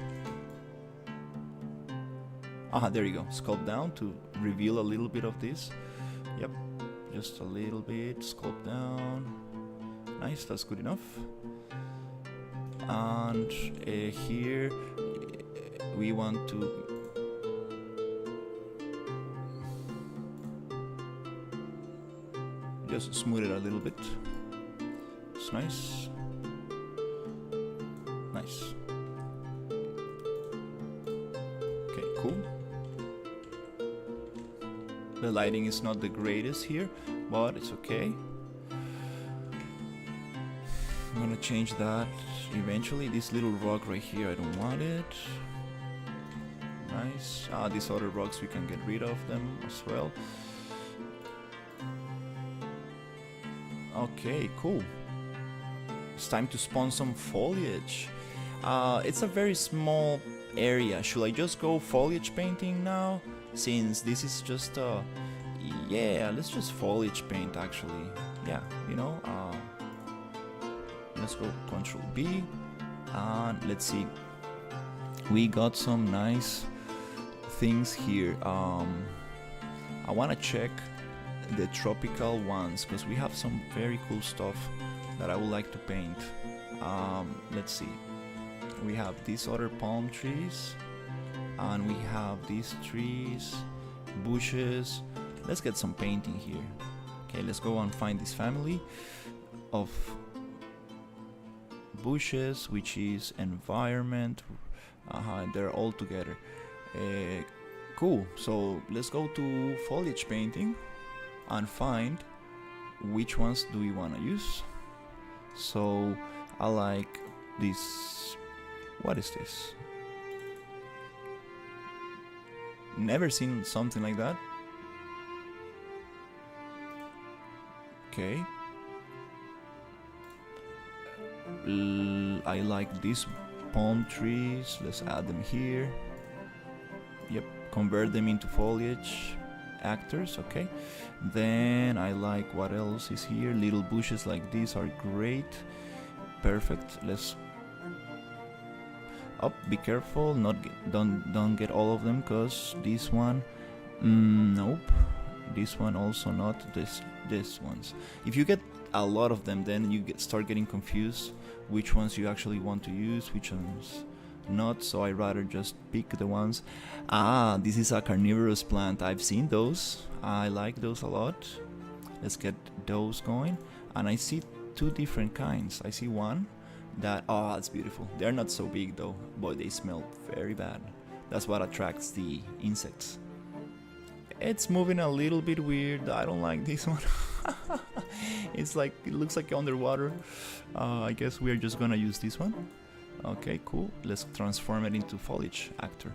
There you go. Sculpt down to reveal a little bit of this. Yep, just a little bit. Sculpt down. Nice, that's good enough. And here we want to just smooth it a little bit. It's nice. Nice. Okay, cool. The lighting is not the greatest here, but it's okay. I'm gonna change that eventually. This little rock right here, I don't want it. Nice. These other rocks, we can get rid of them as well. Okay, cool. It's time to spawn some foliage. It's a very small area. Should I just go foliage painting now? Since this is just yeah, let's just foliage paint actually. Yeah, you know, let's go Control B and let's see. We got some nice things here. I want to check the tropical ones because we have some very cool stuff that I would like to paint. Let's see. We have these other palm trees and we have these trees, bushes. Let's get some painting here. Okay, let's go and find this family of bushes, which is environment. They're all together. Cool. So let's go to foliage painting and find which ones do we want to use. So I like this. What is this? Never seen something like that. Okay. I like these palm trees. Let's add them here. Yep, convert them into foliage actors. Okay. Then I like, what else is here? Little bushes like these are great. Perfect. Let's up. Be careful. Don't get all of them, cause this one. Nope. This one also not. This ones. If you get a lot of them, then you start getting confused which ones you actually want to use, which ones not. So I rather just pick the ones. This is a carnivorous plant. I've seen those. I like those a lot. Let's get those going. And I see two different kinds. I see one that, it's beautiful. They're not so big though, but they smell very bad. That's what attracts the insects. It's moving a little bit weird. I don't like this one. It's like, it looks like underwater. I guess we're just gonna use this one. Okay, cool. Let's transform it into foliage actor.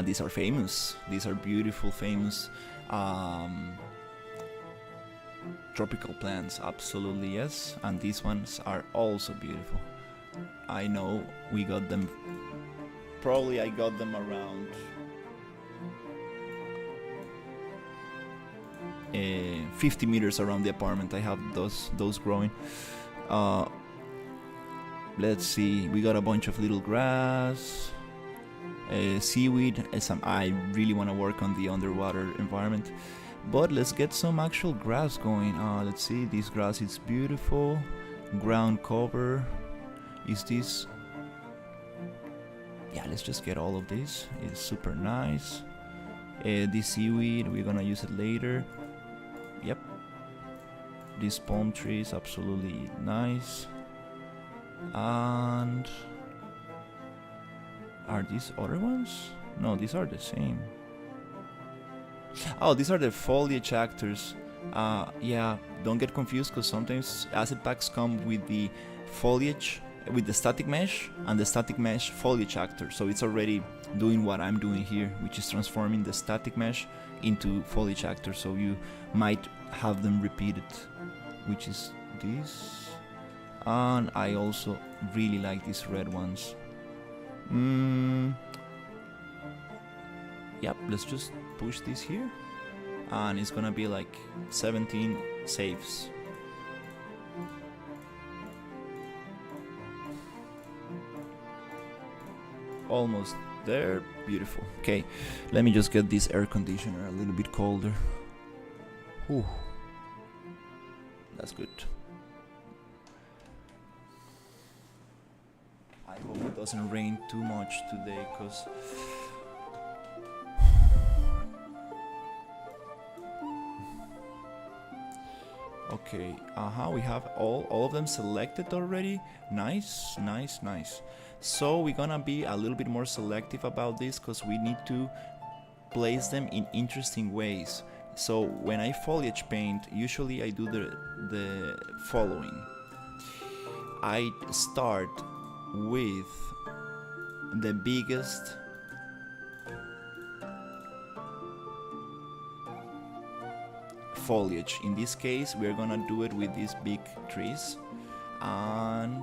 These are famous. These are beautiful, famous tropical plants. Absolutely, yes. And these ones are also beautiful. I know we got them. Probably I got them around 50 meters around the apartment. I have those growing. Let's see, we got a bunch of little grass, seaweed. I really want to work on the underwater environment, but let's get some actual grass going. Let's see, this grass is beautiful. Ground cover, is this? Yeah, let's just get all of this. It's super nice. This seaweed, we're gonna use it later. Yep. This palm tree is absolutely nice. And are these other ones? No, these are the same. Oh, these are the foliage actors. Yeah, don't get confused, because sometimes asset packs come with the foliage, with the static mesh and the static mesh foliage actor. So it's already doing what I'm doing here, which is transforming the static mesh into foliage actor. So you might have them repeated, which is this. And I also really like these red ones. Yep, let's just push this here, and it's gonna be like 17 saves. Almost there. Beautiful. Okay, let me just get this air conditioner a little bit colder. Whew. That's good. I hope it doesn't rain too much today, because okay, we have all of them selected already. Nice, nice, nice. So we're gonna be a little bit more selective about this, because we need to place them in interesting ways. So when I foliage paint, usually I do the following. I start with the biggest foliage. In this case, we're gonna do it with these big trees, and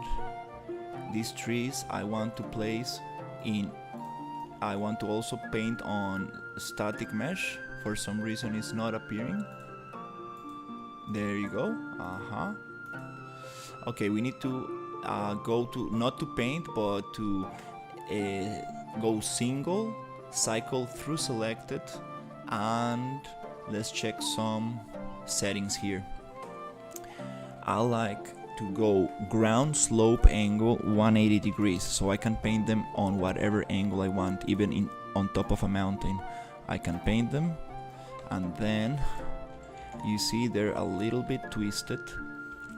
these trees I want to place in. I want to also paint on static mesh. For some reason it's not appearing. There you go. Okay, we need to go to, not to paint, but to go single, cycle through selected, and let's check some settings here. I like to go ground slope angle 180 degrees, so I can paint them on whatever angle I want. Even on top of a mountain I can paint them. And then you see they're a little bit twisted,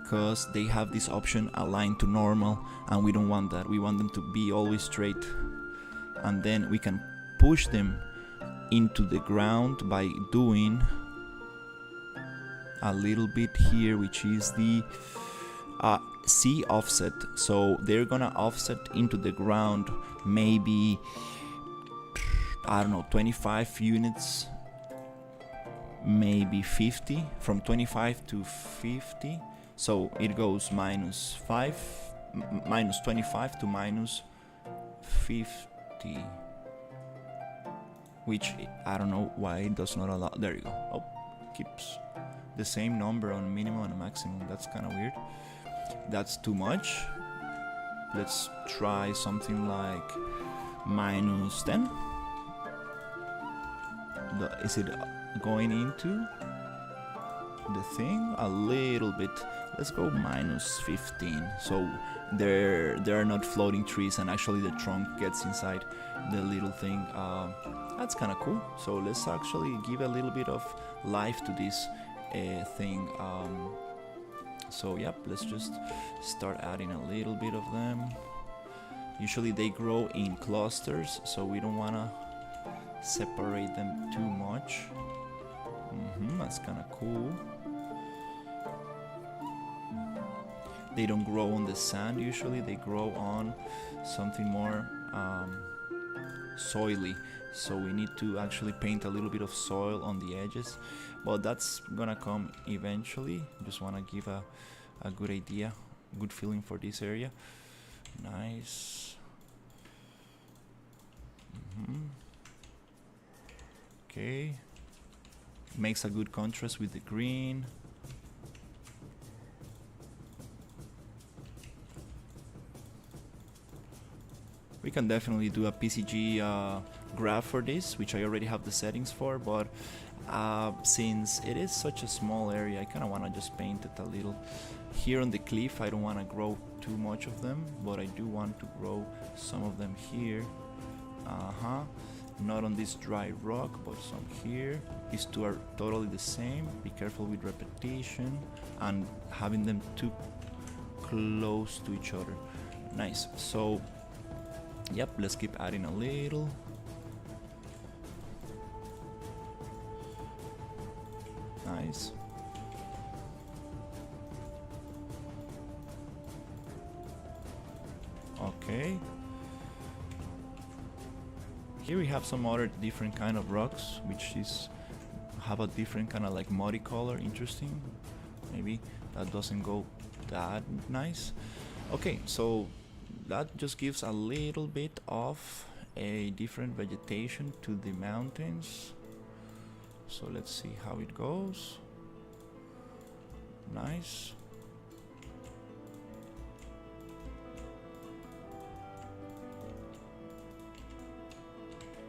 because they have this option align to normal, and we don't want that. We want them to be always straight. And then we can push them into the ground by doing a little bit here, which is the C offset. So they're gonna offset into the ground maybe, I don't know, 25 units, maybe 50, from 25 to 50. So it goes minus 5, minus 25 to minus 50, which I don't know why it does not allow. There you go. Oh, keeps the same number on minimum and maximum. That's kind of weird. That's too much. Let's try something like minus 10. Is it going into the thing? A little bit. Let's go minus 15. So there are not floating trees, and actually the trunk gets inside the little thing. That's kind of cool. So let's actually give a little bit of life to this thing. So yep, let's just start adding a little bit of them. Usually they grow in clusters, so we don't want to separate them too much. That's kind of cool. They don't grow on the sand usually, they grow on something more soily. So we need to actually paint a little bit of soil on the edges, but that's gonna come eventually. Just want to give a good idea, good feeling for this area. Nice. Okay, makes a good contrast with the green. We can definitely do a PCG graph for this, which I already have the settings for, but since it is such a small area, I kind of want to just paint it a little. Here on the cliff, I don't want to grow too much of them, but I do want to grow some of them here. Not on this dry rock, but some here. These two are totally the same. Be careful with repetition and having them too close to each other. Nice. So, yep, let's keep adding a little. Nice. Okay. Here we have some other different kind of rocks, which is have a different kind of like muddy color. Interesting. Maybe that doesn't go that nice. Okay, so that just gives a little bit of a different vegetation to the mountains. So let's see how it goes. Nice.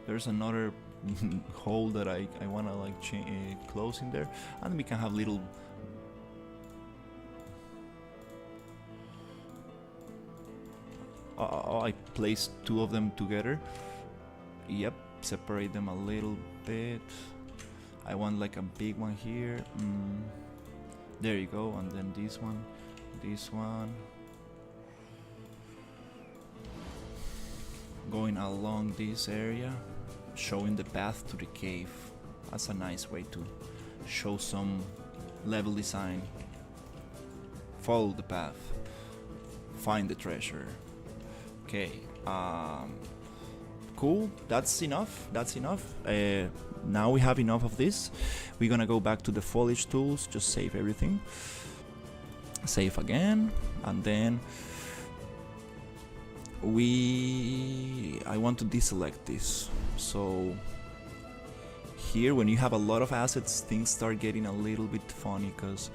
There's another hole that I want to like close in there, and we can have little I placed two of them together. Yep, separate them a little bit. I want like a big one here. There you go, and then this one, going along this area, showing the path to the cave. That's a nice way to show some level design. Follow the path, find the treasure. Okay, cool, that's enough. Now we have enough of this. We're gonna go back to the foliage tools, just save everything, save again, and then I want to deselect this. So here, when you have a lot of assets, things start getting a little bit funny, because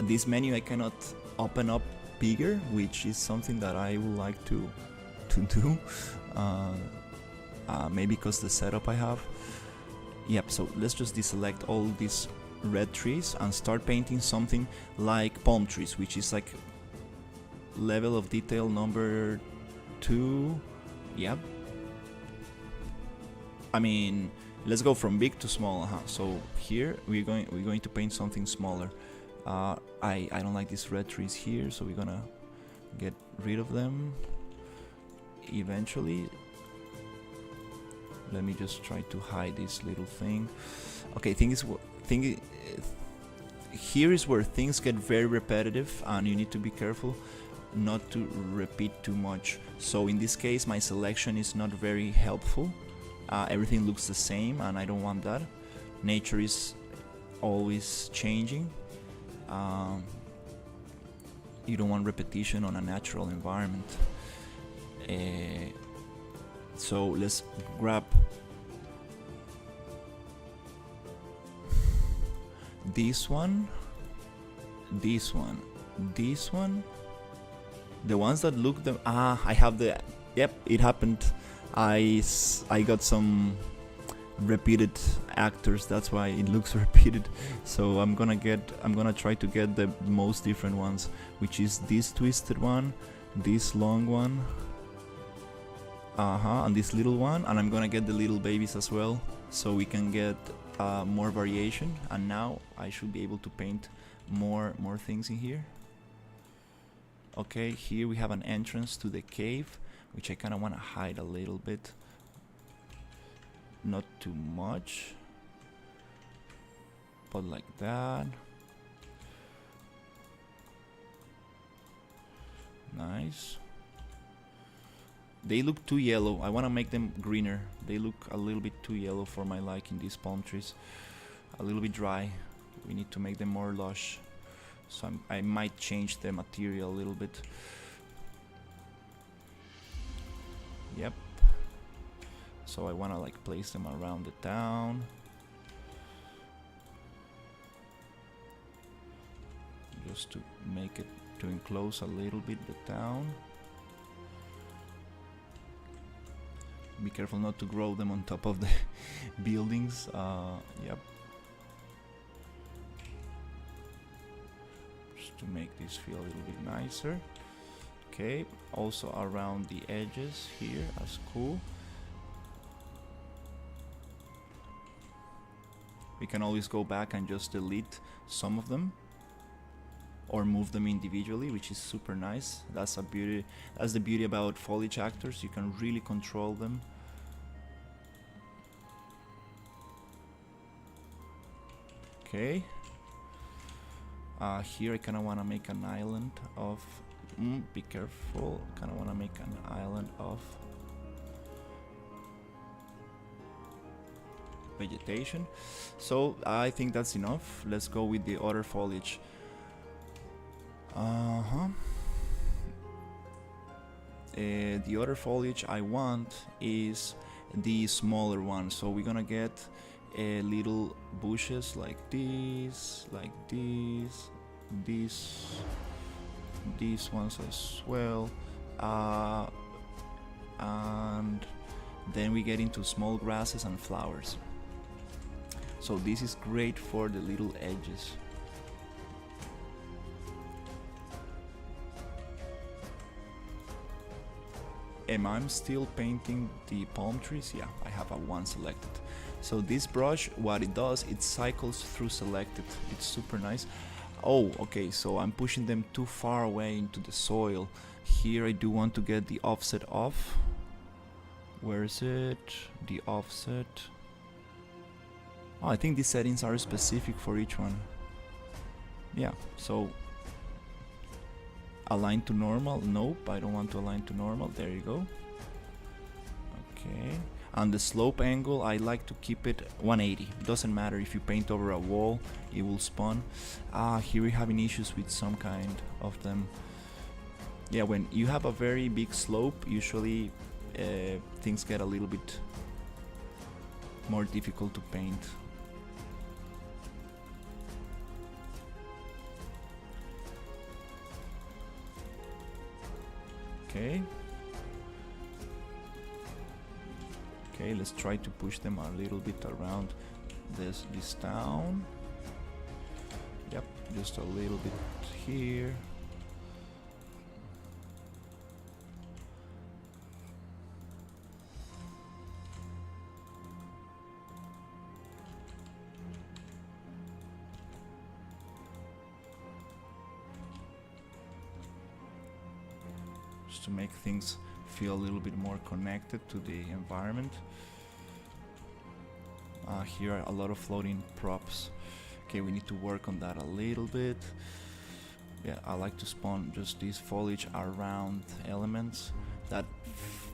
this menu I cannot open up bigger, which is something that I would like to do, maybe because the setup I have. Yep, so let's just deselect all these red trees and start painting something like palm trees, which is like level of detail number 2. Yep. I mean, let's go from big to small. So here we're going to paint something smaller. I don't like these red trees here, so we're gonna get rid of them eventually. Let me just try to hide this little thing. Okay, here is where things get very repetitive, and you need to be careful not to repeat too much. So in this case, my selection is not very helpful. Everything looks the same, and I don't want that. Nature is always changing. You don't want repetition on a natural environment. So let's grab this one, this one, this one. The ones that look them. I have the. Yep, it happened. I got some repeated actors. That's why it looks repeated. So I'm gonna try to get the most different ones, which is this twisted one, this long one. And this little one, and I'm gonna get the little babies as well, so we can get more variation. And now I should be able to paint more things in here. Okay, here we have an entrance to the cave, which I kind of want to hide a little bit, not too much, but like that. Nice. They look too yellow. I want to make them greener. They look a little bit too yellow for my liking, these palm trees. A little bit dry. We need to make them more lush. So I might change the material a little bit. Yep. So I want to like place them around the town. Just to make it, to enclose a little bit the town. Be careful not to grow them on top of the buildings. Yep. Just to make this feel a little bit nicer. Okay, also around the edges here, that's cool. We can always go back and just delete some of them or move them individually, which is super nice. That's the beauty about foliage actors. You can really control them. Okay. Here I kind of want to make an island of... be careful. Kind of want to make an island of vegetation. So I think that's enough. Let's go with the other foliage. The other foliage I want is the smaller one. So we're gonna get little bushes like these, these ones as well, and then we get into small grasses and flowers. So this is great for the little edges. Am I still painting the palm trees? Yeah, I have a one selected. So this brush, what it does, it cycles through selected. It's super nice. Oh, okay, so I'm pushing them too far away into the soil. Here I do want to get the offset off. Where is it? The offset. Oh, I think these settings are specific for each one. Yeah, so align to normal. Nope, I don't want to align to normal. There you go. Okay. And the slope angle, I like to keep it 180. Doesn't matter if you paint over a wall, it will spawn. Here we're having issues with some kind of them. Yeah, when you have a very big slope, usually things get a little bit more difficult to paint. Okay. Okay, let's try to push them a little bit around this town. Yep, just a little bit here. Just to make things feel a little bit more connected to the environment. Here are a lot of floating props. Okay, we need to work on that a little bit. Yeah, I like to spawn just this foliage around elements. That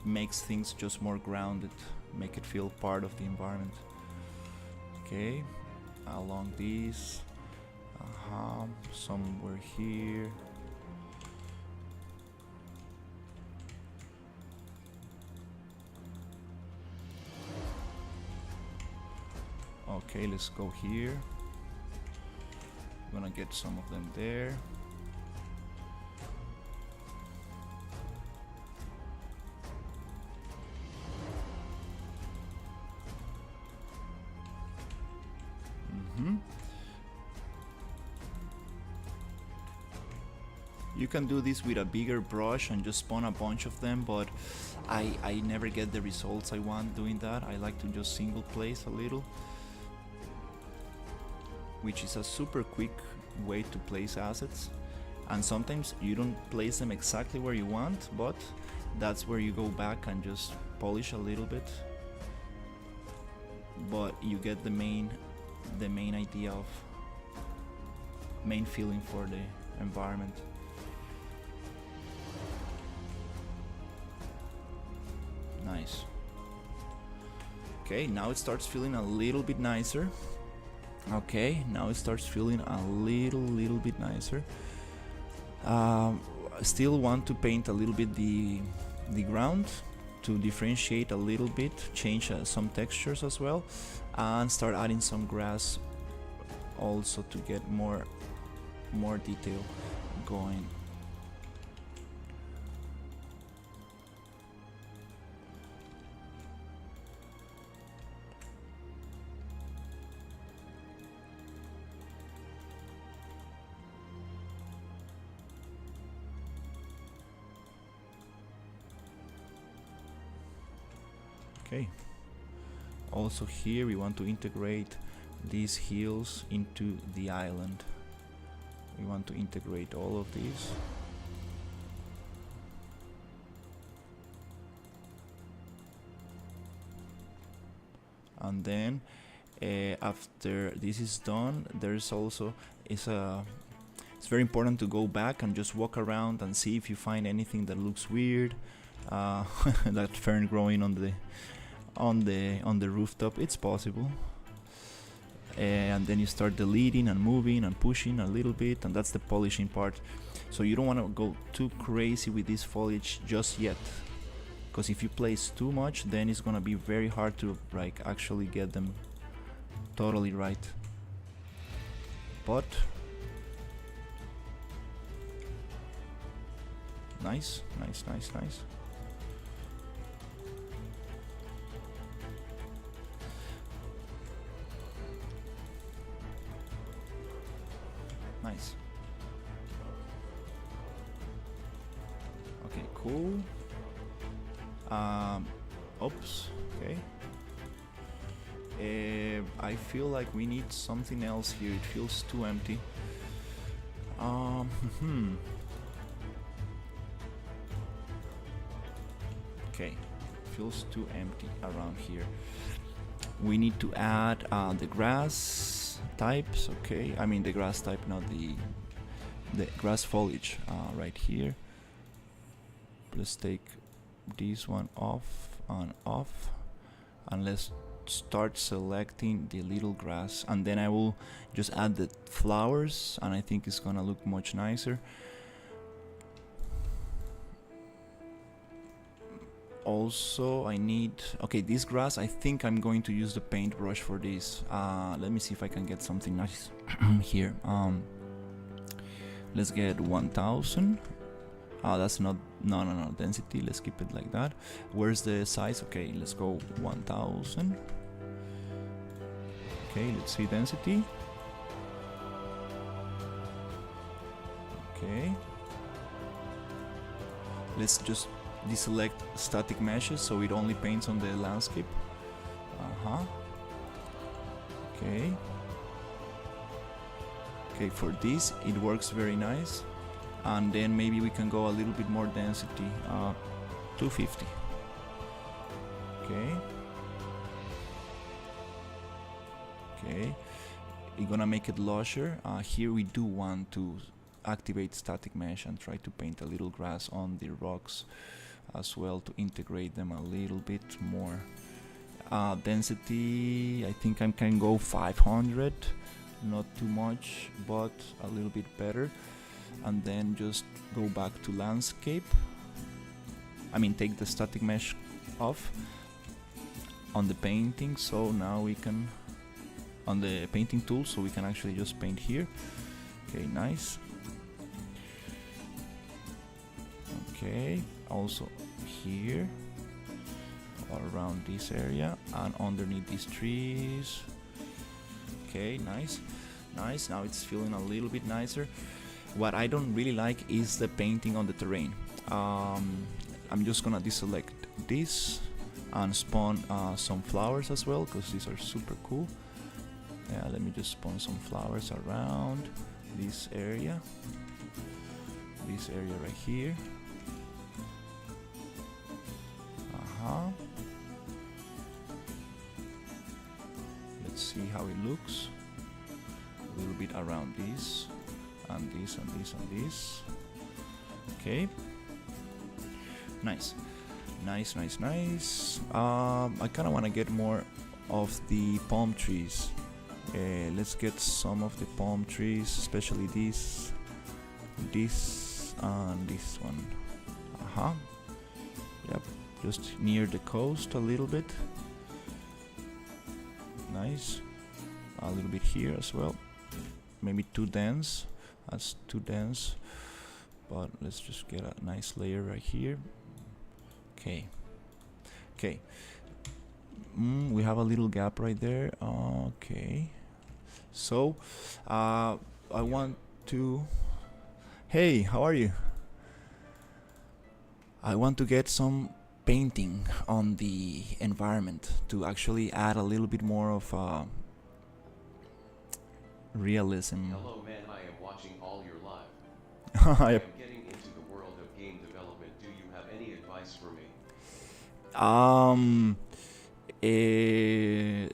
makes things just more grounded, make it feel part of the environment. Okay, along these. Somewhere here. Okay, let's go here. I'm gonna get some of them there. You can do this with a bigger brush and just spawn a bunch of them, but I never get the results I want doing that. I like to just single place a little, which is a super quick way to place assets. And sometimes you don't place them exactly where you want, but that's where you go back and just polish a little bit. But you get the main idea of main feeling for the environment. Nice. Okay, now it starts feeling a little bit nicer. Okay, now it starts feeling a little bit nicer. Still want to paint a little bit the ground to differentiate a little bit, change some textures as well, and start adding some grass also to get more detail going. Okay. Also here we want to integrate these hills into the island. We want to integrate all of these. And then after this is done, there's also it's very important to go back and just walk around and see if you find anything that looks weird. That fern growing on the rooftop, it's possible. And then you start deleting and moving and pushing a little bit, and that's the polishing part. So you don't want to go too crazy with this foliage just yet, because if you place too much, then it's gonna be very hard to like actually get them totally right. But nice. Nice. Okay, cool. Oops. Okay. I feel like we need something else here. It feels too empty. Okay, feels too empty around here. We need to add the grass types. Okay, I mean the grass type, not the grass foliage right here. Let's take this one off, and let's start selecting the little grass, and then I will just add the flowers, and I think it's gonna look much nicer. Also I need, okay, this grass, I think I'm going to use the paintbrush for this. Let me see if I can get something nice here. Let's get 1000. That's not, no, density, let's keep it like that. Where's the size? Okay, let's go 1000. Okay, let's see density. Okay, let's just deselect static meshes so it only paints on the landscape. Okay, for this it works very nice. And then maybe we can go a little bit more density, 250. Okay, you're gonna make it lusher. Here we do want to activate static mesh and try to paint a little grass on the rocks as well to integrate them a little bit more. Density, I think I can go 500, not too much, but a little bit better. And then just go back to landscape. I mean, take the static mesh off on the painting, so now we can, on the painting tool, so we can actually just paint here. Okay, nice. Okay, also here, all around this area and underneath these trees. Okay, nice. Now it's feeling a little bit nicer. What I don't really like is the painting on the terrain. I'm just gonna deselect this and spawn some flowers as well, because these are super cool. Yeah, let me just spawn some flowers around this area right here. Let's see how it looks. A little bit around this and this and this and this. Okay, nice. I kind of want to get more of the palm trees. Let's get some of the palm trees, especially this and this one. Yep, just near the coast a little bit. Nice. A little bit here as well. Maybe too dense. That's too dense, but let's just get a nice layer right here. Okay. We have a little gap right there. Okay, so I want to, hey, how are you? I want to get some painting on the environment to actually add a little bit more of realism. Hello man, I am watching all your live. I am getting into the world of game development. Do you have any advice for me?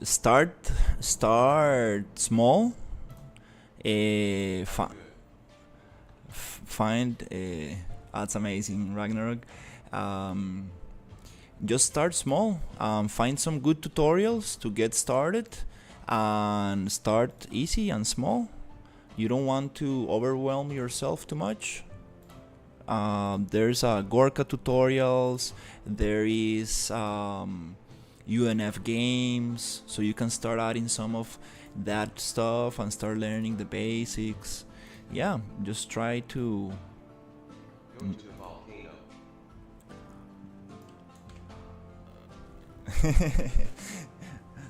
Start small. Find that's amazing, Ragnarok. Just start small. Find some good tutorials to get started, and start easy and small. You don't want to overwhelm yourself too much. There's Gorka tutorials. There is UNF games, so you can start adding some of that stuff and start learning the basics. Yeah, just try to Go to the volcano.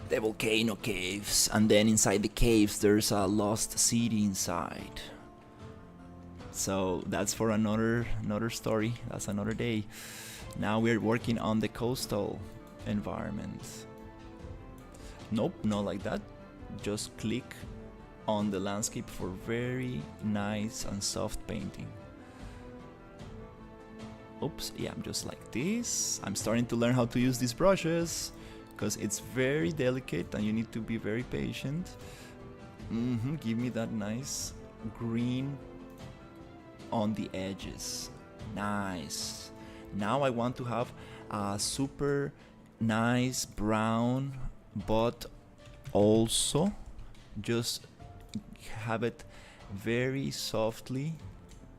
the volcano caves, and then inside the caves there's a lost city inside. So that's for another story. That's another day. Now we're working on the coastal environment. Nope, not like that. Just click on the landscape for very nice and soft painting. Oops, yeah, just like this. I'm starting to learn how to use these brushes because it's very delicate and you need to be very patient. Give me that nice green on the edges. Nice. Now I want to have a super nice brown, but also just have it very softly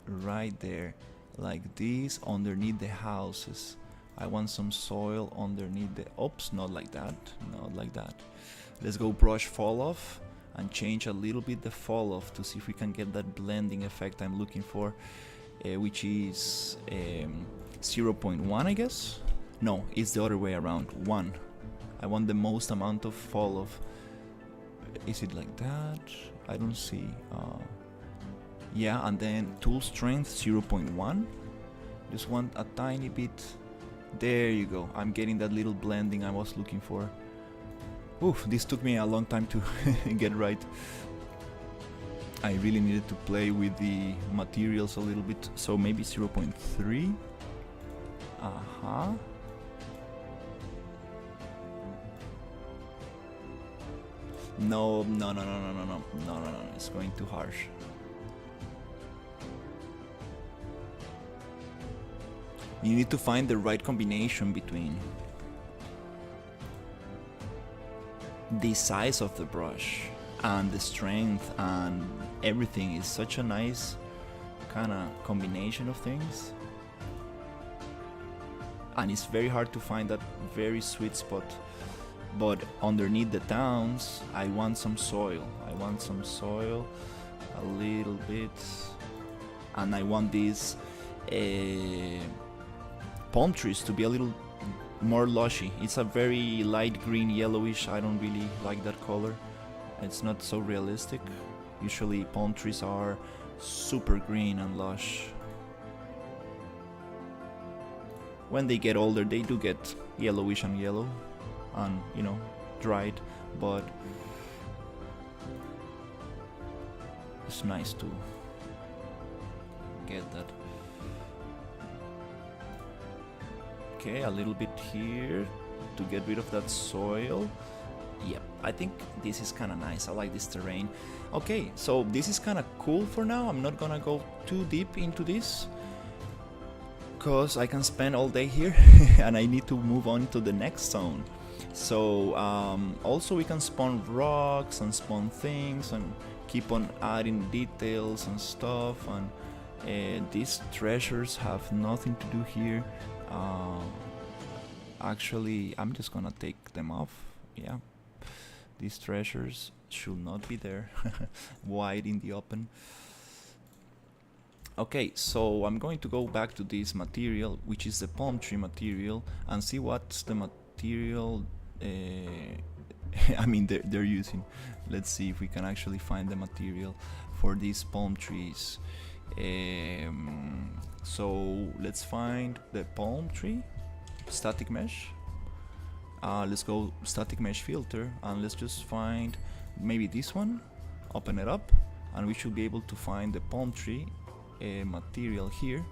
right there, like this, underneath the houses. I want some soil underneath the... Oops, not like that, not like that. Let's go brush fall off and change a little bit the fall off to see if we can get that blending effect I'm looking for, which is 0.1, I guess. No, it's the other way around, 1. I want the most amount of fall off. Is it like that? I don't see. Yeah, and then tool strength 0.1. Just want a tiny bit. There you go. I'm getting that little blending I was looking for. Oof, this took me a long time to get right. I really needed to play with the materials a little bit, so maybe 0.3. No, it's going too harsh. You need to find the right combination between the size of the brush and the strength and everything. Is such a nice kind of combination of things, and it's very hard to find that very sweet spot. But underneath the towns, I want some soil. I want some soil, a little bit, and I want these palm trees to be a little more lushy. It's a very light green, yellowish. I don't really like that color. It's not so realistic. Usually palm trees are super green and lush. When they get older, they do get yellowish and yellow and, you know, dried, but it's nice to get that. Okay, a little bit here to get rid of that soil. Yep, I think this is kind of nice. I like this terrain. Okay, so this is kind of cool for now. I'm not gonna go too deep into this because I can spend all day here and I need to move on to the next zone. So also we can spawn rocks and spawn things and keep on adding details and stuff, and these treasures have nothing to do here. Actually, I'm just gonna take them off. Yeah, these treasures should not be there wide in the open. Okay, so I'm going to go back to this material, which is the palm tree material, and see what's the material I mean they're using. Let's see if we can actually find the material for these palm trees. So let's find the palm tree. static mesh. Let's go static mesh filter, and let's just find maybe this one, open it up, and we should be able to find the palm tree material here.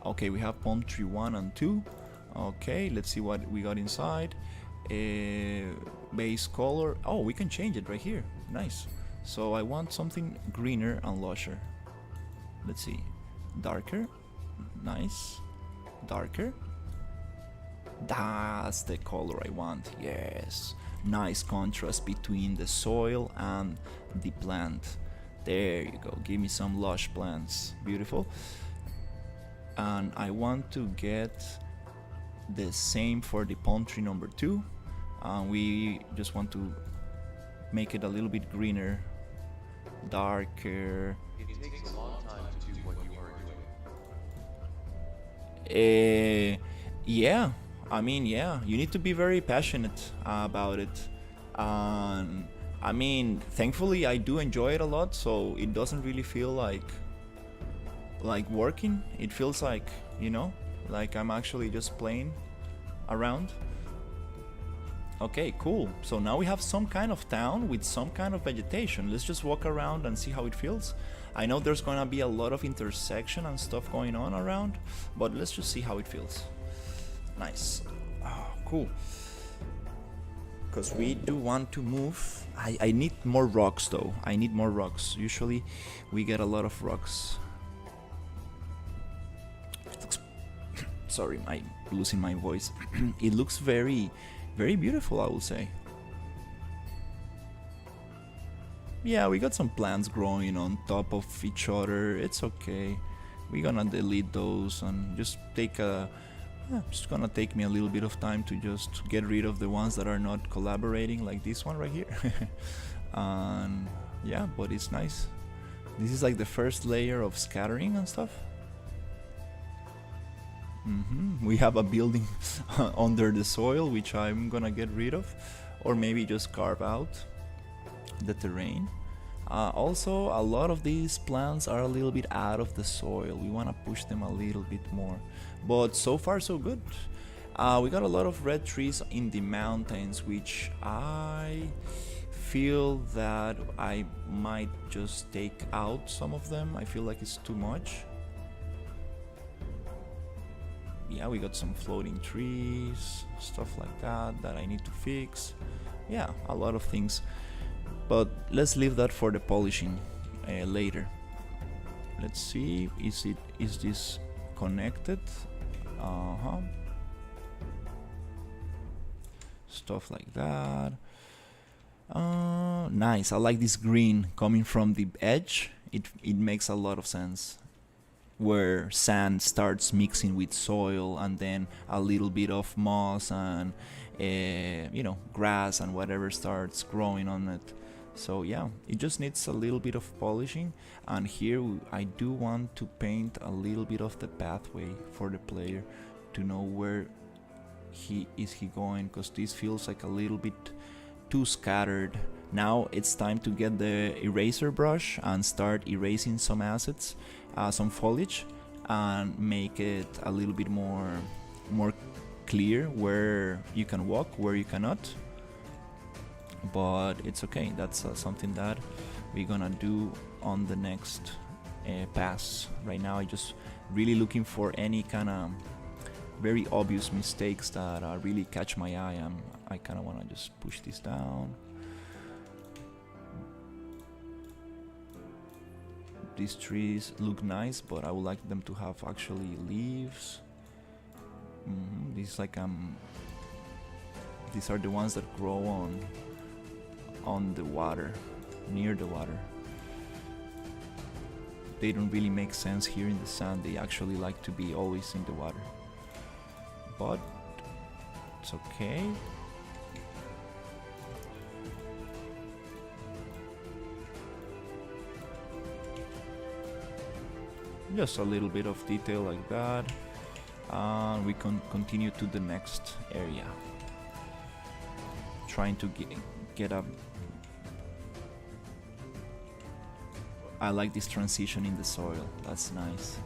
Okay, we have palm tree 1 and 2. Okay, let's see what we got inside. Base color, oh, we can change it right here. Nice. So I want something greener and lusher. Let's see, darker, nice, darker. That's the color I want, yes. Nice contrast between the soil and the plant. There you go, give me some lush plants, beautiful. And I want to get the same for the palm tree number 2. We just want to make it a little bit greener, darker. It takes a long time to do what you are doing. Yeah, I mean, yeah, you need to be very passionate about it. I mean, thankfully I do enjoy it a lot, so it doesn't really feel like working. It feels like, you know, like I'm actually just playing around. Okay, cool. So now we have some kind of town with some kind of vegetation. Let's just walk around and see how it feels. I know there's gonna be a lot of intersection and stuff going on around, but let's just see how it feels. Nice. Oh, cool. Because we do want to move. I need more rocks though. I need more rocks. Usually we get a lot of rocks. Sorry, I'm losing my voice. It looks very, very beautiful, I will say. Yeah, we got some plants growing on top of each other. It's okay. We're gonna delete those and just take a... it's gonna take me a little bit of time to just get rid of the ones that are not collaborating, like this one right here. And yeah, but it's nice. This is like the first layer of scattering and stuff. We have a building under the soil, which I'm gonna get rid of, or maybe just carve out the terrain. Also, a lot of these plants are a little bit out of the soil. We want to push them a little bit more, but so far so good. We got a lot of red trees in the mountains, which I feel that I might just take out some of them. I feel like it's too much. Yeah, we got some floating trees, stuff like that I need to fix. Yeah, a lot of things, but let's leave that for the polishing later. Let's see, is this connected? Stuff like that. Nice. I like this green coming from the edge. It makes a lot of sense, where sand starts mixing with soil and then a little bit of moss and you know, grass and whatever starts growing on it. So yeah, it just needs a little bit of polishing. And here I do want to paint a little bit of the pathway for the player to know where he is going, because this feels like a little bit too scattered. Now it's time to get the eraser brush and start erasing some assets, some foliage, and make it a little bit more clear where you can walk, where you cannot. But it's okay, that's something that we're gonna do on the next pass. Right now I just really looking for any kind of very obvious mistakes that really catch my eye. I kind of want to just push this down. These trees look nice, but I would like them to have actually leaves. These like these are the ones that grow on the water, near the water. They don't really make sense here in the sand. They actually like to be always in the water, but it's okay. Just a little bit of detail like that, and we can continue to the next area, trying to get up. I like this transition in the soil, that's nice.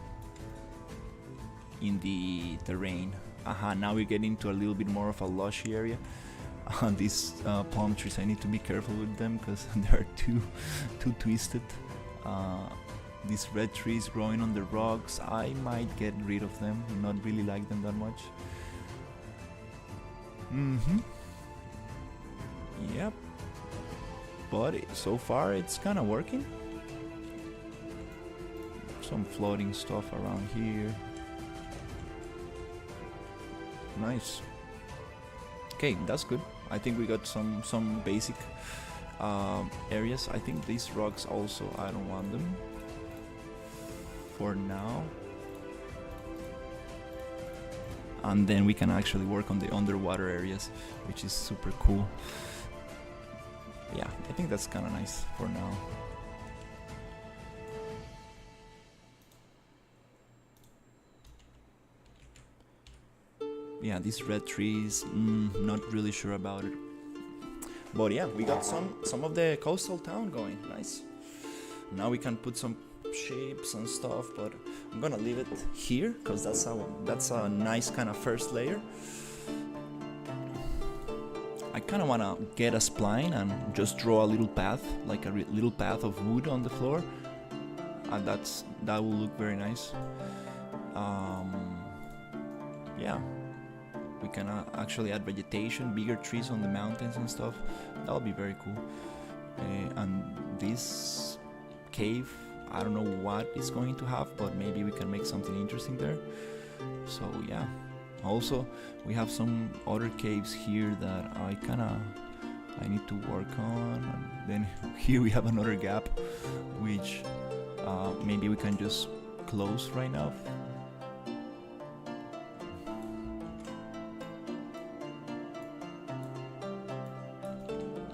In the terrain, Now we get into a little bit more of a lushy area. These palm trees, I need to be careful with them because they're too twisted. These red trees growing on the rocks, I might get rid of them, not really like them that much. Yep. But so far it's kind of working. Some floating stuff around here. Nice. Okay, that's good. I think we got some basic areas. I think these rocks also, I don't want them for now. And then we can actually work on the underwater areas, which is super cool. Yeah, I think that's kind of nice for now. Yeah, these red trees, not really sure about it. But yeah, we got some of the coastal town going. Nice. Now we can put some shapes and stuff, but I'm gonna leave it here because that's a nice kind of first layer. I kind of want to get a spline and just draw a little path, like a little path of wood on the floor, and that will look very nice. Yeah, we can actually add vegetation, bigger trees on the mountains and stuff. That'll be very cool. And this cave, I don't know what it's going to have, but maybe we can make something interesting there. So yeah. Also, we have some other caves here that I need to work on. And then here we have another gap, which maybe we can just close right now.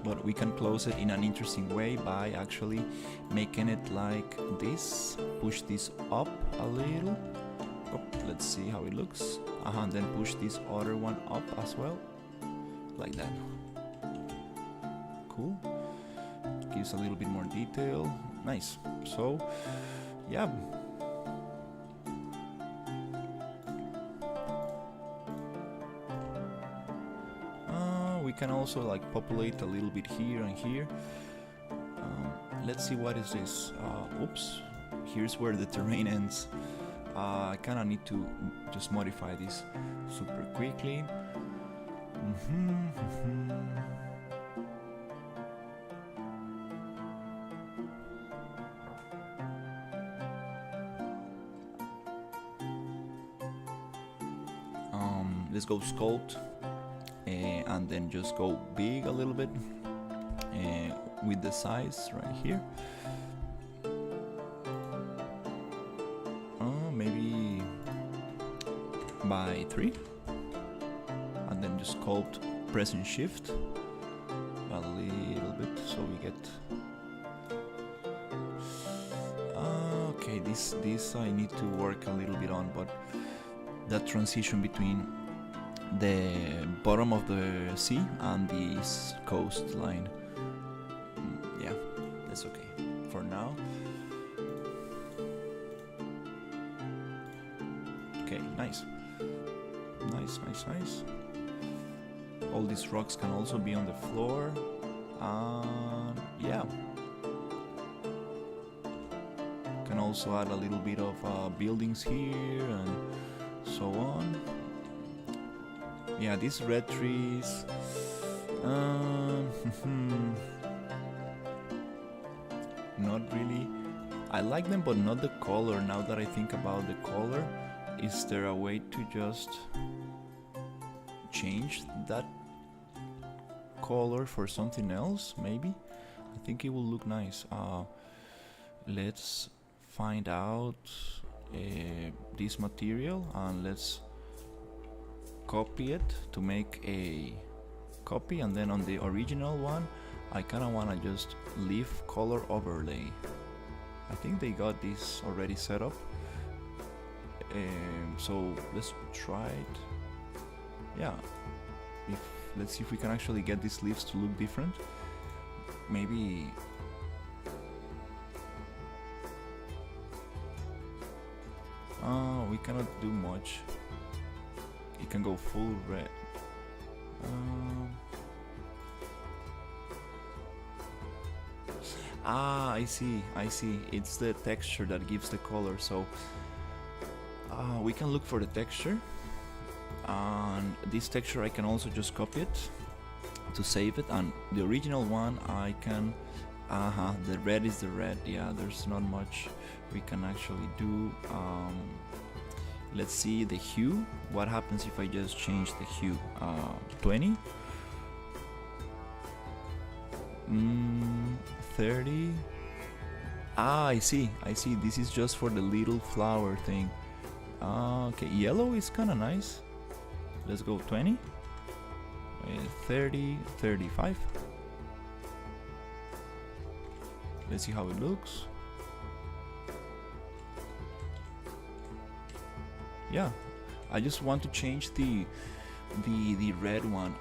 But we can close it in an interesting way by actually making it like this. Push this up a little. Oh, let's see how it looks. And then push this other one up as well, like that. Cool. Gives a little bit more detail. Nice. So, yeah. We can also like populate a little bit here and here. Let's see, what is this? Oops. Here's where the terrain ends. I kind of need to just modify this super quickly. Let's go sculpt and then just go big a little bit with the size right here. Maybe by 3, and then just sculpt, pressing shift a little bit so we get okay, this I need to work a little bit on, but that transition between the bottom of the sea and this coastline, yeah, that's okay for now. Okay, nice. All these rocks can also be on the floor. Yeah. Can also add a little bit of buildings here and so on. Yeah, these red trees. Not really. I like them, but not the color. Now that I think about the color, is there a way to just change that color for something else? Maybe. I think it will look nice. Let's find out this material and let's copy it to make a copy, and then on the original one I kinda wanna just leave color overlay. I think they got this already set up. So let's try it. Yeah, let's see if we can actually get these leaves to look different. Maybe we cannot do much. it can go full red. I see, it's the texture that gives the color. So we can look for the texture, and this texture I can also just copy it to save it, and the original one I can the red is the red. Yeah, there's not much we can actually do. Let's see the hue. What happens if I just change the hue? 20, 30. I see, this is just for the little flower thing. Okay, yellow is kind of nice. Let's go 20, 30, 35. Let's see how it looks. Yeah, I just want to change the red one.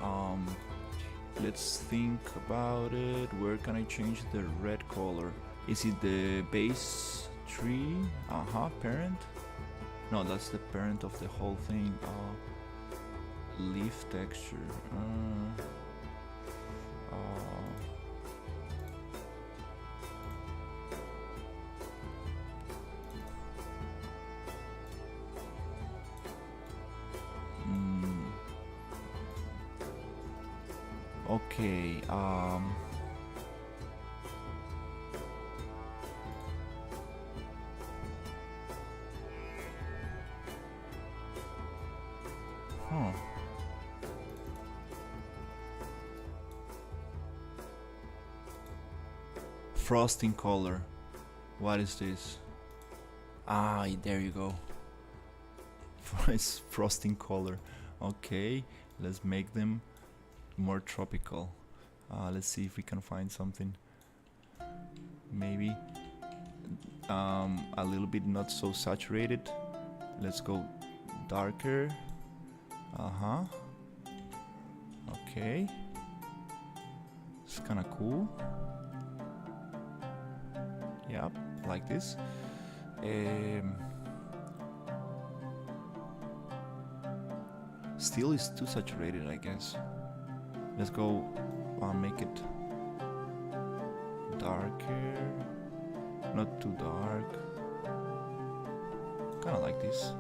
Let's think about it. Where can I change the red color? Is it the base tree? Parent? No, that's the parent of the whole thing. Leaf texture. Okay, frosting color. What is this? There you go. It's frosting color. Okay, let's make them more tropical. Let's see if we can find something. Maybe a little bit not so saturated. Let's go darker. Okay, it's kind of cool. Yep, like this. Still is too saturated, I guess. Let's go make it darker, not too dark, kind of like this.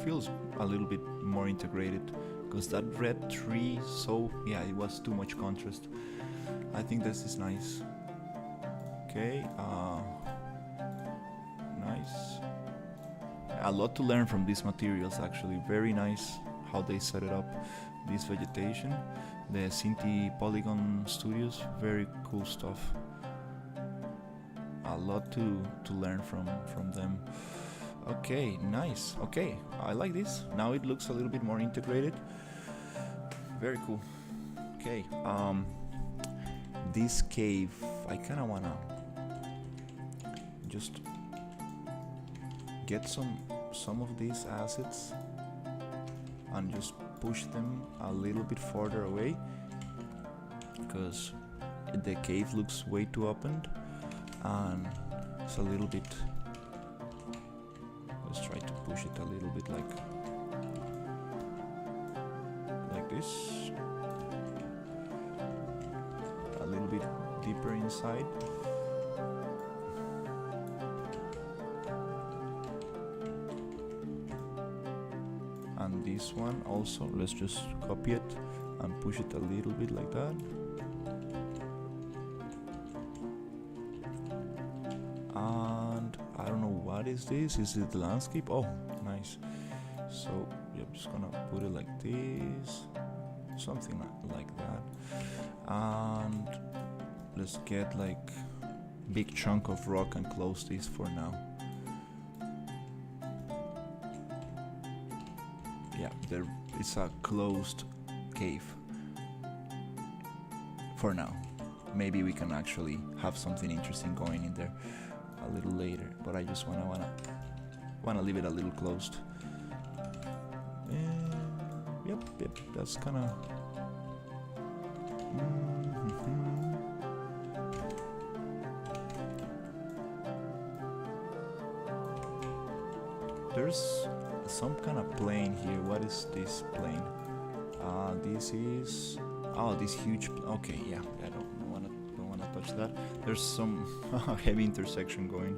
Feels a little bit more integrated, because that red tree, so yeah, it was too much contrast. I think this is nice. Okay, nice. A lot to learn from these materials, actually. Very nice how they set it up, this vegetation. The Cinti Polygon Studios, very cool stuff. A lot to learn from them. Okay, nice. Okay, I like this. Now it looks a little bit more integrated. Very cool. Okay, this cave, I kind of wanna just get some of these assets and just push them a little bit farther away, because the cave looks way too opened and it's a little bit. Let's try to push it a little bit like this, a little bit deeper inside. And this one also, let's just copy it and push it a little bit like that. And I don't know, what is this? Is it the landscape? Oh, nice. So yeah, I'm just gonna put it like this, something like that. And let's get like big chunk of rock and close this for now. Yeah, there is a closed cave for now. Maybe we can actually have something interesting going in there a little later, but I just wanna leave it a little closed. Yep, that's kind of. There's some kind of plane here. What is this plane? This is this huge. Okay, yeah, I don't wanna touch that. There's some heavy intersection going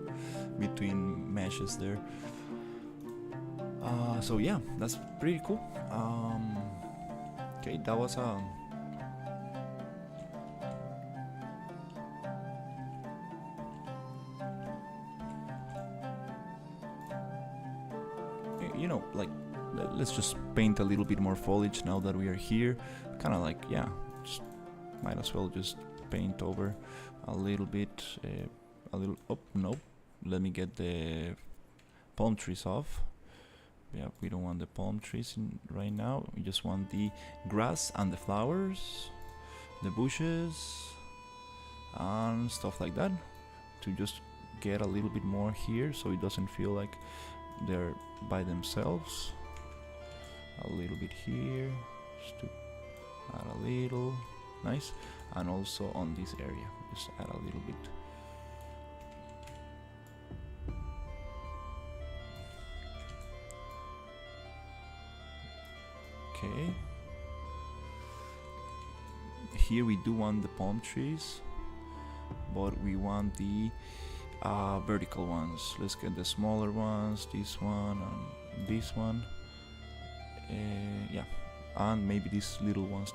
between meshes there. So yeah, that's pretty cool. Okay, that was you know, like, let's just paint a little bit more foliage now that we are here. Kind of like, yeah, just might as well just paint over a little bit, a little. Oh no, let me get the palm trees off. Yeah, we don't want the palm trees right now. We just want the grass and the flowers, the bushes, and stuff like that, to just get a little bit more here, so it doesn't feel like they're by themselves. A little bit here, just to add a little. Nice. And also on this area, just add a little bit. Okay. Here we do want the palm trees, but we want the vertical ones. Let's get the smaller ones, this one and this one. Yeah, and maybe these little ones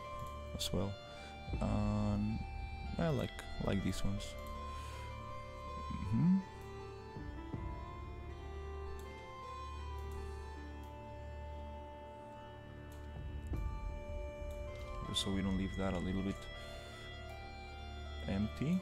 as well. And I like these ones. Just so we don't leave that a little bit empty.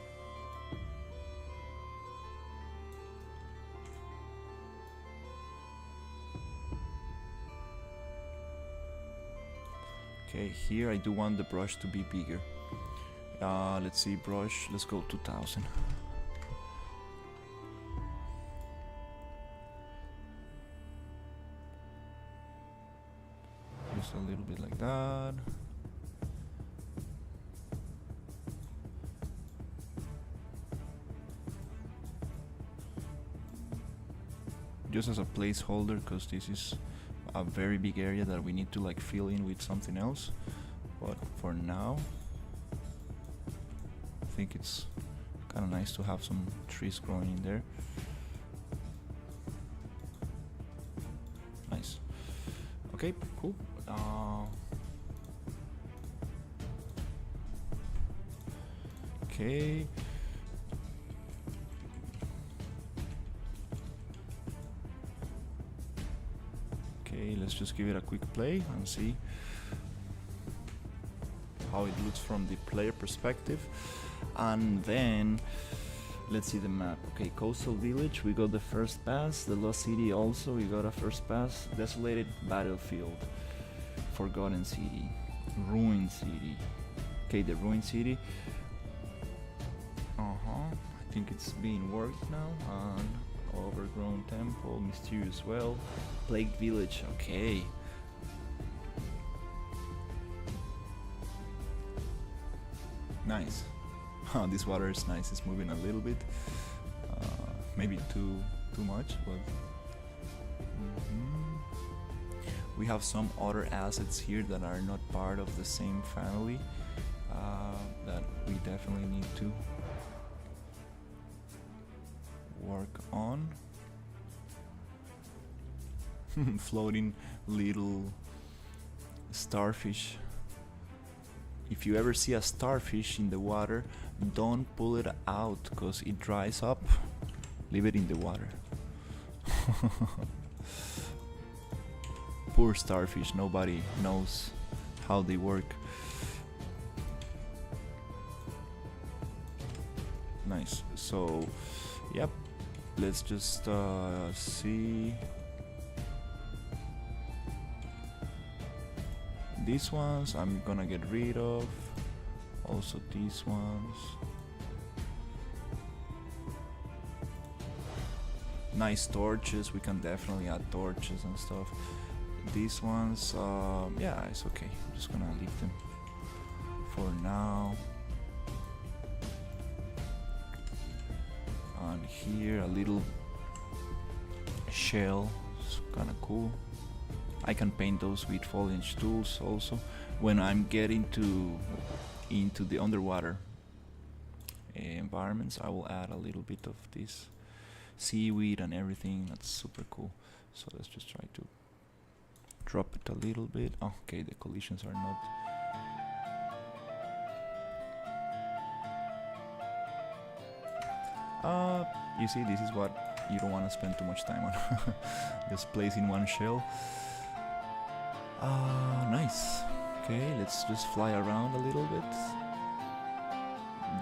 Okay, here I do want the brush to be bigger. Let's see, brush, let's go 2000. Just a little bit like that. Just as a placeholder, because this is a very big area that we need to like fill in with something else. But for now, I think it's kind of nice to have some trees growing in there. Nice. Okay, cool. Okay. Okay, let's just give it a quick play and see how it looks from the player perspective. And then let's see the map. Okay, coastal village, we got the first pass. The lost city also, we got a first pass. Desolated battlefield, forgotten city, ruined city. Okay, the ruined city. I think it's being worked now. And overgrown temple, mysterious well, plagued village. Okay. Nice. This water is nice. It's moving a little bit. Maybe too much, but we have some other assets here that are not part of the same family that we definitely need to work on. Floating little starfish. If you ever see a starfish in the water, don't pull it out because it dries up. Leave it in the water. Poor starfish, nobody knows how they work. Nice. So, yep. Let's just see. These ones I'm gonna get rid of. Also these ones. Nice torches. We can definitely add torches and stuff. These ones, yeah, it's okay. I'm just gonna leave them for now. And here a little shell, kind of cool. I can paint those with foliage tools also. When I'm getting into the underwater environments, I will add a little bit of this seaweed and everything. That's super cool. So let's just try to drop it a little bit. Oh, okay, the collisions are not. You see, this is what you don't want to spend too much time on. Just placing one shell. Nice. Okay, let's just fly around a little bit.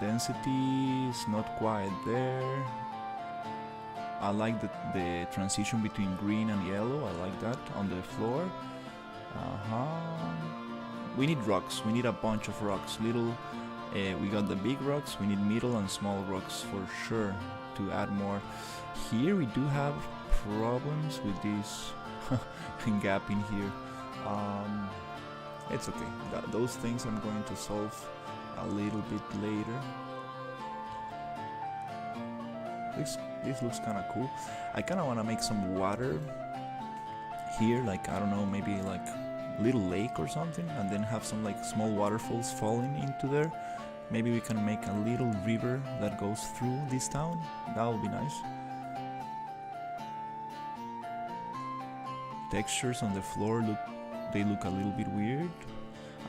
Density is not quite there. I like the transition between green and yellow. I like that on the floor. We need rocks. We need a bunch of rocks. We got the big rocks. We need middle and small rocks for sure to add more. Here we do have problems with this gap in here. It's okay. Those things I'm going to solve a little bit later. This looks kind of cool. I kind of want to make some water here, like I don't know, maybe like little lake or something, and then have some like small waterfalls falling into there. Maybe we can make a little river that goes through this town. That would be nice. Textures on the floor look a little bit weird.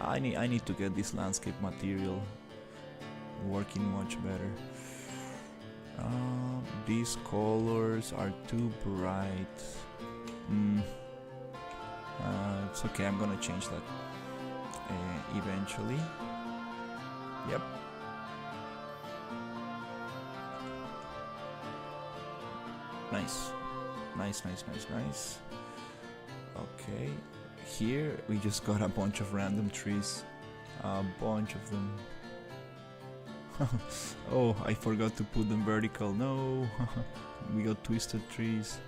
I need to get this landscape material working much better. These colors are too bright. It's okay, I'm gonna change that eventually. Yep. Nice. Nice. Okay. Here we just got a bunch of random trees. A bunch of them. Oh, I forgot to put them vertical. No. We got twisted trees.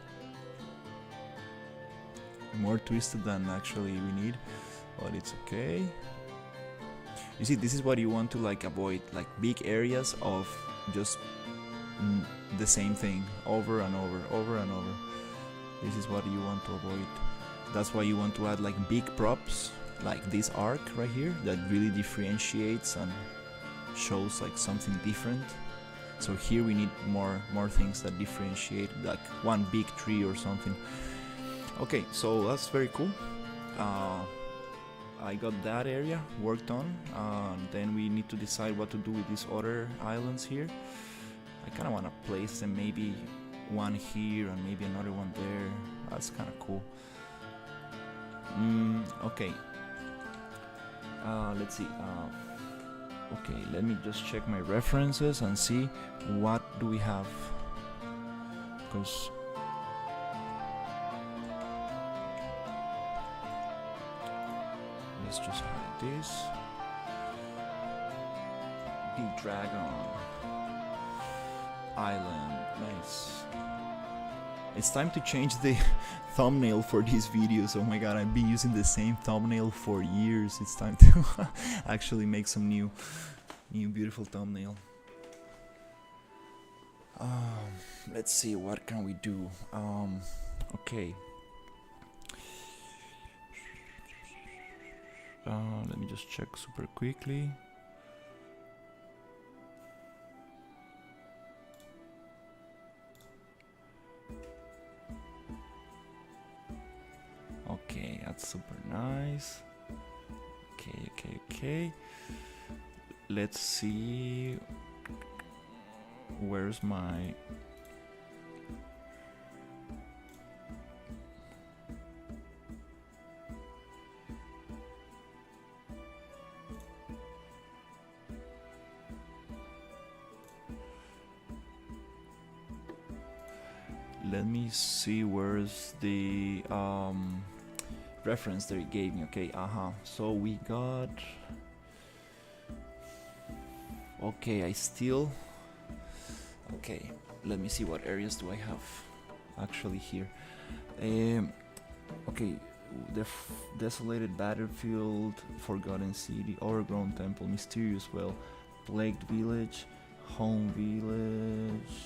More twisted than actually we need, but it's okay. You see, this is what you want to like avoid, like big areas of just the same thing over and over. This is what you want to avoid. That's why you want to add like big props, like this arc right here, that really differentiates and shows like something different. So here we need more things that differentiate, like one big tree or something. Okay, so that's very cool. I got that area worked on. Then we need to decide what to do with these other islands here. I kind of want to place them, maybe one here and maybe another one there. That's kind of cool. Okay. Let's see. Okay, let me just check my references and see what do we have. Because let's just hide this. The Dragon Island. Nice. It's time to change the thumbnail for these videos. Oh my god, I've been using the same thumbnail for years. It's time to actually make some new beautiful thumbnail. Let's see, what can we do? Okay. Let me just check super quickly. Okay, that's super nice. Okay. Let's see. Where's my... Let me see where's the reference that it gave me. Okay, so we got... Okay, okay, let me see what areas do I have actually here. Okay, the desolated battlefield, forgotten city, overgrown temple, mysterious well, plagued village, home village,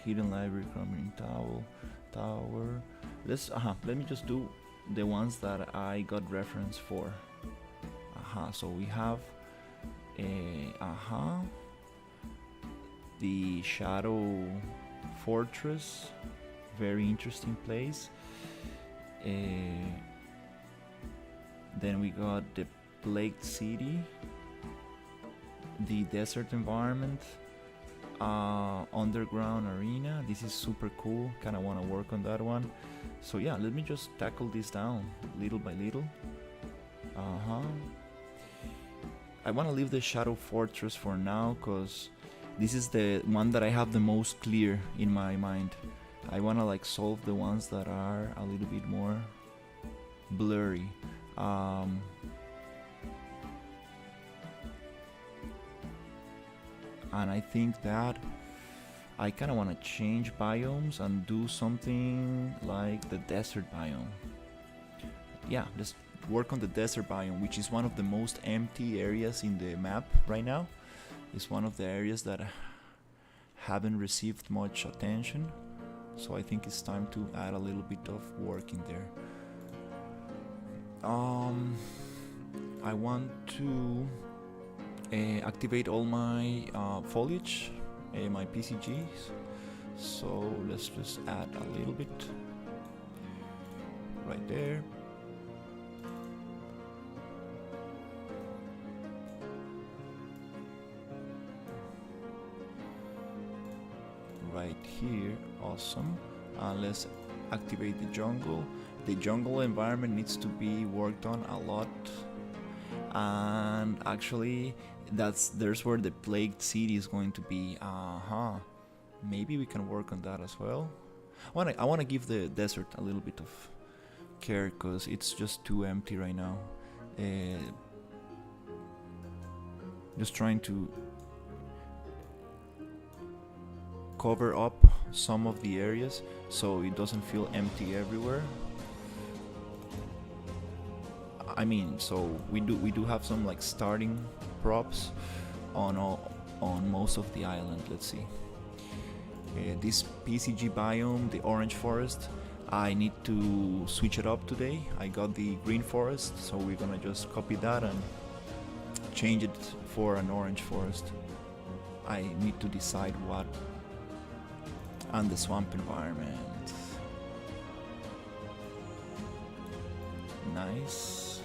hidden library, crumbling tower. Let me just do the ones that I got reference for. So we have the Shadow Fortress, very interesting place. Then we got the Plagued City, the desert environment, underground arena. This is super cool, kind of want to work on that one. So yeah, let me just tackle this down little by little. I want to leave the Shadow Fortress for now, because this is the one that I have the most clear in my mind. I want to like solve the ones that are a little bit more blurry. And I think that I kind of want to change biomes and do something like the desert biome. Yeah, let's work on the desert biome, which is one of the most empty areas in the map right now. It's one of the areas that haven't received much attention, so I think it's time to add a little bit of work in there. I want to activate all my foliage, my PCGs, so let's just add a little bit right there. Right here, awesome. Let's activate the jungle. The jungle environment needs to be worked on a lot, and actually there's where the Plagued City is going to be. Maybe we can work on that as well. I want to give the desert a little bit of care, because it's just too empty right now. Just trying to cover up some of the areas so it doesn't feel empty everywhere. I mean, so we do have some like starting props on most of the island. Let's see. This PCG biome, the orange forest, I need to switch it up today. I got the green forest, so we're gonna just copy that and change it for an orange forest. I need to decide what. And the swamp environment. Nice.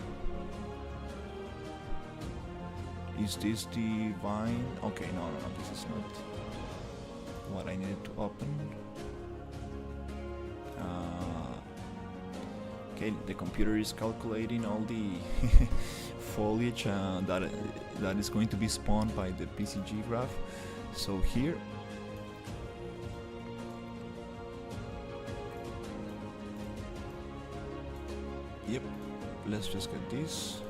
Is this the vine? Okay, no, this is not what I needed to open. Okay, the computer is calculating all the foliage that is going to be spawned by the PCG graph. So here, yep, let's just get this.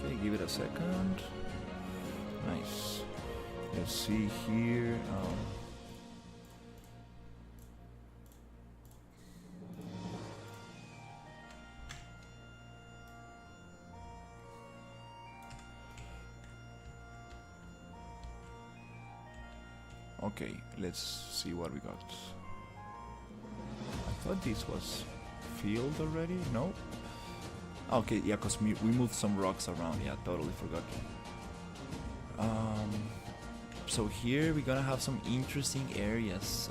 Okay, give it a second. Nice. Let's see here. Okay, let's see what we got. I thought this was filled already. No? Okay, yeah, because we moved some rocks around. Yeah, totally forgot. So here we're gonna have some interesting areas.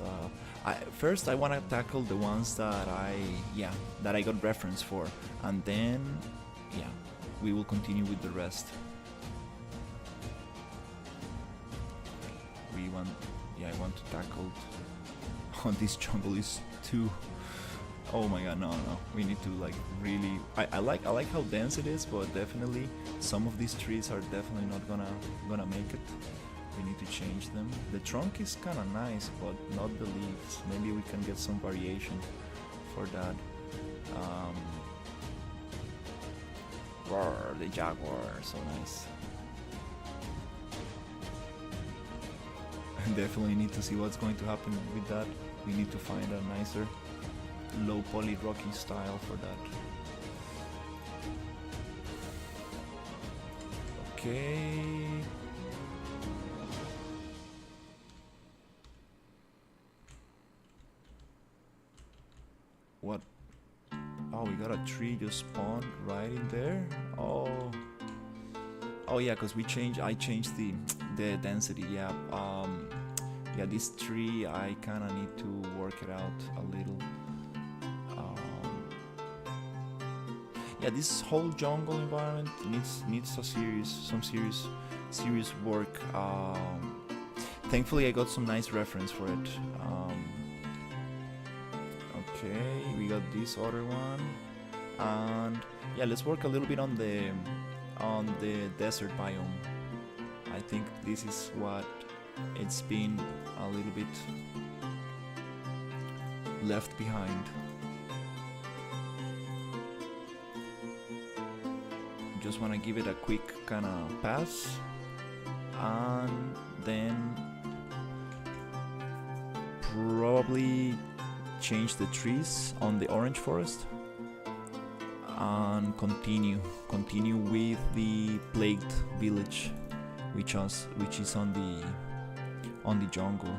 First I want to tackle the ones that I got reference for, and then we will continue with the rest. I want to tackle. Oh, this jungle is too. Oh my god, no. We need to like really. I like how dense it is, but definitely some of these trees are definitely not gonna make it. We need to change them. The trunk is kind of nice, but not the leaves. Maybe we can get some variation for that. Roar, the jaguar, so nice. Definitely need to see what's going to happen with that. We need to find a nicer low poly rocky style for that. Okay. What? Oh, we got a tree just spawned right in there. Oh. Oh yeah, cause I changed the density. Yeah. Yeah, this tree I kind of need to work it out a little. Yeah, this whole jungle environment needs some serious work. Thankfully, I got some nice reference for it. Okay, we got this other one, and yeah, let's work a little bit on the desert biome. I think this is what it's been a little bit left behind. Just want to give it a quick kind of pass, and then probably change the trees on the orange forest and continue with the plagued village, which is on the jungle.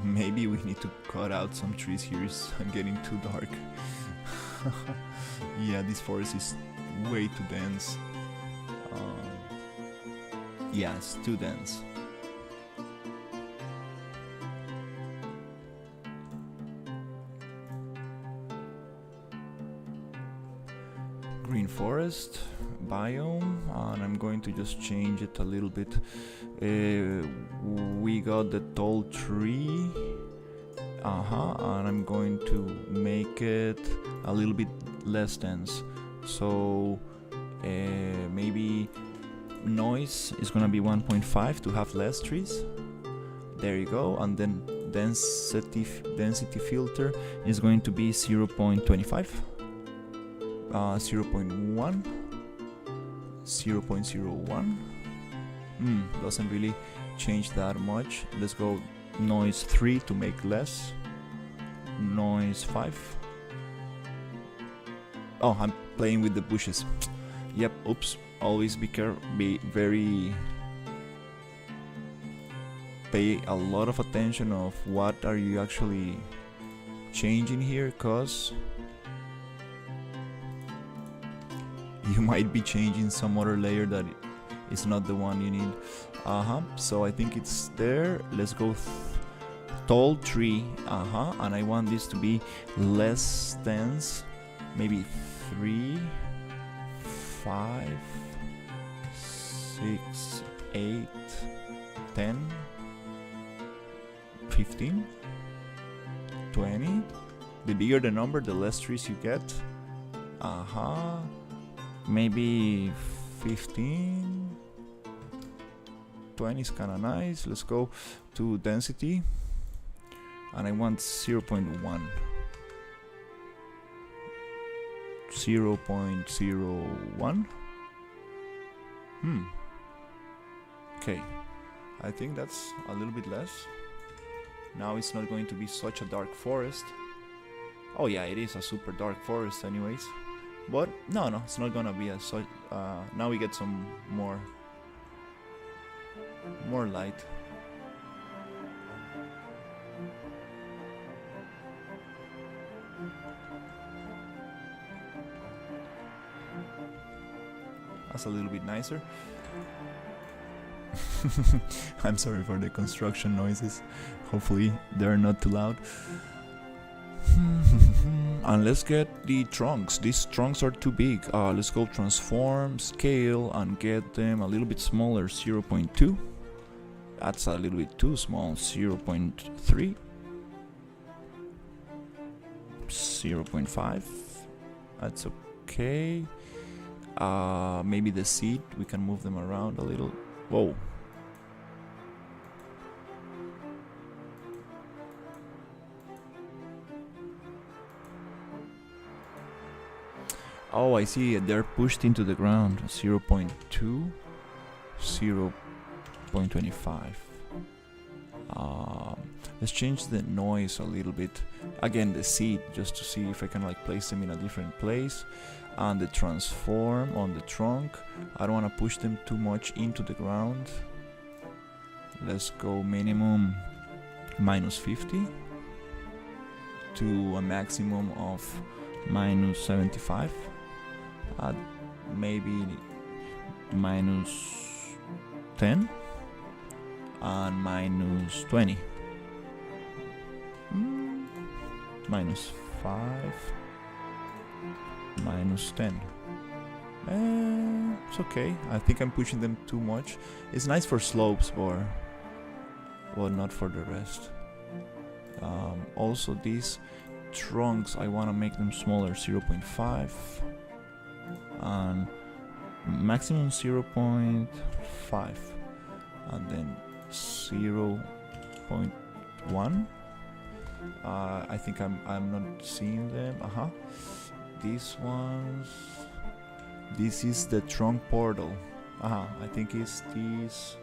Maybe we need to cut out some trees here. It's getting too dark. Yeah, this forest is way too dense. Yeah, it's too dense. Green forest biome, and I'm going to just change it a little bit. We got the tall tree, and I'm going to make it a little bit less dense. So maybe noise is gonna be 1.5 to have less trees. There you go. And then density filter is going to be 0.25, 0.1, 0.01. Doesn't really change that much. Let's go noise 3 to make less, noise 5. Oh, I'm playing with the bushes. Yep, oops. Always pay a lot of attention of what are you actually changing here, cause you might be changing some other layer that is not the one you need. So I think it's there. Let's go tall tree. And I want this to be less dense. Maybe 3, 5, 6, 8, 10, 15, 20. The bigger the number, the less trees you get. Maybe 15. 20 is kind of nice. Let's go to density, and I want 0.1. 0.01. Okay, I think that's a little bit less. Now it's not going to be such a dark forest. Oh yeah, it is a super dark forest anyways. But no, it's not gonna be a such. Now we get some more light. That's a little bit nicer. I'm sorry for the construction noises. Hopefully they're not too loud. And let's get the trunks. These trunks are too big. Let's go transform, scale, and get them a little bit smaller. 0.2. That's a little bit too small. 0.3. 0.5. That's okay. Maybe the seed, we can move them around a little. Whoa. Oh, I see. They're pushed into the ground. 0.2, 0.25. Let's change the noise a little bit. Again, the seed, just to see if I can like place them in a different place. And the transform on the trunk. I don't want to push them too much into the ground. Let's go minimum -50 to a maximum of -75. Maybe -10 and -20. -5, -10. It's okay. I think I'm pushing them too much. It's nice for slopes, but well, not for the rest. Also, these trunks, I want to make them smaller, 0.5 and maximum 0.5 and then 0.1. I think I'm not seeing them. These ones. This is the trunk portal. I think it's these.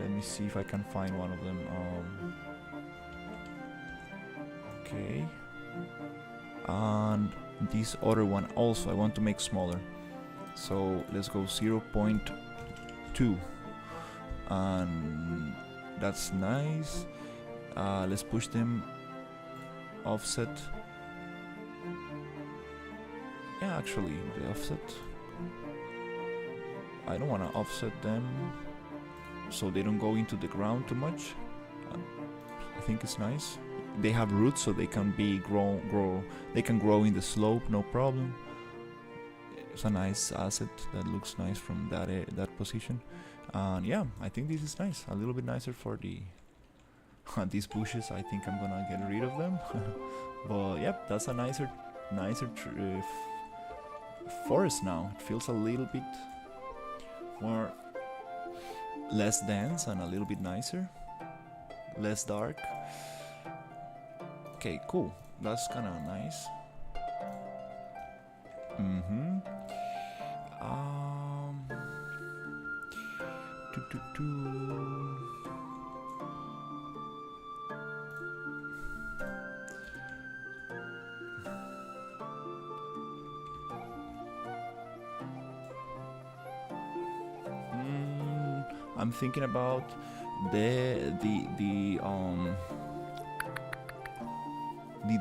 Let me see if I can find one of them. Okay. And this other one also I want to make smaller. So let's go 0.2. And that's nice. Let's push them offset. Yeah, actually, the offset. I don't want to offset them so they don't go into the ground too much. I think it's nice. They have roots, so they can be they can grow in the slope, no problem. It's a nice asset that looks nice from that position. And yeah, I think this is nice. A little bit nicer for the these bushes. I think I'm gonna get rid of them. But yep, that's a nicer forest now. It feels a little bit more less dense and a little bit nicer, less dark. Okay, cool. That's kind of nice. I'm thinking about the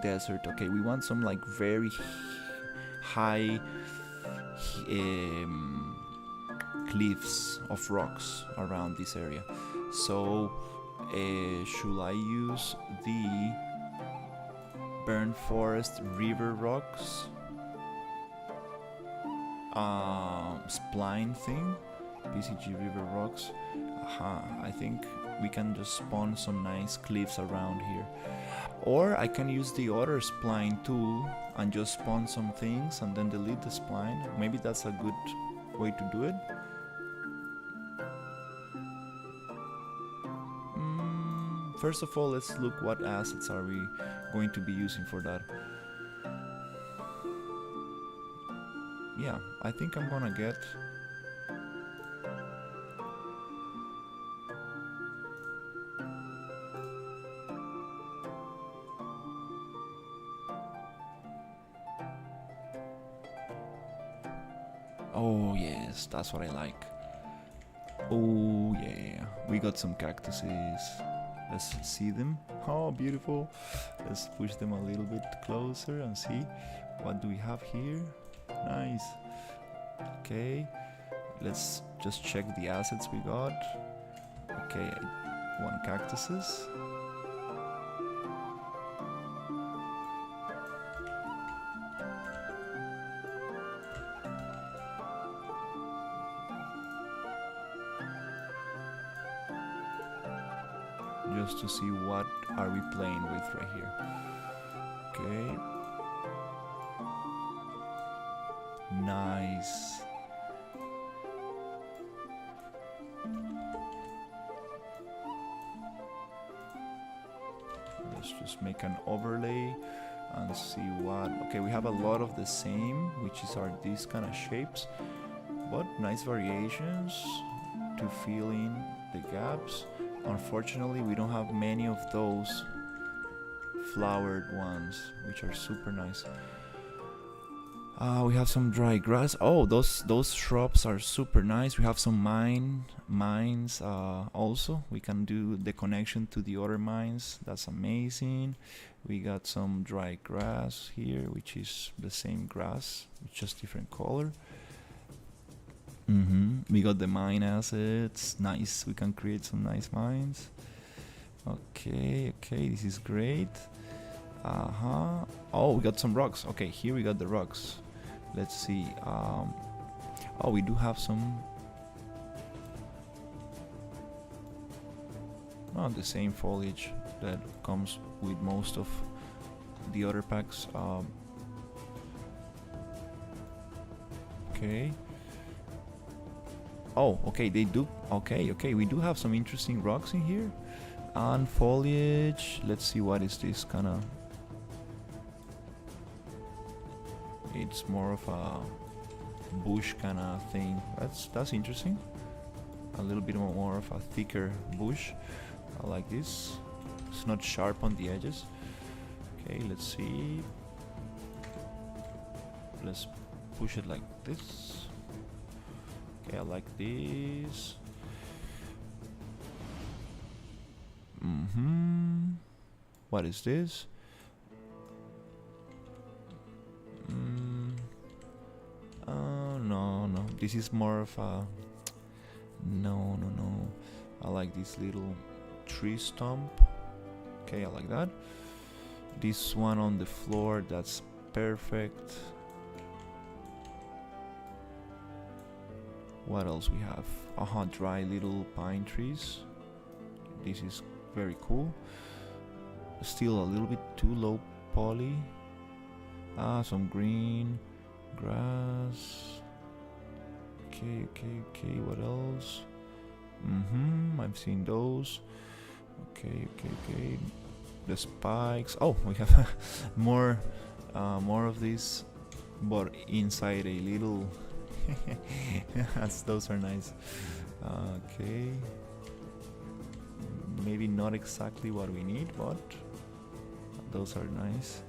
desert. Okay, we want some like very high cliffs of rocks around this area. So should I use the burnt forest river rocks spline thing, PCG river rocks? I think we can just spawn some nice cliffs around here. Or I can use the other spline tool and just spawn some things and then delete the spline. Maybe that's a good way to do it. First of all, let's look what assets are we going to be using for that. Yeah, I think I'm gonna get oh yes, that's what I like. Oh yeah, we got some cactuses. Let's see them. Oh, beautiful. Let's push them a little bit closer and see what do we have here. Nice. Okay, let's just check the assets we got. Okay, 1 cactuses. Just to see what are we playing with right here. Okay. Nice. Let's just make an overlay and see what. Okay, we have a lot of the same, which is are these kind of shapes, but nice variations to fill in the gaps. Unfortunately, we don't have many of those flowered ones, which are super nice. We have some dry grass. Oh, those shrubs are super nice. We have some mines. Also, we can do the connection to the other mines. That's amazing. We got some dry grass here, which is the same grass, it's just different color. We got the mine assets. Nice. We can create some nice mines. Okay, this is great. Oh, we got some rocks. Okay, here we got the rocks. Let's see. Oh, we do have some. Oh, the same foliage that comes with most of the other packs. Okay. Oh, okay, they do. Okay, we do have some interesting rocks in here. And foliage. Let's see, what is this kind of. It's more of a bush kind of thing. That's interesting. A little bit more of a thicker bush. I like this. It's not sharp on the edges. Okay, let's see. Let's push it like this. Okay, I like this. What is this? No. This is more of a. No. I like this little tree stump. Okay, I like that. This one on the floor, that's perfect. What else we have? Dry little pine trees. This is very cool. Still a little bit too low poly. Some green grass. Okay. What else? I've seen those. Okay. The spikes. Oh, we have more of these, but inside a little. Those are nice. Okay. Maybe not exactly what we need, but those are nice.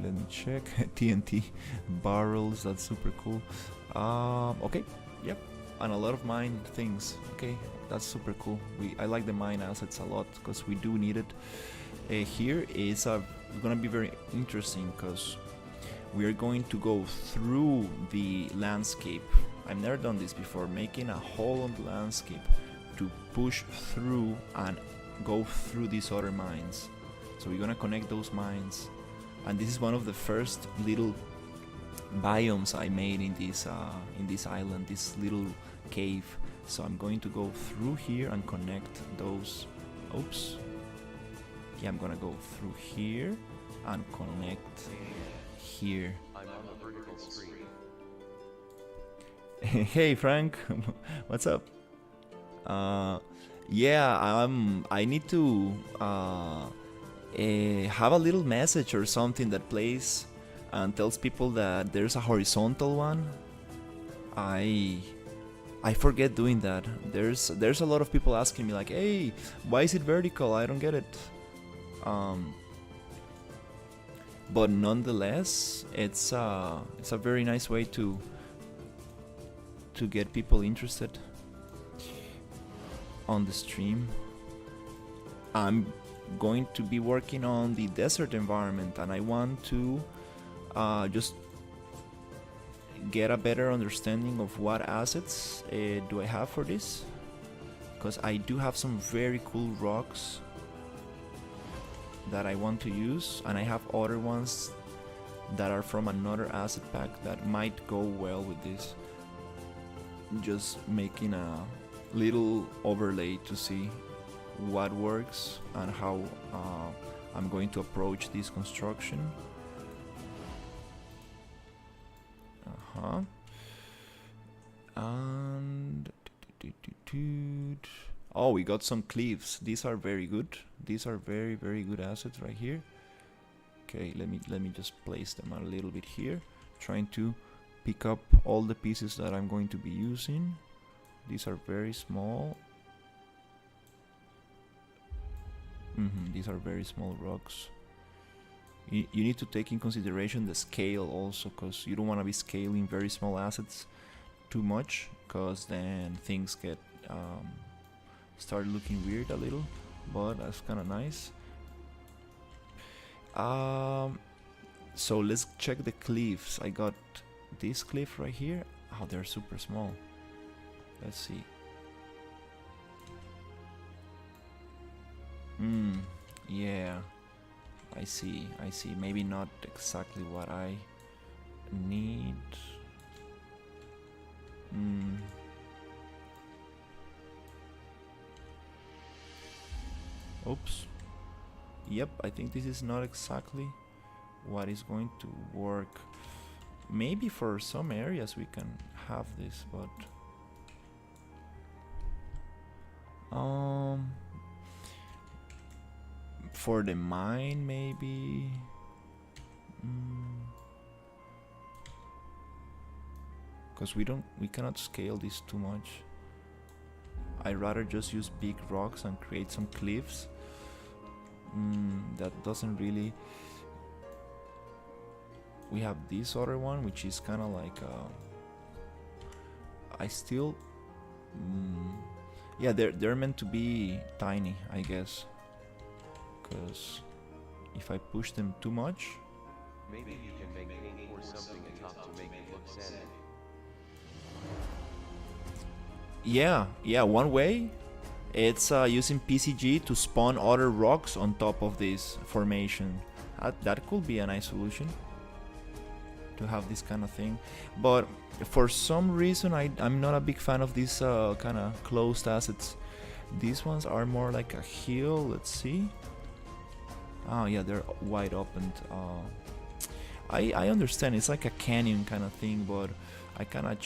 Let me check. TNT barrels, that's super cool. Okay, yep, and a lot of mine things. Okay, that's super cool. I like the mine assets a lot because we do need it. Here is gonna be very interesting because we are going to go through the landscape. I've never done this before, making a hole on the landscape to push through and go through these other mines. So we're gonna connect those mines, and this is one of the first little biomes I made in this island, this little cave. So I'm going to go through here and connect those. Oops. Yeah, I'm gonna go through here and connect here. I'm on the vertical stream. Hey Frank, what's up? Yeah, I need to have a little message or something that plays and tells people that there's a horizontal one. I forget doing that. There's a lot of people asking me like, hey, why is it vertical? I don't get it. But nonetheless, it's a very nice way to get people interested on the stream. I'm going to be working on the desert environment, and I want to just get a better understanding of what assets do I have for this, because I do have some very cool rocks that I want to use, and I have other ones that are from another asset pack that might go well with this. Just making a little overlay to see what works and how I'm going to approach this construction. And oh, we got some cliffs. These are very good. These are very, very good assets right here. Okay, let me just place them a little bit here, trying to pick up all the pieces that I'm going to be using. These are very small. These are very small rocks. You need to take in consideration the scale also, because you don't want to be scaling very small assets too much, because then things get start looking weird a little, but that's kind of nice. So let's check the cliffs. I got this cliff right here. Oh, they're super small. Let's see. Yeah, I see. Maybe not exactly what I need. Oops. Yep, I think this is not exactly what is going to work. Maybe for some areas we can have this, but for the mine maybe. Because we cannot scale this too much. I'd rather just use big rocks and create some cliffs. That doesn't really. We have this other one, which is kind of like I still yeah, they're meant to be tiny, I guess, because if I push them too much, maybe you can make paint or something atop to make it look sandy. yeah, one way it's using PCG to spawn other rocks on top of this formation. That could be a nice solution to have this kind of thing, but for some reason I'm not a big fan of these kind of closed assets. These ones are more like a hill. Let's see. Oh yeah, they're wide open. I understand it's like a canyon kind of thing, but I kind of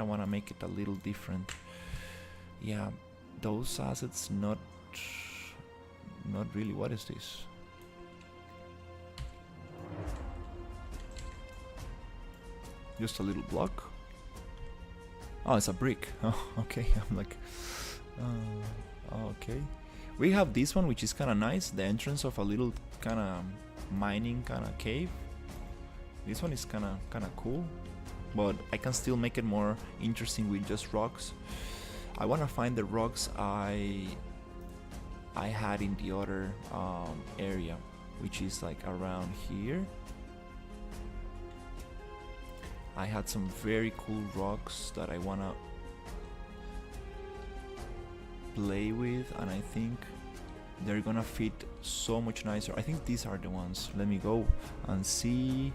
want to make it a little different. Yeah, those assets not really. What is this? Just a little block. Oh, it's a brick. Oh, okay. I'm like, okay. We have this one, which is kind of nice. The entrance of a little kind of mining kind of cave. This one is kind of cool, but I can still make it more interesting with just rocks. I want to find the rocks I had in the other area, which is like around here. I had some very cool rocks that I wanna play with, and I think they're gonna fit so much nicer. I think these are the ones. Let me go and see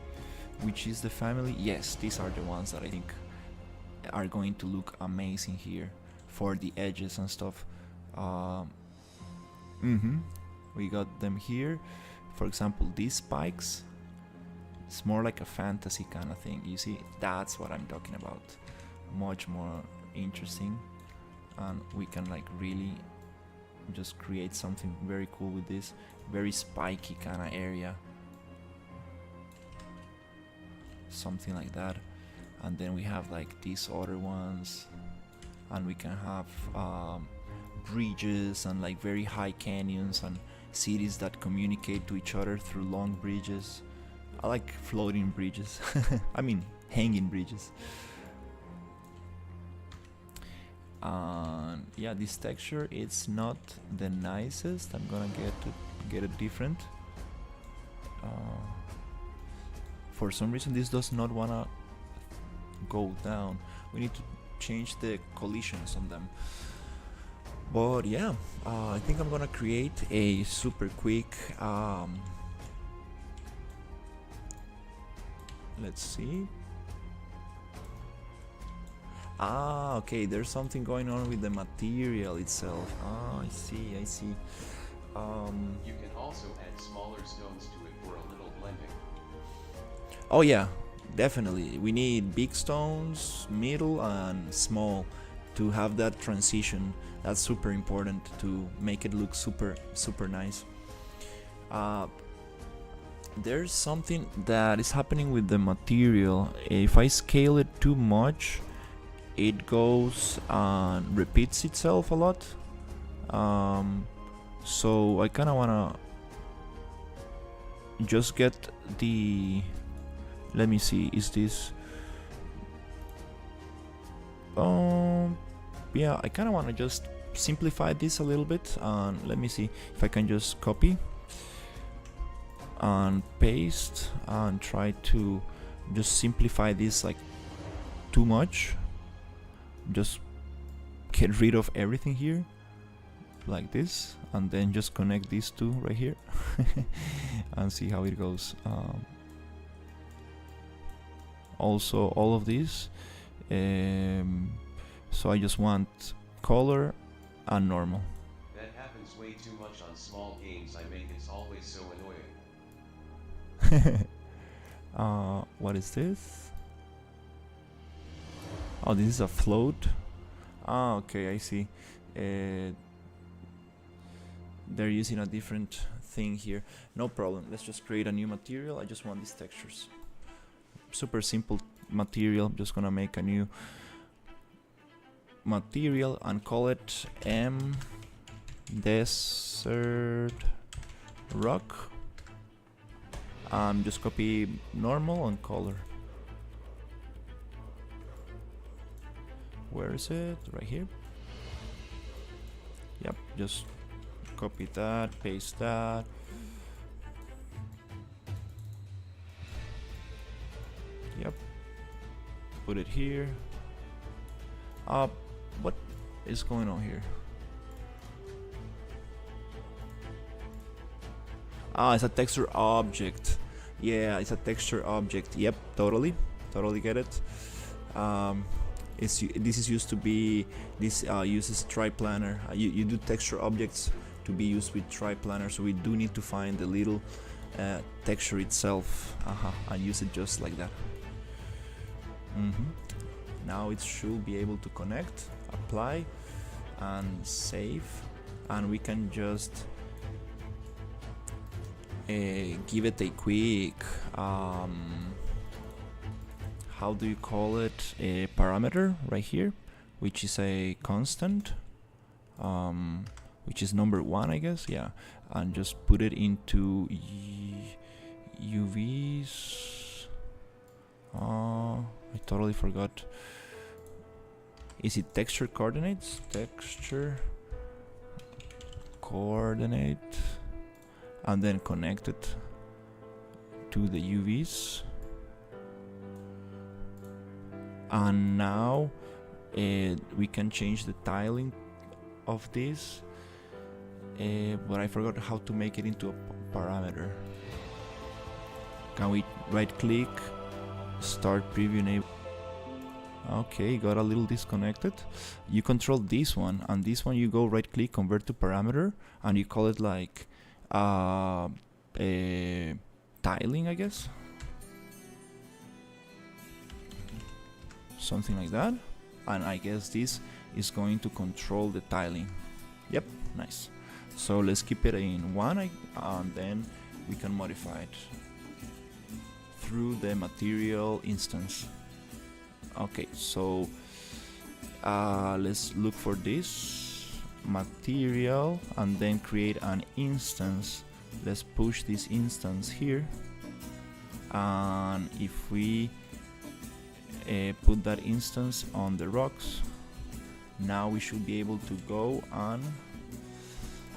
which is the family. Yes, these are the ones that I think are going to look amazing here for the edges and stuff. We got them here. For example, these spikes. It's more like a fantasy kind of thing. You see, that's what I'm talking about. Much more interesting, and we can like really just create something very cool with this very spiky kind of area, something like that. And then we have like these other ones, and we can have bridges and like very high canyons and cities that communicate to each other through long bridges. I like floating bridges. I mean, hanging bridges. Yeah, this texture, it's not the nicest. I'm gonna get it different. For some reason, this does not wanna go down. We need to change the collisions on them. But yeah, I think I'm gonna create a super quick. Let's see. Okay, there's something going on with the material itself. I see. You can also add smaller stones to it for a little blending. Oh yeah, definitely. We need big stones, middle, and small to have that transition. That's super important to make it look super nice. There's something that is happening with the material. If I scale it too much, it goes and repeats itself a lot. So I kind of wanna just get the, let me see, is this, yeah, I kind of want to just simplify this a little bit, and let me see if I can just copy and paste and try to just simplify this like too much. Just get rid of everything here like this, and then just connect these two right here and see how it goes. Also all of these, so I just want color and normal. That happens way too much on small games I make, it's always so annoying. What is this? Oh, this is a float. Ah, okay, I see. They're using a different thing here. No problem, let's just create a new material. I just want these textures. Super simple material. I'm just gonna make a new material and call it M Desert Rock. Just copy normal and color. Where is it? Right here. Yep, just copy that, paste that. Yep, put it here. What is going on here? It's a texture object. Yeah, it's a texture object. Yep, totally get it. This is used to be, this uses triplanar. You do texture objects to be used with triplanar, so we do need to find the little texture itself and use it just like that. Now it should be able to connect, apply, and save, and we can just give it a quick how do you call it, a parameter right here, which is a constant, which is number 1, I guess. Yeah, and just put it into UVs. I totally forgot. Is it texture coordinates? Texture coordinate, and then connect it to the UVs. And now we can change the tiling of this, but I forgot how to make it into a parameter. Can we right click, start preview enable? Okay, got a little disconnected. You control this one, and this one you go right click, convert to parameter, and you call it like tiling, I guess. Something like that. And I guess this is going to control the tiling. Yep, nice. So let's keep it in 1, and then we can modify it through the material instance. Okay, so let's look for this material and then create an instance. Let's push this instance here, and if we put that instance on the rocks, now we should be able to go and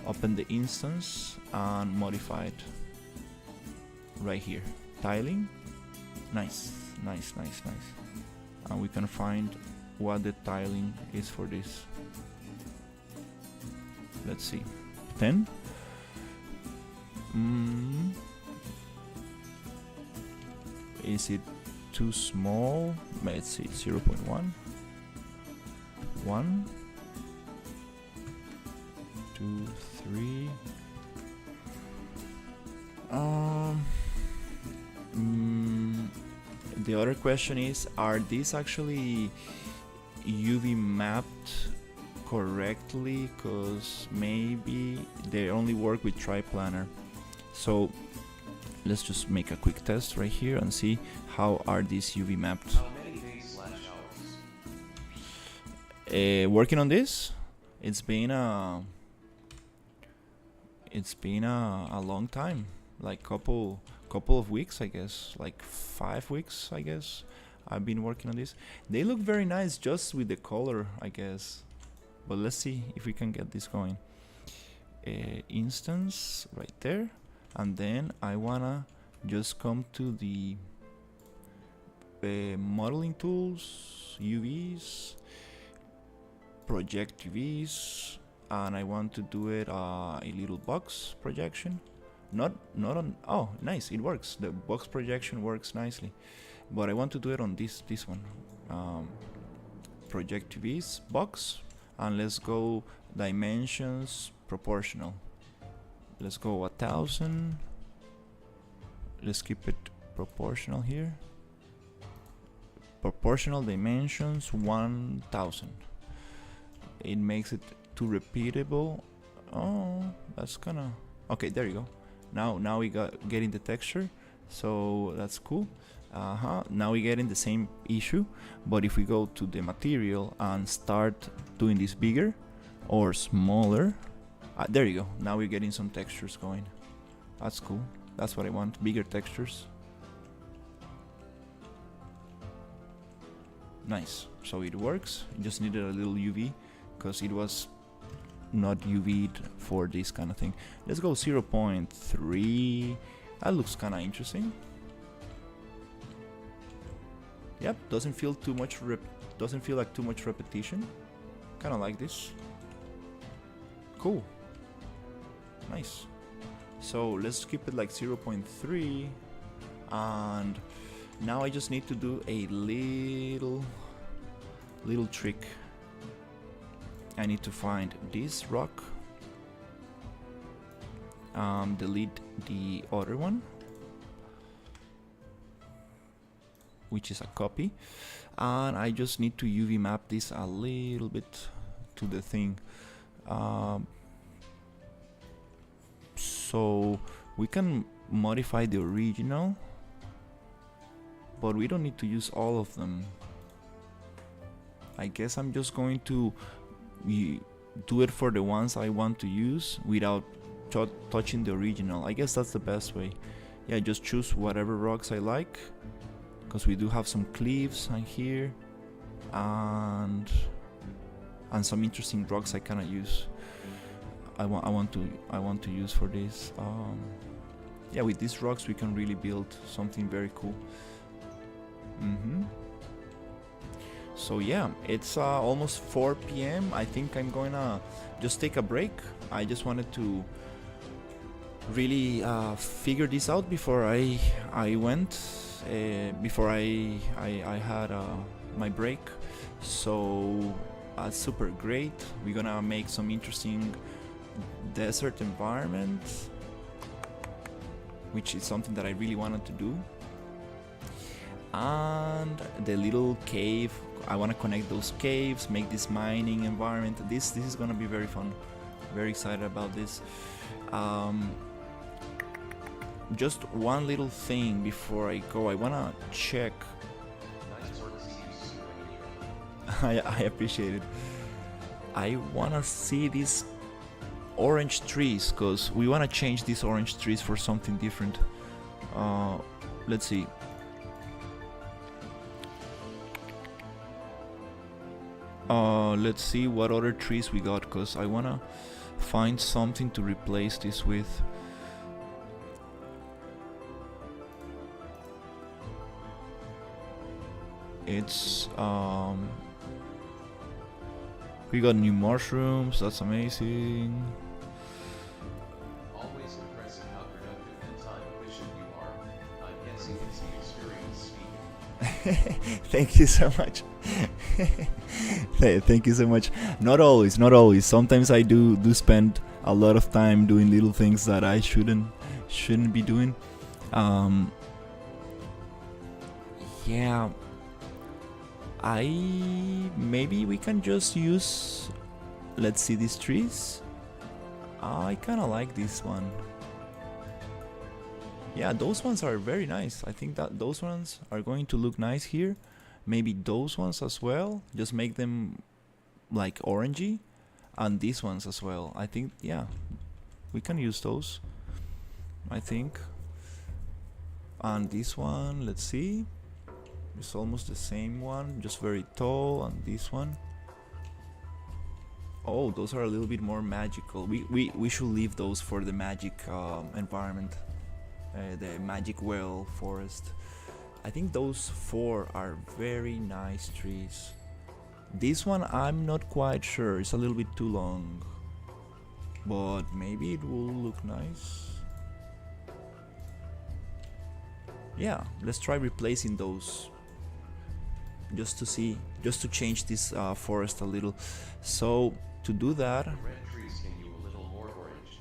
open the instance and modify it right here. Tiling, nice. And we can find what the tiling is for this. Let's see, 10. Is it too small? Let's see, 0.1. 1, 2, 3. The other question is, are these actually UV mapped correctly, because maybe they only work with triplanar. So let's just make a quick test right here and see how are these UV mapped. How many days/hours? Working on this, it's been a long time, like couple of weeks, I guess, like 5 weeks, I guess. I've been working on this. They look very nice just with the color, I guess. But let's see if we can get this going. Instance right there, and then I wanna just come to the modeling tools, UVs, project UVs, and I want to do it a little box projection. Not on. Oh, nice! It works. The box projection works nicely, but I want to do it on this one. Project UVs box, and let's go dimensions proportional. Let's go 1000. Let's keep it proportional here. Proportional dimensions 1000. It makes it too repeatable. Oh, that's kinda okay. There you go. Now we getting the texture, so that's cool. Now we getting the same issue, but if we go to the material and start doing this bigger or smaller, there you go. Now we're getting some textures going. That's cool. That's what I want. Bigger textures. Nice. So it works. It just needed a little UV because it was not UV'd for this kind of thing. Let's go 0.3. That looks kind of interesting. Yep, doesn't feel too much doesn't feel like too much repetition. Kind of like this. Cool. Nice. So let's keep it like 0.3, and now I just need to do a little trick. I need to find this rock, delete the other one, which is a copy, and I just need to UV map this a little bit to the thing. So we can modify the original, but we don't need to use all of them. I guess I'm just going to do it for the ones I want to use without touching the original. I guess that's the best way. Yeah, just choose whatever rocks I like, because we do have some cliffs and here, and some interesting rocks I cannot use. I want to use for this. Yeah, with these rocks we can really build something very cool. So yeah, it's almost 4 p.m. I think I'm gonna just take a break. I just wanted to really figure this out before I went, before I had my break. So super great. We're gonna make some interesting desert environment, which is something that I really wanted to do. And the little cave, I want to connect those caves, make this mining environment. This is gonna be very fun. Very excited about this. Just one little thing before I go, I wanna check. I appreciate it. I wanna see these orange trees, because we wanna change these orange trees for something different. Let's see. Let's see what other trees we got, because I wanna find something to replace this with. It's we got new mushrooms. That's amazing. Always impressive how productive and time efficient you are. I'm guessing it's the experience speaking. Thank you so much. Thank you so much. Not always. Sometimes I do spend a lot of time doing little things that I shouldn't be doing. Yeah. Maybe we can just use, let's see these trees. I kind of like this one. Yeah, those ones are very nice. I think that those ones are going to look nice here. Maybe those ones as well. Just make them like orangey. And these ones as well. I think, yeah, we can use those, I think. And this one, let's see. It's almost the same one, just very tall. And this one. Oh, those are a little bit more magical. We should leave those for the magic environment. The magic well forest. I think those 4 are very nice trees. This one I'm not quite sure, it's a little bit too long, but maybe it will look nice. Yeah, let's try replacing those just to see, just to change this forest a little. So to do that, Red trees can you a little more orange.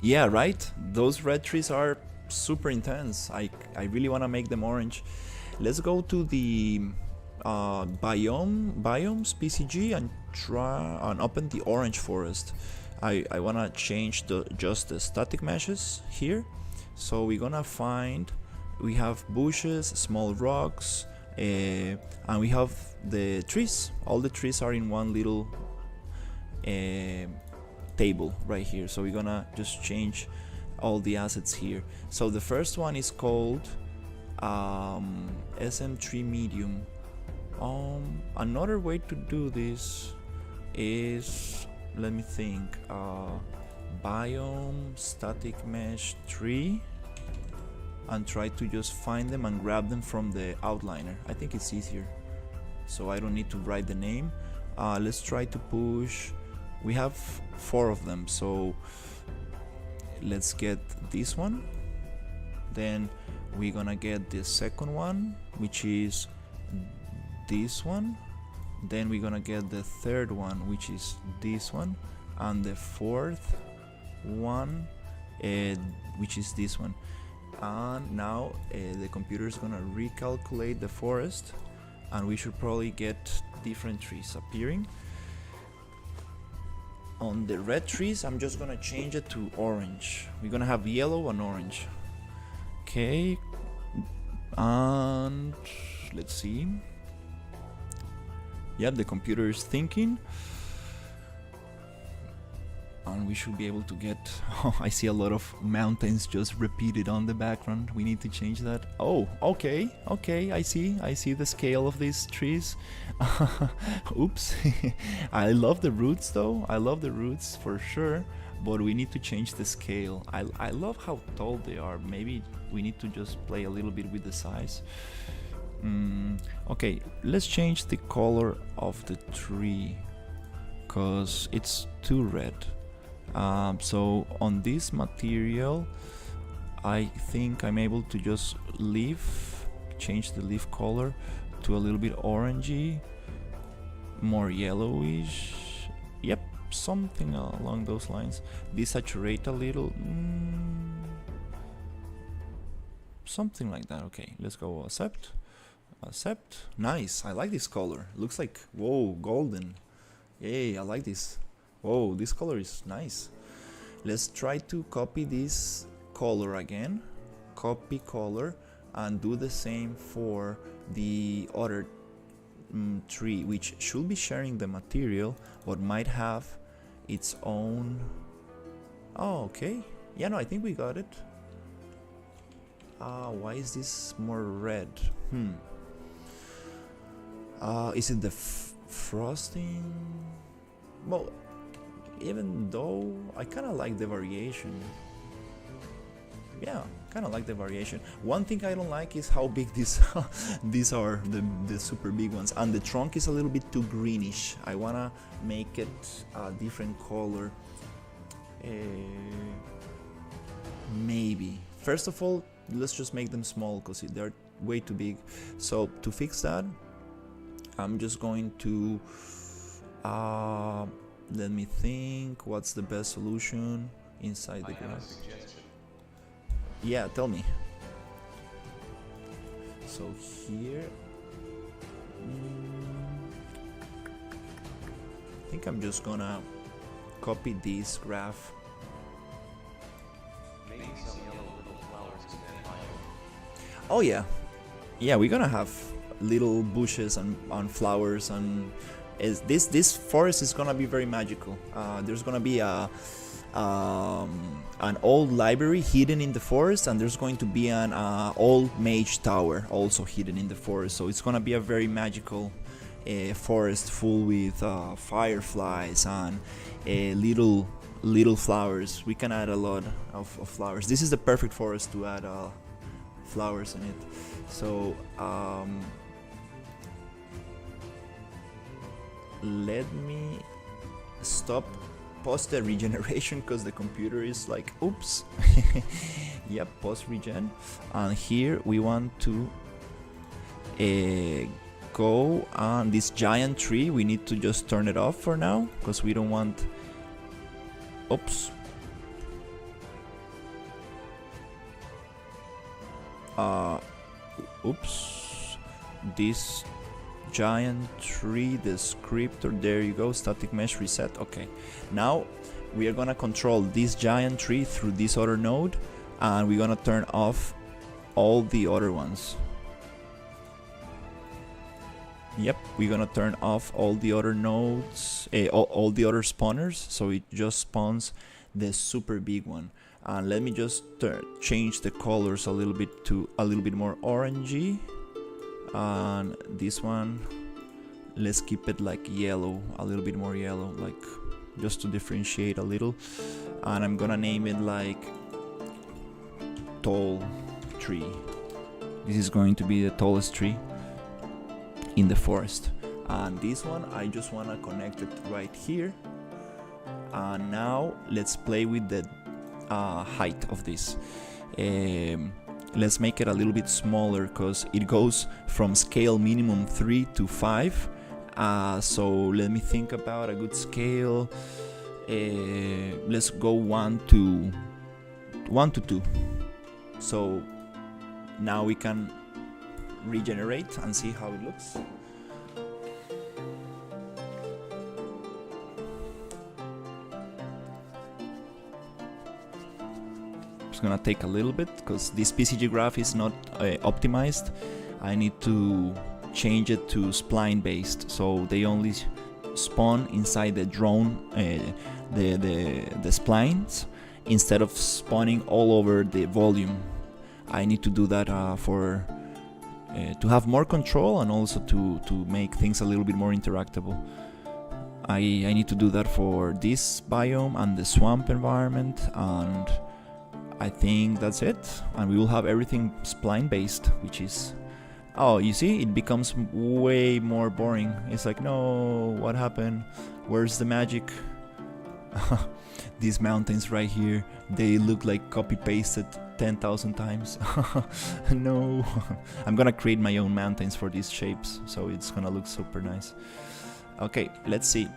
yeah, right, those red trees are super intense. I really want to make them orange. Let's go to the biomes PCG and try and open the orange forest. I want to change just the static meshes here. So we're gonna find, we have bushes, small rocks, and we have the trees. All the trees are in one little table right here. So we're gonna just change all the assets here. So the first one is called SM3 medium. Another way to do this is, let me think, biome static mesh tree, and try to just find them and grab them from the outliner. I think it's easier, so I don't need to write the name. Let's try to push, we have 4 of them, so let's get this one, then we're gonna get the second one, which is this one, then we're gonna get the third one, which is this one, and the fourth one, which is this one. And now the computer is gonna recalculate the forest, and we should probably get different trees appearing. On the red trees, I'm just gonna change it to orange. We're gonna have yellow and orange. Okay, and let's see. Yep, the computer is thinking, and we should be able to get, oh, I see a lot of mountains just repeated on the background. We need to change that. Oh, okay, I see the scale of these trees. Oops. I love the roots though, I love the roots for sure, but we need to change the scale. I love how tall they are. Maybe we need to just play a little bit with the size. Okay, let's change the color of the tree, cause it's too red. So on this material, I think I'm able to just change the leaf color to a little bit orangey, more yellowish. Yep, something along those lines. Desaturate a little, something like that. Okay, let's go accept. Nice, I like this color. Looks like, whoa, golden. Yay, I like this. Whoa, this color is nice. Let's try to copy this color again. Copy color and do the same for the other tree, which should be sharing the material but might have its own. Oh, okay. Yeah, no, I think we got it. Why is this more red? Is it the frosting? Well, even though I kind of like the variation. Yeah, kind of like the variation. One thing I don't like is how big these these are, the super big ones, and the trunk is a little bit too greenish. I wanna make it a different color. Maybe first of all, let's just make them small because they're way too big. So to fix that, I'm just going to let me think, what's the best solution inside the grass? Yeah, tell me. So here, I think I'm just gonna copy this graph. Maybe some yellow little flowers in that biome. Oh yeah, we're gonna have little bushes and flowers, and this forest is gonna be very magical. There's gonna be an old library hidden in the forest, and there's going to be an old mage tower also hidden in the forest. So it's gonna be a very magical forest full with fireflies and little flowers. We can add a lot of flowers. This is the perfect forest to add flowers in it. So let me stop pause the regeneration because the computer is like, oops. Yep, pause regen. And here we want to go on this giant tree. We need to just turn it off for now because we don't want, oops. Oops, this giant tree descriptor, there you go, static mesh reset. Okay, now we are gonna control this giant tree through this other node, and we're gonna turn off all the other ones. Yep, we're gonna turn off all the other nodes, all the other spawners, so it just spawns the super big one. And let me just change the colors a little bit to a little bit more orangey. And this one, let's keep it like yellow, a little bit more yellow, like just to differentiate a little. And I'm gonna name it like tall tree. This is going to be the tallest tree in the forest. And this one, I just wanna connect it right here. And now let's play with the height of this. Let's make it a little bit smaller because it goes from scale minimum 3 to 5. So let me think about a good scale. Let's go 1 to 2. So now we can regenerate and see how it looks. It's gonna take a little bit because this PCG graph is not optimized. I need to change it to spline based, so they only spawn inside the drone, the splines, instead of spawning all over the volume. I need to do that for to have more control and also to make things a little bit more interactable. I need to do that for this biome and the swamp environment, and I think that's it. And we will have everything spline based, which is, oh, you see, it becomes way more boring. It's like, no, what happened? Where's the magic? These mountains right here, they look like copy pasted 10,000 times. No. I'm gonna create my own mountains for these shapes, so it's gonna look super nice. Okay, let's see.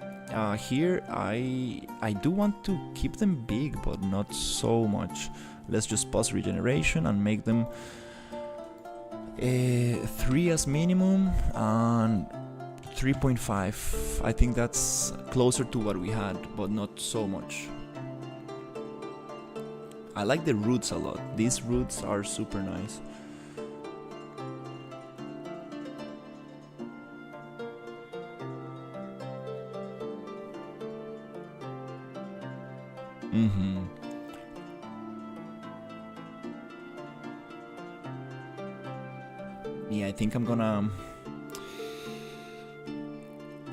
Here I do want to keep them big, but not so much. Let's just pause regeneration and make them 3 as minimum and 3.5. I think that's closer to what we had, but not so much. I like the roots a lot. These roots are super nice. Yeah, I think I'm gonna...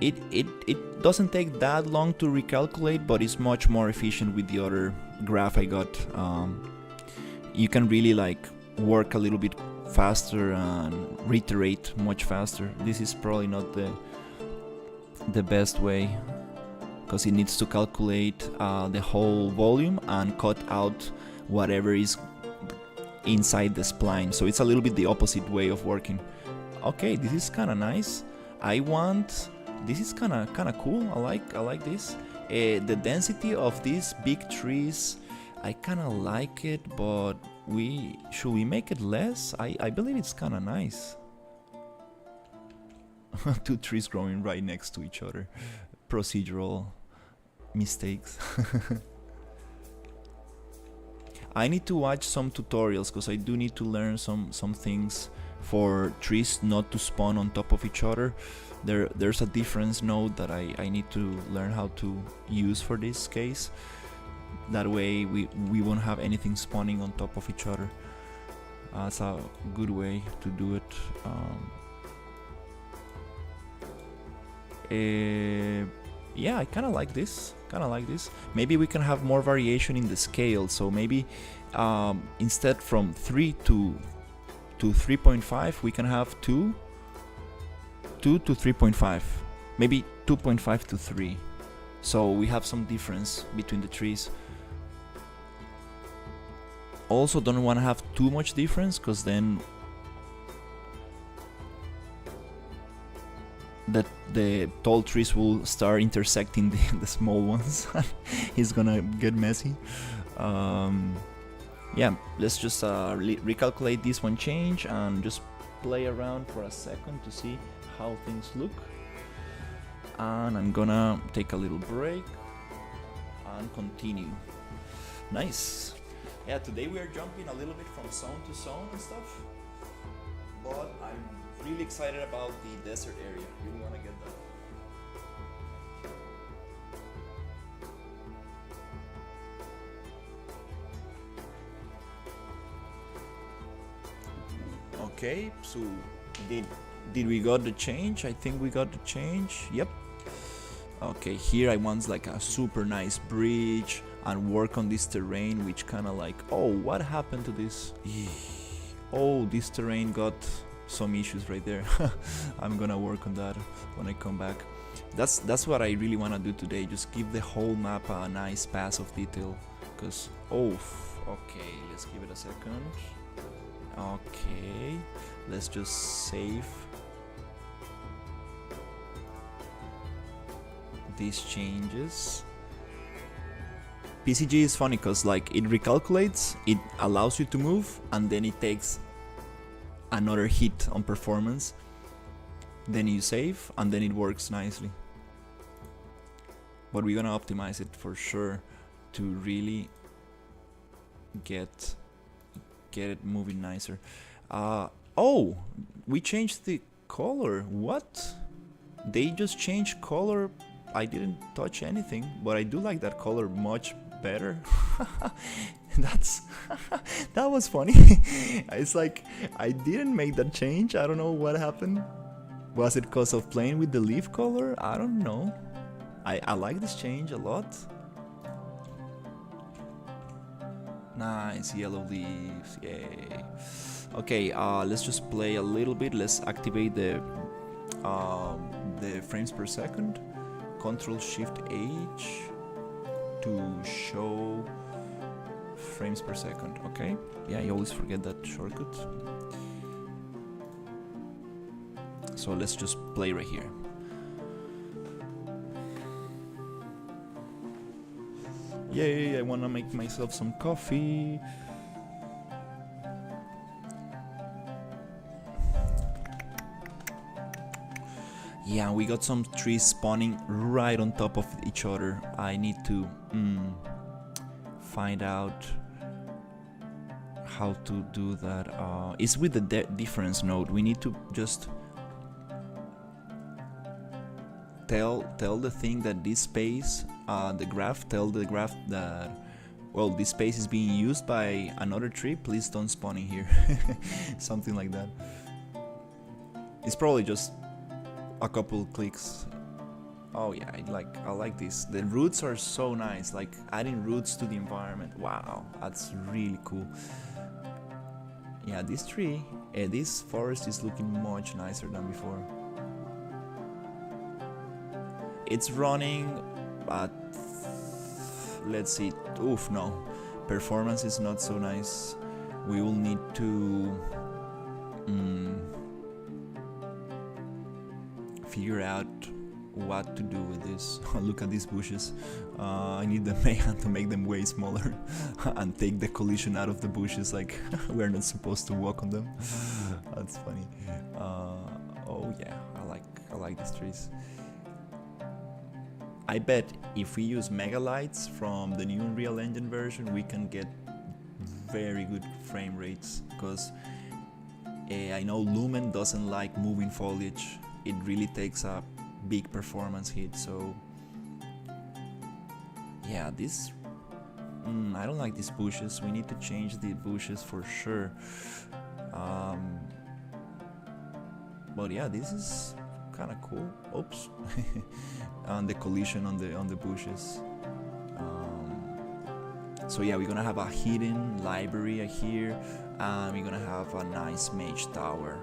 It doesn't take that long to recalculate, but it's much more efficient with the other graph I got. You can really like work a little bit faster and reiterate much faster. This is probably not the best way, because it needs to calculate the whole volume and cut out whatever is inside the spline. So it's a little bit the opposite way of working. Okay, this is kind of nice. This is kind of cool. I like this. The density of these big trees, I kind of like it, but should we make it less? I believe it's kind of nice. Two trees growing right next to each other. Procedural mistakes. I need to watch some tutorials because I do need to learn some things for trees not to spawn on top of each other. There's a difference node that I need to learn how to use for this case. That way we won't have anything spawning on top of each other. That's a good way to do it. Yeah, I kind of like this. Maybe we can have more variation in the scale. So maybe instead from 3 to 3.5, we can have 2 to 3.5. Maybe 2.5 to 3. So we have some difference between the trees. Also don't want to have too much difference, because then the tall trees will start intersecting the small ones. It's gonna get messy. Yeah, let's just recalculate this one change and just play around for a second to see how things look. And I'm gonna take a little break and continue. Nice. Yeah, today we are jumping a little bit from zone to zone and stuff, but I'm really excited about the desert area. Really want to get that. Okay, so did we got the change? I think we got the change. Yep. Okay, here I want like a super nice bridge and work on this terrain, which kind of like, oh, what happened to this? Oh, this terrain got some issues right there. I'm gonna work on that when I come back. That's what I really want to do today, just give the whole map a nice pass of detail. Because okay, let's give it a second. Okay, let's just save these changes. PCG is funny because like it recalculates, it allows you to move, and then it takes another hit on performance. Then you save, and then it works nicely. But we're gonna optimize it for sure to really get it moving nicer. Oh, we changed the color. What? They just changed color. I didn't touch anything, but I do like that color much better. That was funny. It's like I didn't make that change. I don't know what happened. Was it because of playing with the leaf color? I don't know. I like this change a lot. Nice yellow leaves, yay. Okay, let's just play a little bit. Let's activate the frames per second. Control Shift H to show frames per second. Okay, yeah, I always forget that shortcut. So let's just play right here. Yay, I wanna make myself some coffee. Yeah, we got some trees spawning right on top of each other. I need to find out how to do that. It's with the difference node. We need to just tell the thing that this space, tell the graph that, well, this space is being used by another tree. Please don't spawn in here. Something like that. It's probably just a couple clicks. Oh yeah, I like this. The roots are so nice, like adding roots to the environment. Wow, that's really cool. Yeah, this forest is looking much nicer than before. It's running, but let's see. Oof, no, performance is not so nice. We will need to figure out what to do with this. Look at these bushes. I need the mayhem to make them way smaller and take the collision out of the bushes, like we're not supposed to walk on them. That's funny. Oh yeah, I like these trees. I bet if we use mega lights from the new Unreal Engine version, we can get very good frame rates, because I know Lumen doesn't like moving foliage. It really takes a big performance hit. So yeah, this I don't like these bushes. We need to change the bushes for sure. But yeah, this is kind of cool. Oops. And the collision on the bushes. So yeah, we're gonna have a hidden library here, and we're gonna have a nice mage tower.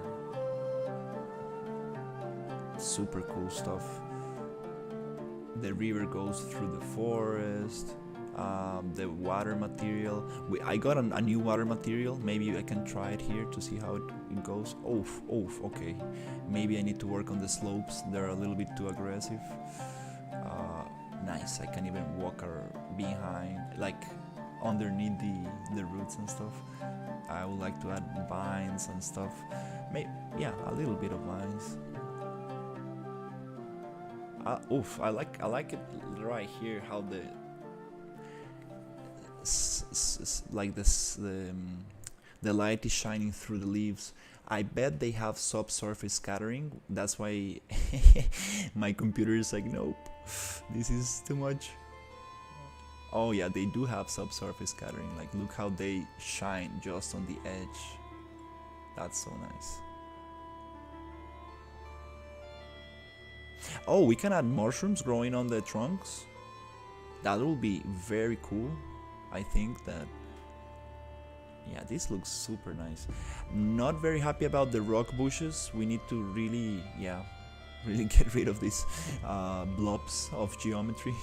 Super cool stuff. The river goes through the forest. The water material. I got a new water material. Maybe I can try it here to see how it goes. Okay. Maybe I need to work on the slopes. They're a little bit too aggressive. Nice. I can even walk behind, like underneath the roots and stuff. I would like to add vines and stuff. Yeah, a little bit of vines. I like it right here, how the light is shining through the leaves. I bet they have subsurface scattering. That's why my computer is like, nope, this is too much. Oh yeah, they do have subsurface scattering. Like, look how they shine just on the edge. That's so nice. Oh, we can add mushrooms growing on the trunks. That will be very cool. I think that, yeah, this looks super nice. Not very happy about the rock bushes. We need to really get rid of these blobs of geometry.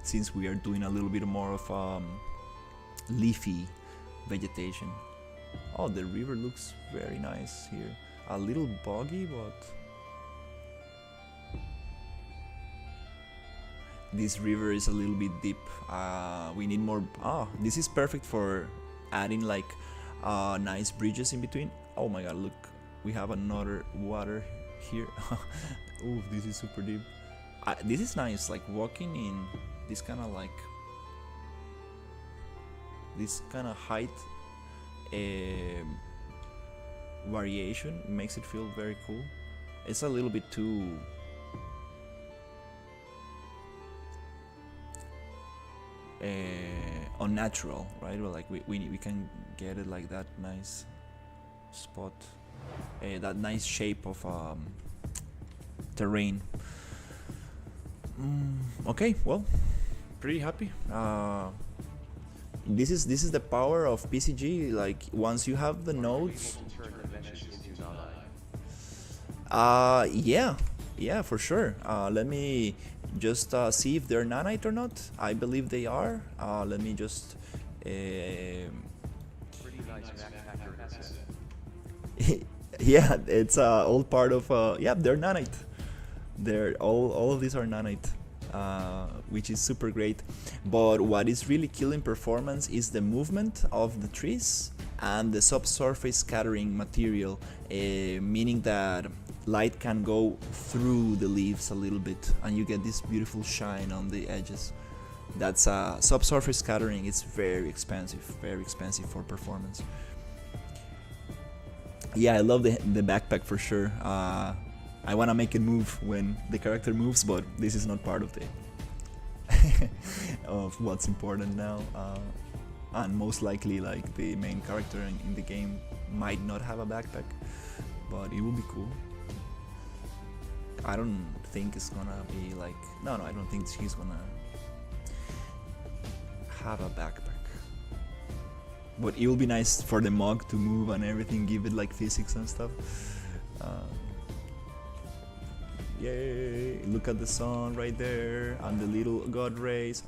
Since we are doing a little bit more of leafy vegetation. Oh, the river looks very nice here. A little boggy, but this river is a little bit deep. We need more. This is perfect for adding like nice bridges in between. Oh my god, look, we have another water here. Ooh, this is super deep. This is nice, like walking in this kind of height variation makes it feel very cool. It's a little bit too unnatural, right? Well, like we can get it like that nice spot, that nice shape of terrain. Okay, well, pretty happy. This is the power of PCG. Like, once you have the nodes, yeah, for sure. Let me just see if they're nanite or not. I believe they are. Let me just Pretty nice backpacker asset. yeah, it's all part of yeah, they're nanite. They're all of these are nanite, which is super great. But what is really killing performance is the movement of the trees and the subsurface scattering material, meaning that light can go through the leaves a little bit and you get this beautiful shine on the edges. That's subsurface scattering. It's very expensive for performance. Yeah, I love the backpack for sure. I want to make it move when the character moves, but this is not part of the of what's important now. And most likely, like, the main character in the game might not have a backpack, but it would be cool. I don't think it's gonna be like, no, I don't think she's gonna have a backpack. But it will be nice for the mug to move and everything, give it like physics and stuff. Yay! Look at the sun right there and the little god rays,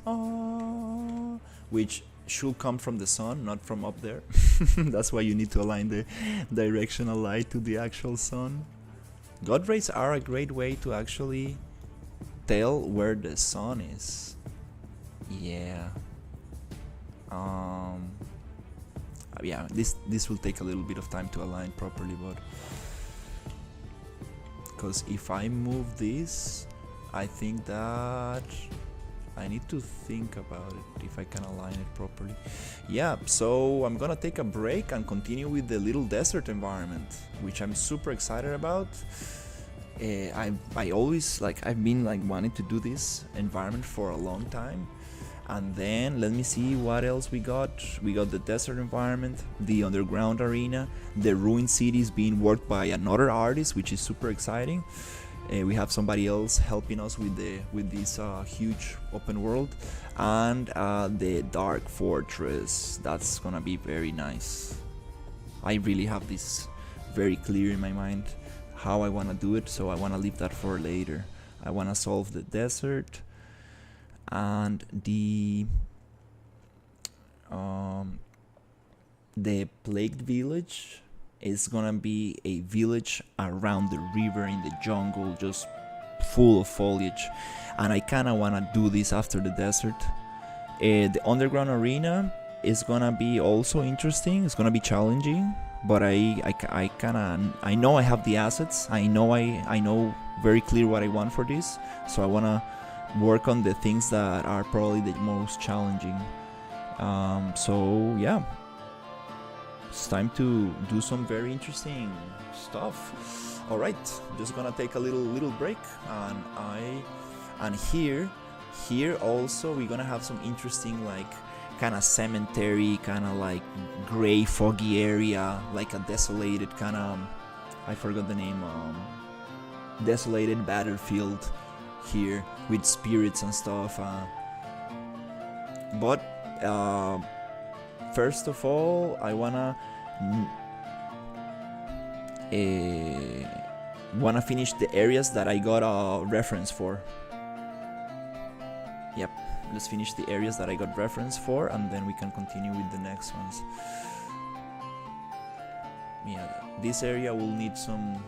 which should come from the sun, not from up there. That's why you need to align the directional light to the actual sun. God rays are a great way to actually tell where the sun is. Yeah. Yeah, this will take a little bit of time to align properly, but because if I move this, I think that I need to think about it if I can align it properly. Yeah, so I'm gonna take a break and continue with the little desert environment, which I'm super excited about. I always I've been wanting to do this environment for a long time. And then let me see what else we got. We got the desert environment, the underground arena, the ruined cities being worked by another artist, which is super exciting. We have somebody else helping us with this huge open world, and the dark fortress. That's gonna be very nice. I really have this very clear in my mind how I wanna do it, so I wanna leave that for later. I wanna solve the desert. And the plagued village is gonna be a village around the river in the jungle, just full of foliage, and I kinda wanna do this after the desert. The underground arena is gonna be also interesting. It's gonna be challenging, but I know I have the assets. I know very clear what I want for this, so I wanna work on the things that are probably the most challenging. So yeah, it's time to do some very interesting stuff. All right, just gonna take a little break, and here also we're gonna have some interesting kind of cemetery, kind of gray foggy area, like a desolated kind of, I forgot the name, desolated battlefield here with spirits and stuff, but first of all I wanna finish the areas that I got a reference for. Yep, let's finish the areas that I got reference for, and then we can continue with the next ones. Yeah, this area will need some.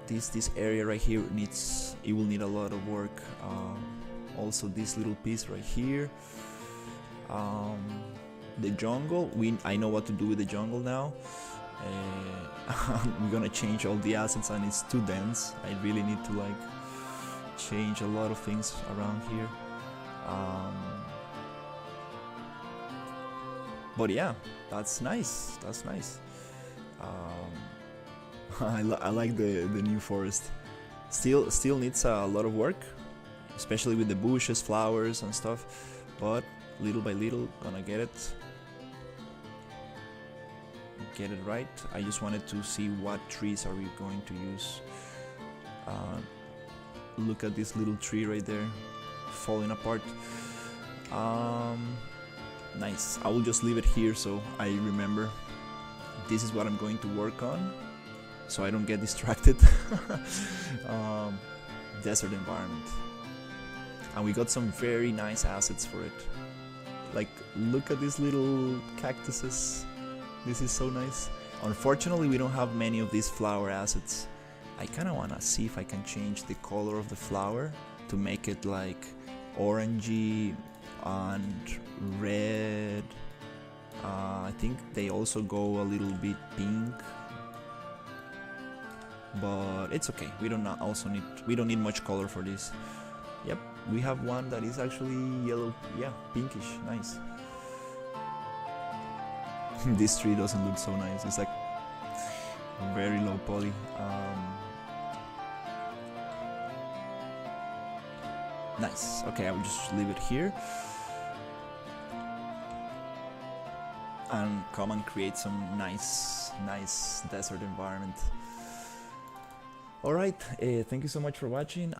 This area right here will need a lot of work. Also this little piece right here. The jungle, I know what to do with the jungle now. We're gonna change all the assets, and it's too dense. I really need to change a lot of things around here. But yeah, that's nice. I like the new forest. Still needs a lot of work, especially with the bushes, flowers and stuff, but little by little gonna get it right. I just wanted to see what trees are we going to use. Look at this little tree right there falling apart. Nice. I will just leave it here so I remember this is what I'm going to work on, so I don't get distracted. Desert environment, and we got some very nice assets for it. Look at these little cactuses. This is so nice. Unfortunately, we don't have many of these flower assets. I kind of want to see if I can change the color of the flower to make it orangey and red. I think they also go a little bit pink, but it's okay. We don't need much color for this. Yep, we have one that is actually yellow, yeah, pinkish, nice. This tree doesn't look so nice. It's very low poly. Nice. Okay, I will just leave it here and come and create some nice desert environment. Alright, thank you so much for watching.